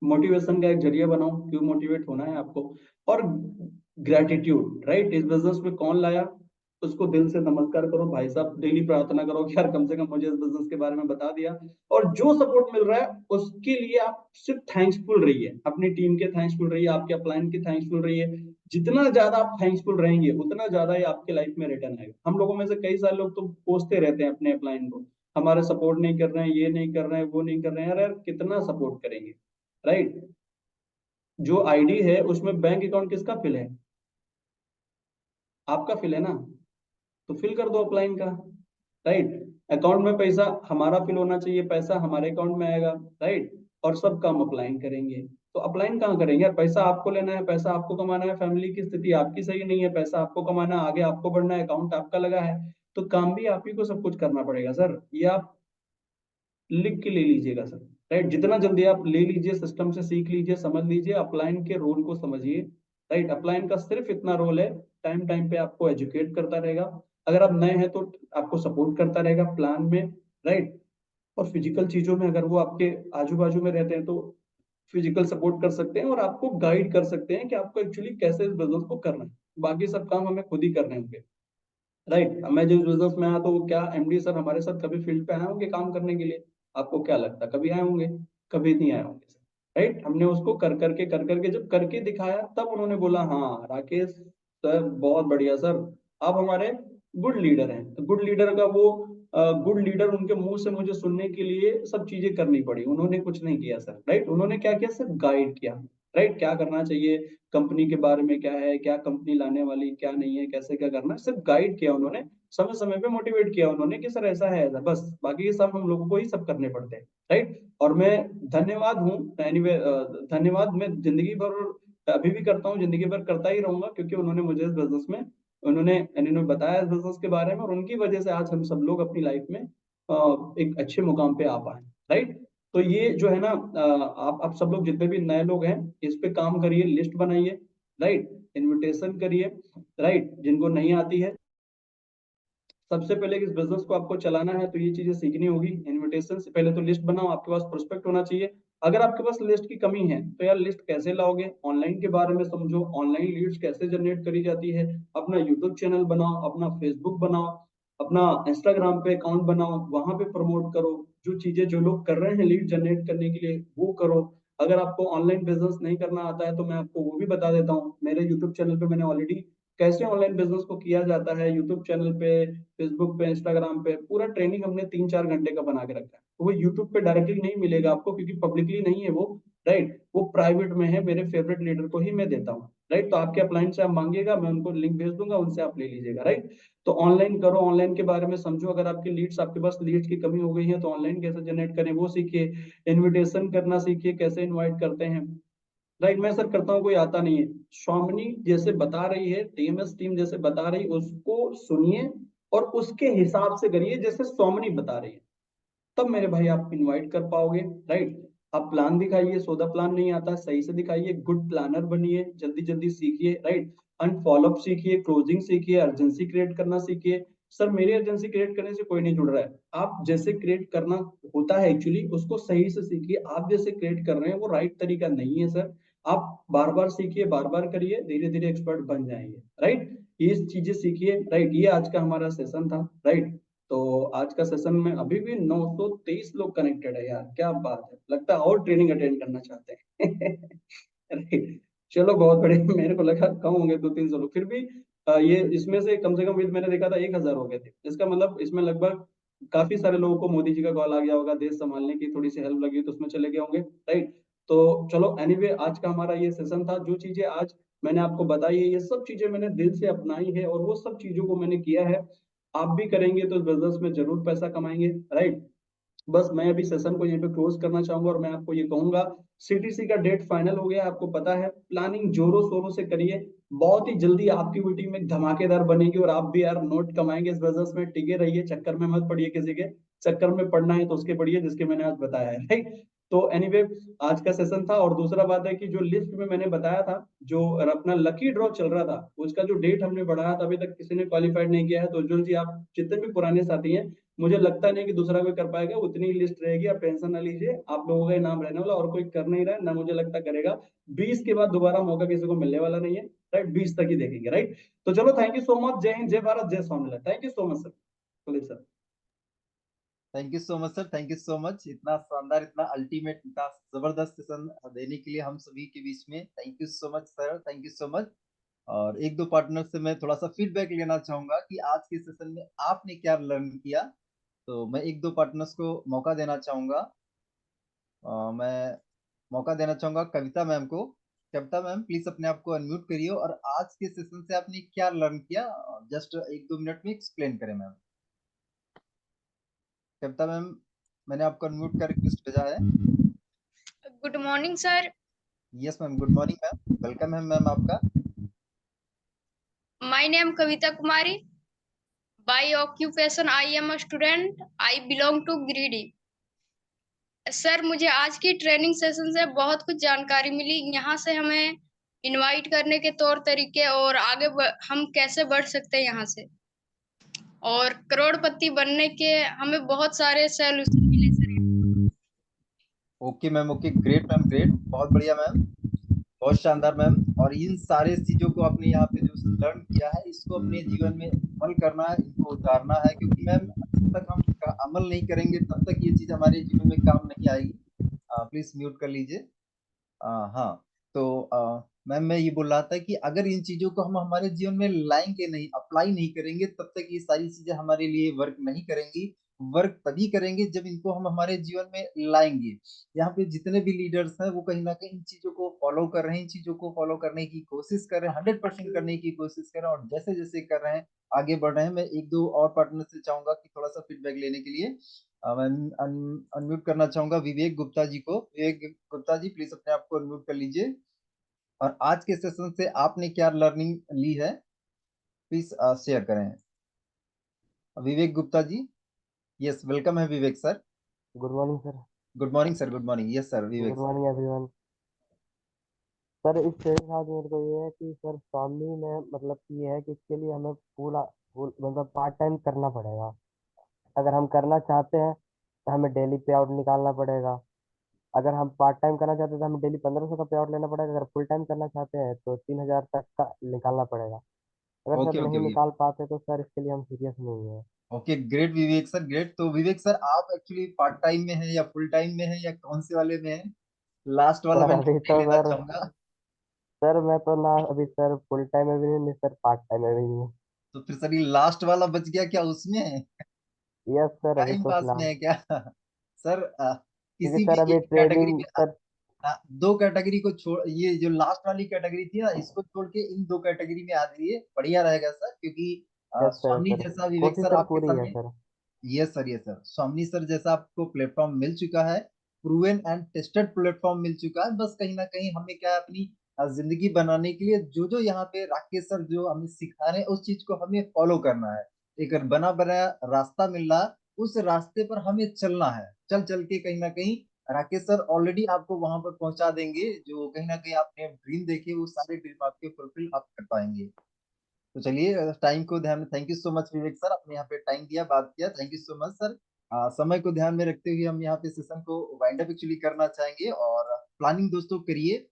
मोटिवेशन का एक जरिया बनाओ, क्यों मोटिवेट होना है आपको। और ग्रेटिट्यूड, राइट, इस बिजनेस में कौन लाया, उसको दिल से नमस्कार करो भाई साहब, डेली प्रार्थना करो कि यार कम से कम मुझे इस बिजनेस के बारे में बता दिया। और जो सपोर्ट मिल रहा है उसके लिए आप सिर्फ थैंक्सफुल रहिए, अपनी टीम के थैंक्सफुल रहिए, आपके अपलाइन के थैंक्सफुल रहिए। जितना ज्यादा आप थैंक्सफुल रहेंगे उतना ज्यादा ही आपके लाइफ में रिटर्न आएगा। हम लोगों में से कई सारे लोग तो कोसते रहते हैं अपने अपलाइन को, हमारे सपोर्ट नहीं कर रहे हैं, ये नहीं कर रहे हैं, वो नहीं कर रहे हैं, यार यार कितना सपोर्ट करेंगे, राइट। जो आईडी है उसमें बैंक अकाउंट किसका फिल है, आपका फिल है ना, तो फिल कर दो अपलाइन का, राइट। अकाउंट में पैसा हमारा फिल होना चाहिए, पैसा हमारे अकाउंट में आएगा, राइट। और सब काम अपलाइन करेंगे, तो अपलाइन कहाँ करेंगे यार, पैसा आपको लेना है, पैसा आपको कमाना है, फैमिली की स्थिति आपकी सही नहीं है, पैसा आपको कमाना है, आगे आपको बढ़ना है, अकाउंट आपका लगा है, तो काम भी आप ही को सब कुछ करना पड़ेगा सर। ये आप लिख के ले लीजिएगा सर, राइट। जितना जल्दी आप ले लीजिए, सिस्टम से सीख लीजिए, समझ लीजिए, अपलाइन के रोल को समझिए, राइट। अपलाइन का सिर्फ इतना रोल है, टाइम टाइम पे आपको एजुकेट करता रहेगा, अगर आप नए हैं तो आपको सपोर्ट करता रहेगा प्लान में, राइट। और फिजिकल चीजों में अगर वो आपके आजू बाजू में रहते हैं तो फिजिकल सपोर्ट कर सकते हैं और आपको गाइड कर सकते हैं कि आपको एक्चुअली कैसे इस बिजनेस को करना है। बाकी सब काम हमें खुद ही करने होंगे, राइट। मैं जिस बिजनेस में आया तो वो क्या एमडी सर हमारे साथ कभी फील्ड पे आए होंगे काम करने के लिए, आपको क्या लगता है कभी आए होंगे, कभी नहीं आए होंगे सर, राइट। हमने उसको कर करके जब करके दिखाया तब उन्होंने बोला हाँ राकेश सर बहुत बढ़िया सर, आप हमारे गुड लीडर हैं। तो गुड लीडर का वो गुड लीडर उनके मुंह से मुझे सुनने के लिए सब चीजें करनी पड़ी, उन्होंने कुछ नहीं किया सर, राइट। उन्होंने क्या किया, सिर्फ गाइड किया, राइट, क्या करना चाहिए, कंपनी के बारे में क्या है, क्या कंपनी लाने वाली क्या नहीं है, कैसे क्या करना है, सिर्फ गाइड किया उन्होंने, समय समय पे मोटिवेट किया उन्होंने कि सर ऐसा है ऐसा, बस बाकी ये सब हम लोगों को ही सब करने पड़ते हैं, राइट। और मैं धन्यवाद हूँ एनीवे, धन्यवाद मैं जिंदगी भर अभी भी करता हूँ, जिंदगी भर करता ही रहूंगा, क्योंकि उन्होंने मुझे इस बिजनेस में उन्होंने बताया इस बिजनेस के बारे में, और उनकी वजह से आज हम सब लोग अपनी लाइफ में एक अच्छे मुकाम पे आ पाए, राइट। तो ये जो है ना, आप सब लोग जितने भी नए लोग हैं इस पे काम करिए, लिस्ट बनाइए, राइट, इनविटेशन करिए, राइट, जिनको नहीं आती है। सबसे पहले इस बिजनेस को आपको चलाना है तो ये चीजें सीखनी होगी। इनविटेशन से पहले तो लिस्ट बनाओ, आपके पास प्रोस्पेक्ट होना चाहिए। अगर आपके पास लिस्ट की कमी है तो यार लिस्ट कैसे लाओगे, ऑनलाइन के बारे में समझो, ऑनलाइन लीड्स कैसे जनरेट करी जाती है, अपना यूट्यूब चैनल बनाओ, अपना फेसबुक बनाओ, अपना इंस्टाग्राम पे अकाउंट बनाओ, वहां पे प्रमोट करो, जो चीजें जो लोग कर रहे हैं लीड जनरेट करने के लिए वो करो। अगर आपको ऑनलाइन बिजनेस नहीं करना आता है तो मैं आपको वो भी बता देता हूँ, मेरे यूट्यूब चैनल पे मैंने ऑलरेडी कैसे ऑनलाइन बिजनेस को किया जाता है, यूट्यूब चैनल पे, फेसबुक पे, इंस्टाग्राम पे पूरा ट्रेनिंग हमने 3-4 घंटे का बना के रखा है। तो वो यूट्यूब पे डायरेक्टली नहीं मिलेगा आपको क्योंकि पब्लिकली नहीं है वो, राइट, वो प्राइवेट में है, मेरे फेवरेट लीडर को ही मैं देता हूँ, राइट। तो आपके अपलाइन से आप मांगिएगा, मैं उनको लिंक भेज दूंगा, उनसे आप ले लीजिएगा, राइट। तो ऑनलाइन करो, ऑनलाइन के बारे में समझो। अगर आपकी लीड्स, आपके पास लीड्स की कमी हो गई है तो ऑनलाइन कैसे जनरेट करें वो सीखिए। इनविटेशन करना सीखिए, कैसे इनवाइट करते हैं, राइट। मैं सर करता हूँ, कोई आता नहीं है। स्वामिनी जैसे बता रही है, टीएमएस टीम जैसे बता रही, उसको सुनिए और उसके हिसाब से करिए जैसे स्वामिनी बता रही है, तब मेरे भाई आप इनवाइट कर पाओगे, राइट। आप प्लान दिखाइए, सोदा प्लान नहीं आता सही से दिखाइए, गुड प्लानर बनिए, जल्दी जल्दी सीखिए, राइट। अनफॉलोअप सीखिए, क्लोजिंग सीखिए, अर्जेंसी क्रिएट करना सीखिए। सर मेरी अर्जेंसी क्रिएट करने से कोई नहीं जुड़ रहा है, आप जैसे क्रिएट करना होता है एक्चुअली उसको सही से सीखिए। आप जैसे क्रिएट कर रहे हैं वो राइट तरीका नहीं है सर। आप बार बार सीखिए, बार बार करिए, धीरे धीरे एक्सपर्ट बन जाएंगे, राइट। ये चीजें सीखिए, राइट। ये आज का हमारा सेशन था, राइट। तो आज का सेशन में अभी भी 923 लोग कनेक्टेड है यार, क्या बात है, लगता है और ट्रेनिंग अटेंड करना चाहते हैं। राइट, चलो बहुत बढ़िया। मेरे को लगा कम होंगे 200-300 लोग, फिर भी ये इसमें से कम मैंने देखा था 1000 हो गए थे। इसका मतलब इसमें लगभग काफी सारे लोगों को मोदी जी का कॉल आ गया होगा, देश संभालने की थोड़ी सी हेल्प लगी तो उसमें चले गए होंगे, राइट। तो चलो एनीवे, आज का हमारा ये सेशन था। जो चीजें आज मैंने आपको बताई है, ये सब चीजें मैंने दिल से अपनाई है और वो सब चीजों को मैंने किया है। आप भी करेंगे तो इस बिजनेस में जरूर पैसा कमाएंगे, राइट। बस मैं अभी सेशन को यहीं पे क्लोज करना चाहूंगा और मैं आपको ये कहूंगा, सीटीसी का डेट फाइनल हो गया, आपको पता है। प्लानिंग जोरों शोरों से करिए, बहुत ही जल्दी आपकी भी टीम में धमाकेदार बनेगी और आप भी यार नोट कमाएंगे इस बिजनेस में। टिके रहिए, चक्कर में मत पड़िए, किसी के चक्कर में पड़ना है तो उसके पड़िए जिसके मैंने आज बताया है, राइट। तो एनीवे, आज का सेशन था। और दूसरा बात है कि जो लिस्ट में मैंने बताया था, जो अपना लकी ड्रॉ चल रहा था, उसका जो डेट हमने बढ़ाया था, अभी तक किसी ने क्वालिफाइड नहीं किया है। तो उज्जवल जी, आप जितने भी पुराने साथी हैं, मुझे लगता नहीं कि दूसरा कोई कर पाएगा, उतनी ही लिस्ट रहेगी, आप टेंशन ना लीजिए। आप लोगों का ही नाम रहने वाला, और कोई कर नहीं रहा है ना, मुझे लगता करेगा। 20 के बाद दोबारा मौका किसी को मिलने वाला नहीं है, राइट। 20 तक ही देखेंगे, राइट। तो चलो, थैंक यू सो मच। जय हिंद, जय भारत, जय Swaminarayan. Thank you so much sir, Kuldeep sir. Thank you so much sir, thank you so much, इतना शानदार, इतना अल्टीमेट, इतना जबरदस्त सेशन देने के लिए हम सभी के बीच में। Thank you so much sir, thank you so much. और एक दो पार्टनर से मैं थोड़ा सा फीडबैक लेना चाहूंगा कि आज के सेशन में आपने क्या लर्न किया। तो मैं एक दो पार्टनर्स को मौका देना चाहूंगा। मैं मौका देना चाहूंगा कविता मैम को। कविता मैम प्लीज अपने आप को अनम्यूट करिए और आज के सेशन से आपने क्या लर्न किया, जस्ट एक दो मिनट में एक्सप्लेन करें मैम। कविता मैम, मैंने आपको अनम्यूट का रिक्वेस्ट भेजा है। Good morning sir. Yes ma'am, good morning ma'am, welcome है मैम आपका। My name Kavita Kumari. By occupation I am a student. I belong to Giridih. Sir, मुझे आज की ट्रेनिंग सेशन से बहुत कुछ जानकारी मिली। यहाँ से हमें इनवाइट करने के तौर तरीके और हम कैसे बढ़ सकते हैं यहाँ से, और करोड़पति बनने के हमें बहुत सारे सॉल्यूशन मिले sir. Okay ma'am, okay, great ma'am, great, बहुत बढ़िया मैम, बहुत शानदार मैम। और इन सारे चीजों को आपने यहाँ पे जो लर्न किया है, इसको अपने जीवन में अमल करना है, इनको उतारना है, क्योंकि मैम जब तक हम इसका अमल नहीं करेंगे तब तक ये चीज हमारे जीवन में काम नहीं आएगी। प्लीज म्यूट कर लीजिए। हाँ, तो मैम मैं ये बोल रहा था कि अगर इन चीजों को हम हमारे जीवन में लाएंगे नहीं, अप्लाई नहीं करेंगे, तब तक ये सारी चीजें हमारे लिए वर्क नहीं करेंगी। वर्क तभी करेंगे जब इनको हम हमारे जीवन में लाएंगे। यहाँ पे जितने भी लीडर्स हैं वो कहीं ना कहीं इन चीजों को फॉलो कर रहे हैं, इन चीजों को फॉलो करने की कोशिश कर रहे हैं, 100% करने की कोशिश कर रहे हैं, और जैसे जैसे कर रहे हैं आगे बढ़ रहे हैं। मैं एक दो और पार्टनर से चाहूंगा कि थोड़ा सा फीडबैक लेने के लिए मैं अनम्यूट करना चाहूंगा विवेक गुप्ता जी को। विवेक गुप्ता जी प्लीज अपने आप को अनम्यूट कर लीजिए, और आज के सेशन से आपने क्या लर्निंग ली है प्लीज शेयर करें। विवेक गुप्ता जी, यस, वेलकम है Vivek sir. Good morning sir. Good morning sir, good morning, yes sir, good Vivek sir. Morning everyone. Sir इस ट्रेनिंग के साथ मेरे को ये है कि सर फैमिली में मतलब कि ये है कि इसके लिए हमें मतलब पार्ट टाइम करना पड़ेगा। अगर हम करना चाहते हैं तो हमें डेली पे आउट निकालना पड़ेगा। अगर हम पार्ट टाइम करना चाहते हैं तो हमें डेली 1500 का पे आउट लेना पड़ेगा। अगर फुल टाइम करना चाहते हैं तो 3000 तक का निकालना पड़ेगा। अगर ओके सर ओके नहीं ओके निकाल पाते तो सर इसके लिए हम सीरियस नहीं है। ओके, ग्रेट विवेक सर, ग्रेट। तो विवेक सर, आप एक्चुअली पार्ट टाइम में है या फुल टाइम में है या कौन से वाले में है? लास्ट वाला सर मैं अभी नहीं तो लेना सर चाहूंगा। सर मैं तो ना अभी सर फुल टाइम में भी नहीं सर पार्ट टाइम में भी नहीं। तो फिर सर ये लास्ट वाला बच गया क्या, उसमें है? यस सर, अभी टाइम तो पास में फिलहाल है क्या? सर क्योंकि किसी भी सर अभी एक कैटेगरी ट्रेनिंग में सर दो कैटेगरी को छोड़, ये जो लास्ट वाली कैटेगरी थी ना, इसको छोड़ के इन दो कैटेगरी में आ जाइए, बढ़िया रहेगा सर। क्योंकि यस सर, स्वामी सर जैसा विवेक कोशिश सर सर आपके पूरी है सामने, sir. Yes sir, yes sir, Swami sir जैसा आपको प्लेटफॉर्म मिल चुका है, प्रूवन एंड टेस्टेड प्लेटफॉर्म मिल चुका है। बस कहीं ना कहीं हमें क्या है, अपनी जिंदगी बनाने के लिए जो जो यहाँ पे राकेश सर जो हमें सिखा रहे हैं, उस चीज को हमें फॉलो करना है। एक बना बनाया रास्ता मिल रहा, उस रास्ते पर हमें चलना है। चल चल के कहीं ना कहीं राकेश सर ऑलरेडी आपको वहां पर पहुंचा देंगे, जो कहीं ना कहीं आपने ड्रीम देखे वो सारे ड्रीम आपके फुलफिल आप कर पाएंगे। तो चलिए, टाइम को ध्यान में, thank you so much Vivek sir, आपने यहाँ पे टाइम दिया, बात किया, thank you so much sir. समय को ध्यान में रखते हुए हम यहाँ पे सेशन को वाइंड अप एक्चुअली करना चाहेंगे, और प्लानिंग दोस्तों करिए।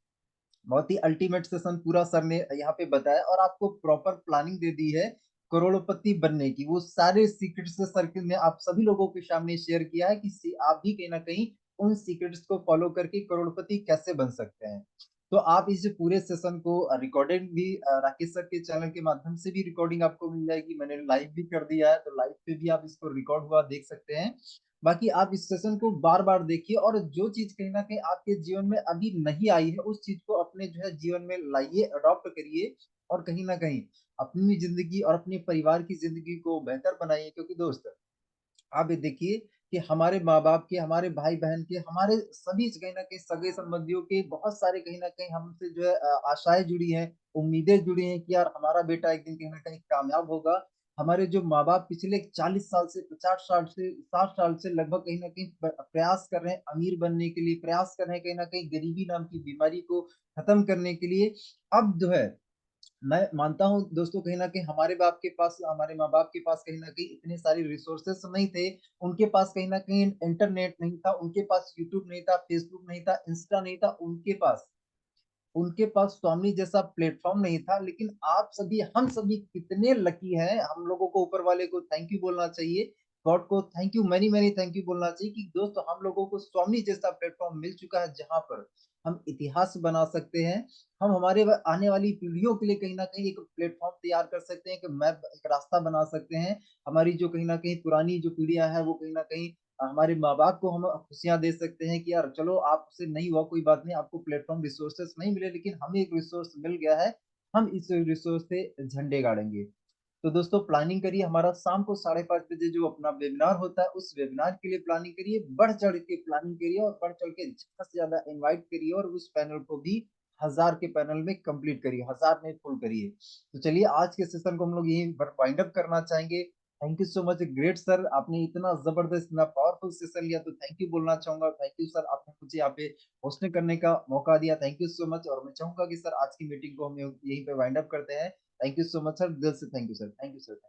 बहुत ही अल्टीमेट सेशन पूरा सर ने यहाँ पे बताया, और आपको प्रॉपर प्लानिंग दे दी है करोड़पति बनने की। वो सारे सीक्रेट्स सर ने आप सभी लोगों के सामने शेयर किया है कि आप भी कहीं ना कहीं उन सीक्रेट्स को फॉलो करके करोड़पति कैसे बन सकते हैं। तो आप इस पूरे सेशन को रिकॉर्डेड भी राकेश सर के चैनल के माध्यम से भी रिकॉर्डिंग आपको मिल जाएगी, मैंने लाइव भी कर दिया है, तो लाइव पे भी आप इसको रिकॉर्ड हुआ देख सकते हैं। बाकी आप इस सेशन को बार बार देखिए, और जो चीज कहीं ना कहीं आपके जीवन में अभी नहीं आई है, उस चीज को अपने जो है जीवन में लाइए, अडॉप्ट करिए, और कहीं ना कहीं अपनी जिंदगी और अपने परिवार की जिंदगी को बेहतर बनाइए। क्योंकि दोस्त आप ये देखिए कि हमारे माँ बाप के, हमारे भाई बहन के, हमारे सभी कहीं ना कहीं सगे संबंधियों के बहुत सारे कहीं ना कहीं हमसे जो है आशाएं जुड़ी हैं, उम्मीदें जुड़ी हैं कि यार हमारा बेटा एक दिन कहीं ना कहीं कामयाब होगा। हमारे जो माँ बाप पिछले 40 साल से, 50 साल से, 60 साल से लगभग कहीं ना कहीं प्रयास कर रहे हैं अमीर बनने के लिए, प्रयास कर रहे हैं कहीं ना कहीं गरीबी नाम की बीमारी को खत्म करने के लिए। अब जो है, मैं मानता हूँ दोस्तों, कहीं ना कहीं हमारे बाप के पास, हमारे माँ बाप के पास कहीं ना कहीं इतने सारे रिसोर्सेस नहीं थे। उनके पास कहीं ना कहीं इंटरनेट नहीं था, उनके पास यूट्यूब नहीं था, फेसबुक नहीं था, इंस्टा नहीं था उनके पास स्वामी जैसा प्लेटफॉर्म नहीं था। लेकिन आप सभी, हम सभी कितने लकी हैं, हम लोगों को ऊपर वाले को थैंक यू बोलना चाहिए, गॉड को thank you, many many thank you बोलना चाहिए कि दोस्तों हम लोगों को स्वामी जैसा प्लेटफॉर्म मिल चुका है, जहां पर हम इतिहास बना सकते हैं। हम हमारे आने वाली पीढ़ियों के लिए कहीं ना कहीं एक प्लेटफॉर्म तैयार कर सकते हैं, कि मैप, एक रास्ता बना सकते हैं। हमारी जो कहीं ना कहीं पुरानी जो पीढ़ियां हैं, वो कहीं ना कहीं हमारे माँ बाप को हम खुशियां दे सकते हैं कि यार चलो, आपसे नहीं हुआ कोई बात नहीं, आपको प्लेटफॉर्म रिसोर्सेस नहीं मिले, लेकिन हमें एक रिसोर्स मिल गया है, हम इस रिसोर्स से झंडे गाड़ेंगे। तो दोस्तों प्लानिंग करिए, हमारा शाम को 5:30 बजे जो अपना वेबिनार होता है, उस वेबिनार के लिए प्लानिंग करिए, बढ़ चढ़ के प्लानिंग करिए, और बढ़ चढ़ के ज्यादा से ज्यादा इन्वाइट करिए, और उस पैनल को भी 1000 के पैनल में कंप्लीट करिए, 1000 में फुल करिए। तो चलिए, आज के सेशन को हम लोग यही वाइंड अप करना चाहेंगे। Thank you so much great sir, आपने इतना जबरदस्त, इतना पावरफुल सेशन लिया, तो थैंक यू बोलना चाहूंगा। थैंक यू सर, आपने मुझे यहाँ पे होस्टिंग करने का मौका दिया, थैंक यू सो मच। और मैं चाहूंगा कि सर आज की मीटिंग को हम यहीं पे वाइंड अप करते हैं। Thank you so much sir, दिल से thank you sir, thank you sir.